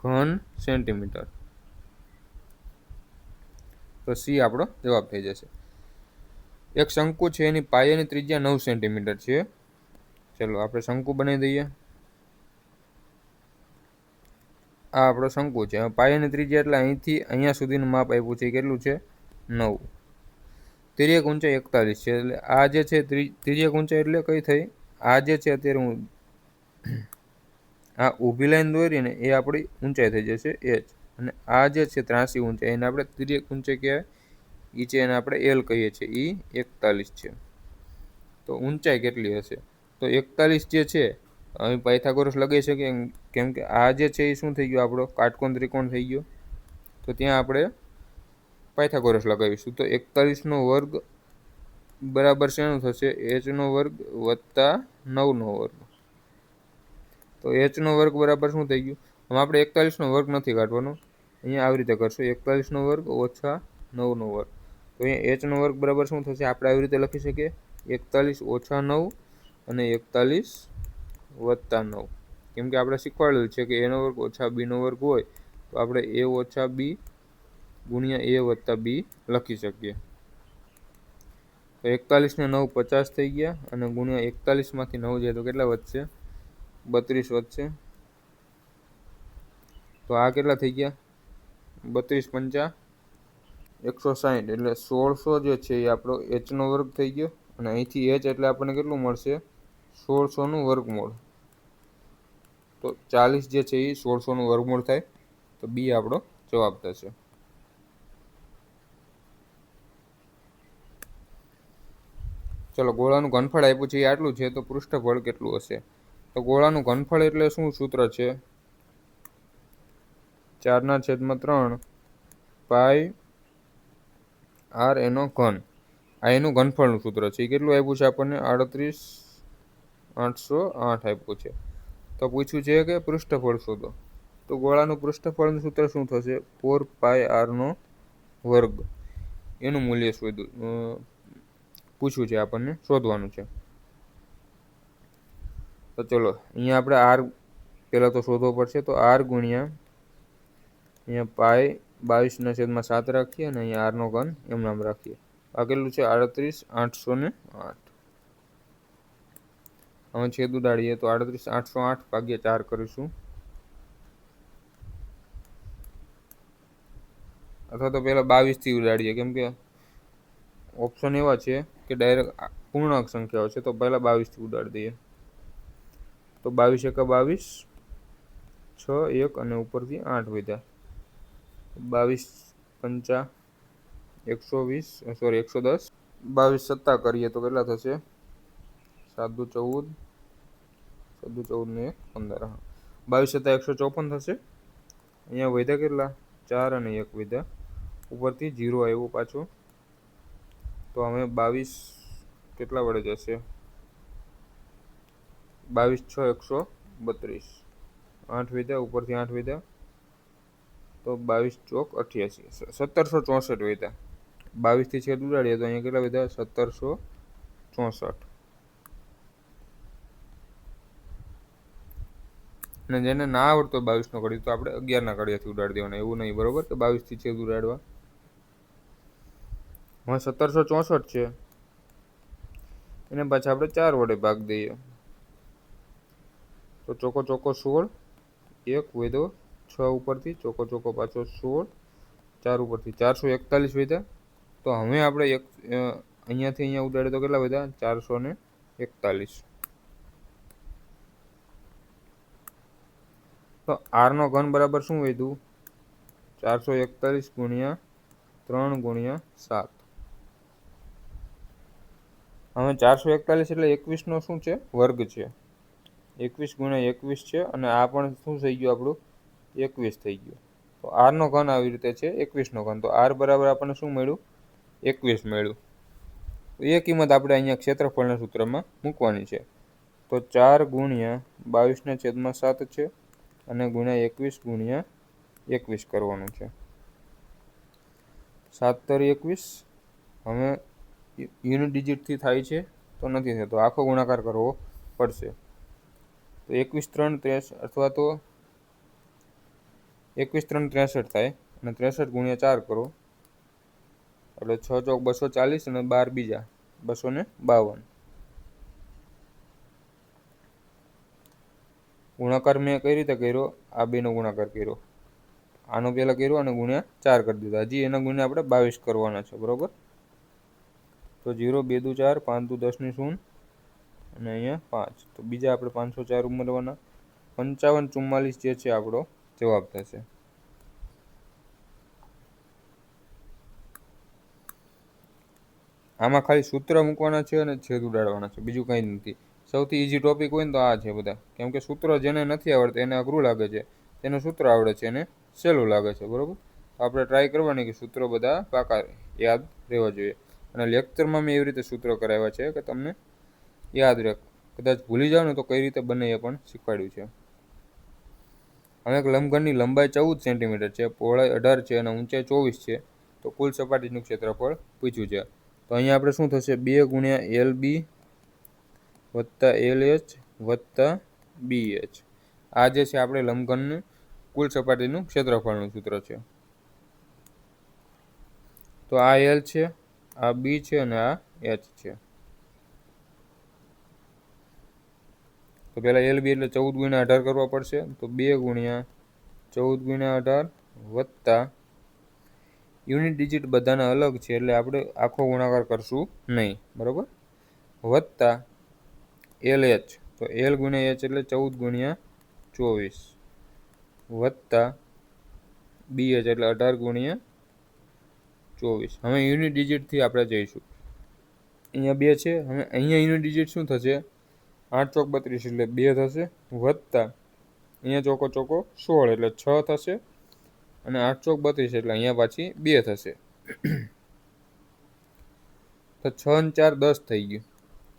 Speaker 1: ઘન સેન્ટીમીટર. તો સી આપણો જવાબ થઈ જશે. એક શંકુ છે એની પાયાની ત્રિજ્યા 9 સેન્ટીમીટર છે. ચલો આપણે શંકુ બનાવી દઈએ. આ આપણો શંકુ છે. પાય અને ત્રિજ્યા એટલે અહીંથી અહીંયા સુધીનું માપ આપ્યું છે. કેટલું છે? 9. તિર્યક ઊંચાઈ 41 છે. એટલે આ જે છે તિર્યક ઊંચાઈ એટલે કઈ થઈ? આ જે છે અત્યારે હું આ ઊભી લાઈન દોરીને એ આપણી ઊંચાઈ થઈ જશે h. અને આ જે છે ત્રાસી ઊંચાઈ એને આપણે તિર્યક ઊંચાઈ કહેવાય. એ છે એને આપણે એલ કહીએ છીએ. એ 41 છે. તો ઊંચાઈ કેટલી હશે? તો 41 જે છે અહીં પાયથાગોરસ લગાવી શકીએ, કેમ કે આ જે છે એ શું થઈ ગયો? આપણો કાટકોણ ત્રિકોણ થઈ ગયો. તો ત્યાં આપણે પાયથાગોરસ લગાવીશું. તો 41નો વર્ગ બરાબર શેનું થશે? h નો વર્ગ વત્તા 9નો વર્ગ. તો h નો વર્ગ બરાબર શું થઈ ગયું? હવે આપણે 41નો વર્ગ નથી કાઢવાનો, અહીંયા આવી રીતે કરશું. 41નો વર્ગ ઓછા 9નો વર્ગ. તો અહીંયા h નો વર્ગ બરાબર શું થશે? આપણે આવી રીતે લખી શકીએ 41 ઓછા 9 અને 41 વત્તા 9. કેમ કે આપણે શીખવાડેલું છે કે a નો વર્ગ ઓછા b નો વર્ગ હોય તો આપણે a ઓછા b ગુણ્યા a વત્તા b લખી શકીએ. તો 41 ને 9 50 થઈ ગયા અને ગુણ્યા 41માંથી 9 જાય તો કેટલા વધશે? 32 વધશે. તો આ કેટલા થઈ ગયા? 32 પંચા 160 એટલે 1600 જે છે એ આપણો h નો વર્ગ થઈ ગયો. અને અહીંથી h એટલે આપણને કેટલું મળશે? 1600નું વર્ગમૂળ. તો 40 જે છે એ 1600નું વર્ગમૂળ થાય. તો બી આપણો જવાબ થશે. ચલો ગોળાનું ઘનફળ આપ્યું છે એ આટલું છે, તો પૃષ્ઠફળ કેટલું હશે? તો ગોળાનું ઘનફળ એટલે શું સૂત્ર છે? 4/3 પાઈ r એનો ઘન. આ એનું ઘનફળનું સૂત્ર છે. એ કેટલું આપ્યું છે આપણને? 38,808 આપ્યું છે. તો પૂછ્યું છે કે પૃષ્ઠફળ શોધો. તો ગોળાનું પૃષ્ઠફળનું સૂત્ર શું થશે? 4 પાઈ r નો વર્ગ. એનું મૂલ્ય પૂછ્યું છે આપણને, શોધવાનું છે. તો ચલો અહીંયા આપણે r પહેલાં તો શોધવો પડશે. તો r ગુણ્યા અહીંયા પાઈ 22/7 રાખીએ અને અહીંયા r નો ઘન એમ નામ રાખીએ. આ કેટલું છે? 38,808. હવે છેદ ઉડાડીએ તો 38,808 ભાગ્યા 4 કરીશું. અથવા તો પહેલાં 22 થી ઉડાડીએ, કેમ કે ઓપ્શન એવા છે કે ડાયરેક્ટ પૂર્ણાંક સંખ્યાઓ છે. તો પહેલાં 22 થી ઉડાડી દઈએ. તો 22 એકા 22, 6 1 અને ઉપરથી 8 વધ્યા. 22 પંચા 120, સોરી 110. 22 સત્તા કરીએ તો કેટલા થશે? 7 દુ 14, 7 દુ 14 ને 15. 22 સત્તા 154 થશે. અહીંયા વધ્યા કેટલા? 4 અને 1 વધ્યા. ઉપરથી 0 આવ્યો પાછો. તો અમે 22 કેટલા વડે જશે? 22 6 132. 8 વધ્યા, ઉપરથી 8 વધ્યા. તો 22 ચોક 88, 1764 વધ્યા. 22 થી છેદ ઉડાડીએ તો અહીંયા કેટલા વધ્યા? 1764. અને જેને ના આવડતો 22નો ઘડિયો તો આપણે 11ના ઘડિયાથી ઉડાડી દેવાના. એવું નહીં, બરોબર? કે 22 થી છેદ ઉડાડવા. હવે 1764 છે એને પાછા આપણે 4 વડે ભાગ દઈએ. તો ચોકો ચોકો 16, 1 વધ્યો 6 ઉપરથી, ચોકો ચોકો પાછો 16, 4 ઉપરથી 441 વધ્યા. તો હવે આપણે અહીંયાથી અહીંયા ઉડાડીએ તો કેટલા વધ્યા? 441. તો r નો ઘન બરાબર શું વધ્યું? 441 ગુણ્યા 3 ગુણ્યા 7. હવે 441 એટલે 21 નો શું છે? વર્ગ છે. 21 ગુણ્યા 21 છે અને આ પણ શું થઈ ગયું આપણું? 21 થઈ ગયું. તો r નો ઘન આવી રીતે છે 21 નો ઘન. તો r બરાબર આપણને શું મળ્યું? 21 મળ્યું. તો એ કિંમત આપણે અહીંયા ક્ષેત્રફળના સૂત્રમાં મૂકવાની છે. તો 4 ગુણ્યા 22/7 છે અને ગુણ્યા 21 ગુણ્યા 21 કરવાનું છે. 7 તરી 21. હવે યુનિટ ડિજિટથી થાય છે તો નથી થતો, આખો ગુણાકાર કરવો પડશે. તો 21 3 63 અથવા તો 21 3 63 થાય અને 63 ગુણ્યા 4 કરો એટલે 6 ચોક 240 અને 12 બીજા 252. ગુણાકાર મેં કઈ રીતે કર્યો, આ બેનો ગુણાકાર કર્યો, આનો પહેલાં કર્યો અને ગુણ્યા 4 કરી દીધા. હજી એના ગુણ્યા આપણે 22 કરવાના છે, બરાબર. તો 0 2 દુ 4, 5 દુ 10 ની 0 અને અહીંયા 5. તો બીજા આપણે 504 ઉમેરવાના. 55 44 જે છે આપણો જવાબ થશે. આમાં ખાલી સૂત્ર મૂકવાના છે અને છેદ ઉડાડવાના છે, બીજું કંઈ નથી. સૌથી ઇઝી ટોપિક હોય ને તો આ છે બધા, કેમ કે સૂત્ર જેને નથી આવડતું એને અઘરું લાગે છે, તેને સૂત્ર આવડે છે એને સહેલું લાગે છે, બરાબર. આપણે ટ્રાય કરવાની કે સૂત્રો બધા પાકા યાદ રહેવા જોઈએ. અને લેક્ચરમાં મેં એવી રીતે સૂત્રો કરાવ્યા છે કે તમને યાદ રહે. કદાચ ભૂલી જાઓ ને તો કઈ રીતે બને એ પણ શીખવાડ્યું છે. હવે એક લંબઘનની લંબાઈ 14 સેન્ટીમીટર છે, પહોળાઈ 18 છે અને ઊંચાઈ 24 છે. તો કુલ સપાટીનું ક્ષેત્રફળ પૂછ્યું છે. તો અહીંયા આપણે શું થશે, 2 ગુણ્યા LB વત્તા LH વત્તા BH. આ જે છે આપણે લંબઘનનું કુલ સપાટીનું ક્ષેત્રફળનું સૂત્ર છે. તો આ L છે, આ B છે અને આ H છે. તો પહેલાં LB એટલે 14 ગુણ્યા 18 કરવા પડશે. તો 2 ગુણ્યા 14 ગુણ્યા 18 વત્તા યુનિટ ડિજિટ બધાના અલગ છે એટલે આપણે આખો ગુણાકાર કરશું નહીં, બરાબર. વત્તા LH, તો L ગુણ્યા H એટલે 14 ગુણ્યા 24 વત્તા BH એટલે 18 ગુણ્યા 24. હવે યુનિટ ડિજિટથી આપણે જઈશું. અહીંયા 2 છે, હવે અહીંયા યુનિટ ડિજિટ શું થશે, 8 ચોક 32 એટલે 2 થશે, વત્તા અહીંયા ચોકો ચોકો 16 એટલે 6 થશે, અને 8 ચોક 32 એટલે અહીંયા પાછી 2 થશે. તો 6 અને 4 10 થઈ ગયું,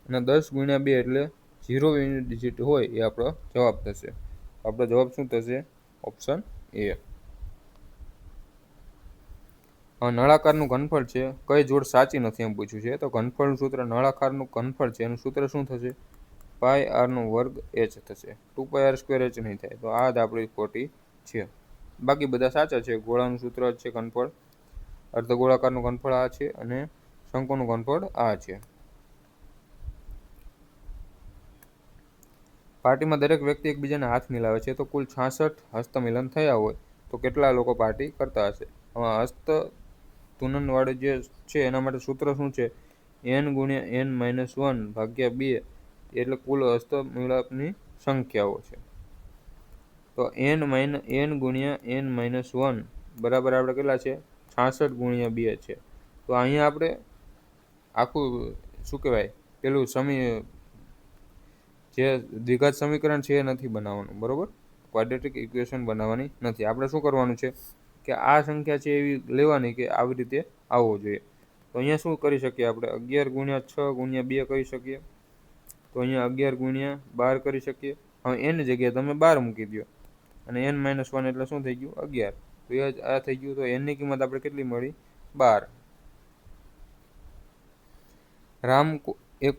Speaker 1: અને 10 ગુણ્યા 2 એટલે 0 યુનિટ ડિજિટ હોય એ આપણો જવાબ થશે. આપણો જવાબ શું થશે, ઓપ્શન એ. નળાકારનું ઘનફળ છે, કઈ જોડ સાચી નથી એમ પૂછ્યું છે. તો ઘનફળનું સૂત્ર, નળાકારનું ઘનફળ છે એનું સૂત્ર શું થશે, પાઈ આરનો વર્ગ h થશે. 2πr² h નહીં થાય. તો આ જ આપણી ખોટી છે. બાકી બધા સાચા છે. ગોળાનું સૂત્ર છે ઘનફળ, અર્ધગોળાકારનું ઘનફળ આ છે, અને શંકુનું ઘનફળ આ છે. પાર્ટીમાં દરેક વ્યક્તિ એકબીજાને હાથ મિલાવે છે. તો કુલ 66 હસ્તમિલન થયા હોય તો કેટલા લોકો પાર્ટી કરતા હશે. હવે હસ્ત તુનનવાળું જે છે એના માટે સૂત્ર શું છે, n ગુણ્યા n માઇનસ 1 ભાગ્યા 2 એટલે કુલ હસ્તમિલાપની સંખ્યાઓ છે. તો n ગુણ્યા n માઇનસ 1 બરાબર આપણે કેટલા છે, 66 ગુણ્યા 2 છે. તો અહીંયા આપણે આખું શું કહેવાય, પેલું જે દ્વિઘાત સમીકરણ છે એ નથી બનાવવાનું, બરાબર. ક્વાડ્રેટિક ઇક્વેશન બનાવવાની નથી. આપણે શું કરવાનું છે કે આ સંખ્યા છે એવી લેવાની કે આવી રીતે આવવો જોઈએ. તો અહીંયા શું કરી શકીએ આપણે, 11 ગુણ્યા 6 ગુણ્યા 2 કરી શકીએ. તો અહીંયા 11 ગુણ્યા 12 કરી શકીએ. હવે એની જગ્યાએ તમે 12 મૂકી દો, અને n માઇનસ 1 એટલે શું થઈ ગયું, 11. તો એ આ થઈ ગયું. તો એનની કિંમત આપણે કેટલી મળી, 12. રામ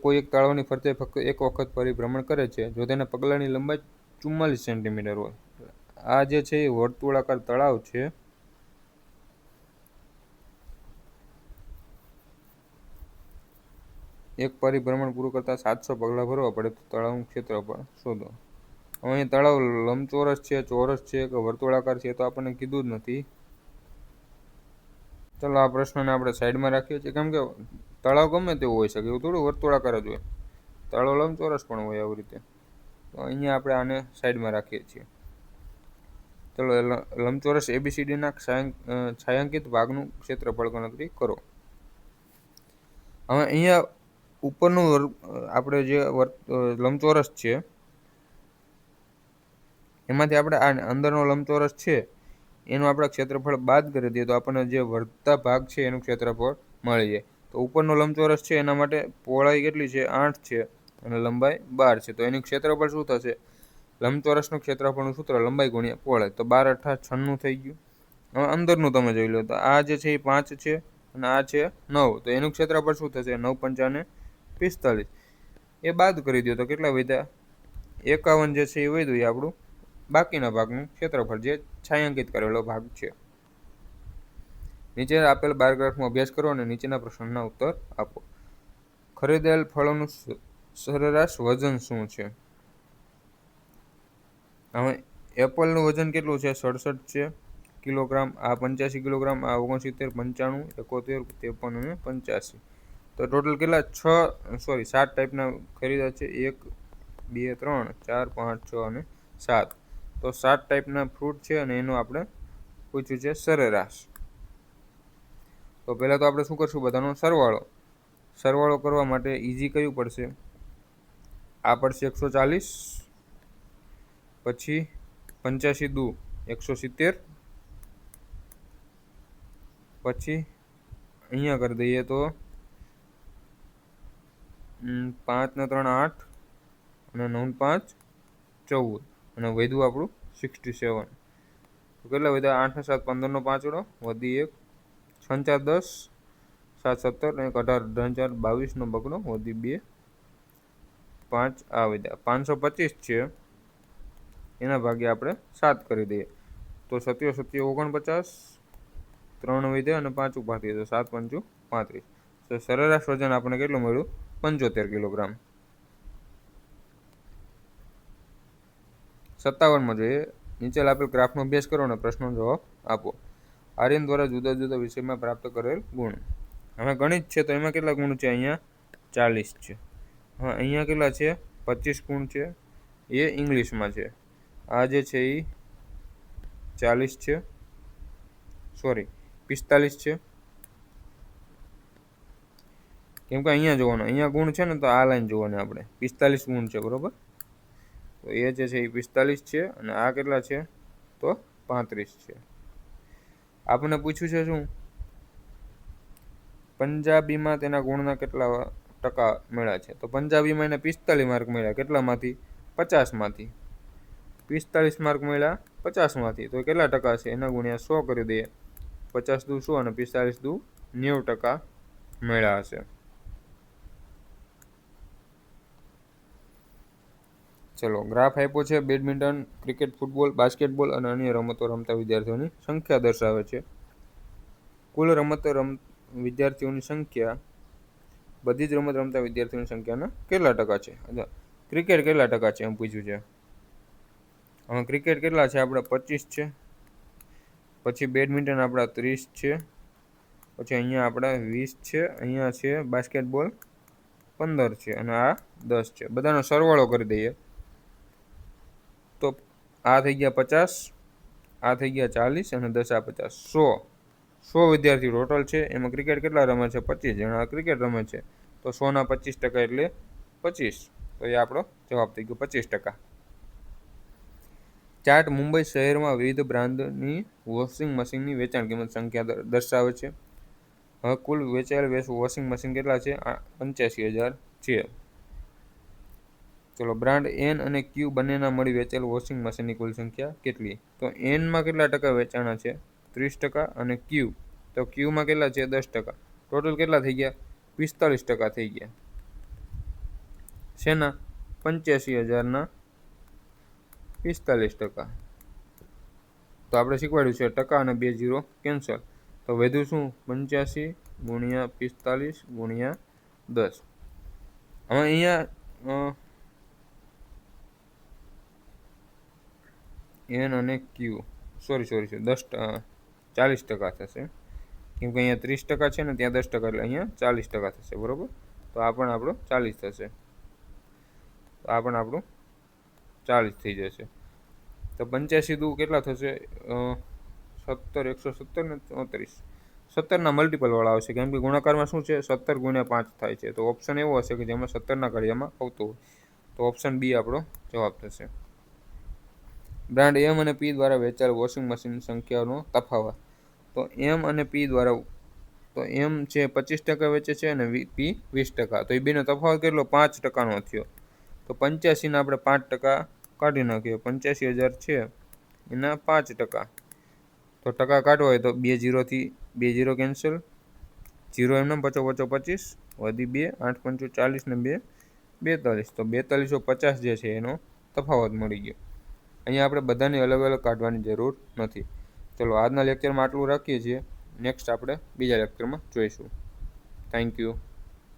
Speaker 1: કોઈ એક તળાવની ફરતે ફક્ત એક વખત પરિભ્રમણ કરે છે જો તેના પગલાની લંબાઈ 44 સેન્ટીમીટર હોય. આ જે છે એ વર્તુળાકાર તળાવ છે. એક પરિભ્રમણ પૂરું કરતા 700 પગલાં ભરવા પડે તો તળાવનું ક્ષેત્રફળ શોધો. હવે અહીં તળાવ લંબચોરસ છે, ચોરસ છે કે વર્તુળાકાર છે તો આપણને કીધું જ નથી. ચલો આ પ્રશ્નને આપણે સાઈડમાં રાખીએ છીએ, કેમ કે તળાવ ગમે તેવું હોઈ શકે, એવું થોડું વર્તુળાકાર જ હોય. તળાવ લંબચોરસ પણ હોય આવી રીતે. તો અહીંયા આપણે આને સાઈડમાં રાખીએ છીએ. ચલો લંબચોરસ ABCDના છાयांકિત ભાગનું ક્ષેત્રફળ ગણતરી કરો. હવે અહીંયા ઉપરનું આપણે જે લંબચોરસ છે એમાંથી આપણે આ અંદરનો લંબચોરસ છે એનું આપણે ક્ષેત્રફળ બાદ કરી દઈએ તો આપણને જે વર્ધતા ભાગ છે એનું ક્ષેત્રફળ મળી જાય. તો ઉપરનો લંબચોરસ છે એના માટે પહોળાઈ કેટલી છે, 8 છે, અને લંબાઈ 12 છે. તો એનું ક્ષેત્રફળ શું થશે, લંબચોરસનું ક્ષેત્રફળનું સૂત્ર લંબાઈ ગુણ્યા પહોળાઈ. તો 12 × 8 = 96 થઈ ગયું. હવે અંદરનું તમે જોઈ લો. તો આ જે છે એ 5 છે અને આ છે 9. તો એનું ક્ષેત્રફળ શું થશે, 9 × 5 = 45. એ બાદ કરી દો તો કેટલા વધ્યા, 51 જે છે એ વધ્યું, એ આપણું બાકીના ભાગનું ક્ષેત્રફળ જે છાयांકિત કરેલો ભાગ છે. નીચે આપેલ બારગ્રાફનો અભ્યાસ કરો અને નીચેના પ્રશ્નોના ઉત્તર આપો. ખરીદેલ ફળોનું સરેરાશ વજન શું છે. હવે એપલનું વજન કેટલું છે? 67 છે કિલોગ્રામ. આ 85 કિલોગ્રામ, આ 69, 95, 71, 53 અને 85. તો ટોટલ કેટલા 7 ટાઈપના ખરીદા છે? 1, 2, 3, 4, 5, 6 અને 7. તો 7 ટાઈપના ફ્રૂટ છે અને એનું આપણે પૂછ્યું છે સરેરાશ. તો પહેલાં તો આપણે શું કરશું? બધાનો સરવાળો કરવા માટે ઇઝી કયું પડશે? આ પડશે 140, પછી 85 દુ 170, પછી અહીંયા કરી દઈએ તો 5 ને 3 8 અને 9 5 14 અને વધ્યું આપણું 67. તો કેટલા વધ્યા? 8 ને 7 15 નો 5 વધી 1, 6 4 10, 7 17 અને 18 4 22 નો બગડો વધી 2, 5 આ વધ્યા 525 છે. એના ભાગે આપણે 7 કરી દઈએ તો 7 7 49, 3 વધ્યા અને 5 ઉભા થયા તો 7 5 35. તો સરેરાશ વજન આપણે કેટલું મળ્યું? 75 કિલોગ્રામ. 57માં જોઈએ. નીચે આપેલ ગ્રાફનો અભ્યાસ કરો અને પ્રશ્નનો જવાબ આપો. આર્યન દ્વારા જુદા જુદા વિષયમાં પ્રાપ્ત કરેલ ગુણ. હવે ગણિત છે તો એમાં કેટલા ગુણ છે? અહીંયા 40 છે. હા, અહીંયા કેટલા છે? 25 ગુણ છે. એ ઇંગ્લિશમાં છે. આ જે છે એ 40 છે, સોરી 45 છે. કેમ કે અહીંયા જોવાનું, અહીંયા ગુણ છે ને તો આ લાઈન જોવાની આપણે. 45 ગુણ છે, બરોબર. તો એ જે છે એ 45 છે અને આ કેટલા છે? તો 35 છે. આપણને પૂછ્યું છે શું? પંજાબીમાં તેના ગુણના કેટલા ટકા મળ્યા છે? તો પંજાબીમાં એને 45 માર્ક મળ્યા. કેટલામાંથી? 50માંથી. 45 માર્ક મળ્યા 50માંથી. તો કેટલા ટકા છે? એના ગુણ્યા 100 કરી દઈએ. 50 દુ 100 અને 45 દુ 90% મળ્યા હશે. ચલો, ગ્રાફ આપ્યો છે. બેડમિન્ટન, ક્રિકેટ, ફૂટબોલ, બાસ્કેટબોલ અને અન્ય રમતો રમતા વિદ્યાર્થીઓની સંખ્યા દર્શાવે છે. કુલ વિદ્યાર્થીઓની સંખ્યા, બધી જ રમત રમતા વિદ્યાર્થીઓની સંખ્યાના કેટલા ટકા છે? ક્રિકેટ કેટલા ટકા છે એમ પૂછ્યું છે. હવે ક્રિકેટ કેટલા છે? આપણે 25 છે. પછી બેડમિન્ટન આપણા 30 છે. પછી અહીંયા આપણા 20 છે. અહીંયા છે બાસ્કેટબોલ 15 છે અને આ 10 છે. બધાનો સરવાળો કરી દઈએ તો આ થઈ ગયા 50, આ થઈ ગયા 40 અને 10 આ 50, 100 વિદ્યાર્થી ટોટલ છે. એમાં ક્રિકેટ કેટલા રમે છે? 25 જણા ક્રિકેટ રમે છે. તો 100ના 25% એટલે 25. તો એ આપણો જવાબ થઈ ગયો 25%. ચાર્ટ મુંબઈ શહેરમાં વિવિધ બ્રાન્ડની વોશિંગ મશીનની વેચાણ કિંમત સંખ્યા દર્શાવે છે. હવે કુલ વેચાયેલ વોશિંગ મશીન કેટલા છે? 85,000 છે. ચલો, બ્રાન્ડ એન અને ક્યુ બંનેના મળી વેચાયેલ વોશિંગ મશીનની કુલ સંખ્યા કેટલી? તો એનમાં કેટલા ટકા વેચાણા છે? 30% અને ક્યુમાં કેટલા છે? 10%. ટોટલ કેટલા થઈ ગયા? 45% થઈ ગયા. શેના? 85,000ના 45%. તો આપણે શીખવાડ્યું છે ટકા અને 2 0 કેન્સલ. તો વધ્યું શું? 85 ગુણ્યા 45 ગુણ્યા 10. હવે અહીંયા એન અને ક્યુ સોરી 40% થશે. કેમ કે અહીંયા 30% છે ને ત્યાં 10% એટલે અહીંયા 40% થશે, બરોબર. તો આ પણ આપણો 40 થશે. તો આ પણ આપણું 40 થઈ જશે. તો 85 દુ કેટલા થશે? 70, 170 ને 34. 17ના મલ્ટિપલ વાળા આવશે. કેમ કે ગુણાકારમાં શું છે? 17 ગુણ્યા 5 થાય છે. તો ઓપ્શન એવો હશે કે જેમાં 17ના ઘડિયામાં આવતું હોય. તો ઓપ્શન બી આપણો જવાબ થશે. બ્રાન્ડ એમ અને પી દ્વારા વેચાયેલ વોશિંગ મશીનની સંખ્યાનો તફાવત. તો એમ અને પી દ્વારા, તો એમ છે 25% વેચે છે અને પી 20%. તો એ બેનો તફાવત કેટલો? 5%નો થયો. તો 85ના આપણે 5% કાઢી નાખીએ. 85,000 છે એના 5%. તો ટકા કાઢવો હોય તો 2 0થી 2 0 કેન્સલ. 0 એમને 55 25 વધી 2, 8 5 40 ને 2 42. તો 4250 જે છે એનો તફાવત મળી ગયો. અહીંયા આપણે બધાની અલગ અલગ કાઢવાની જરૂર નથી. ચલો, આજના લેક્ચરમાં આટલું રાખીએ છીએ. નેક્સ્ટ આપણે બીજા લેક્ચરમાં જોઈશું. Thank you.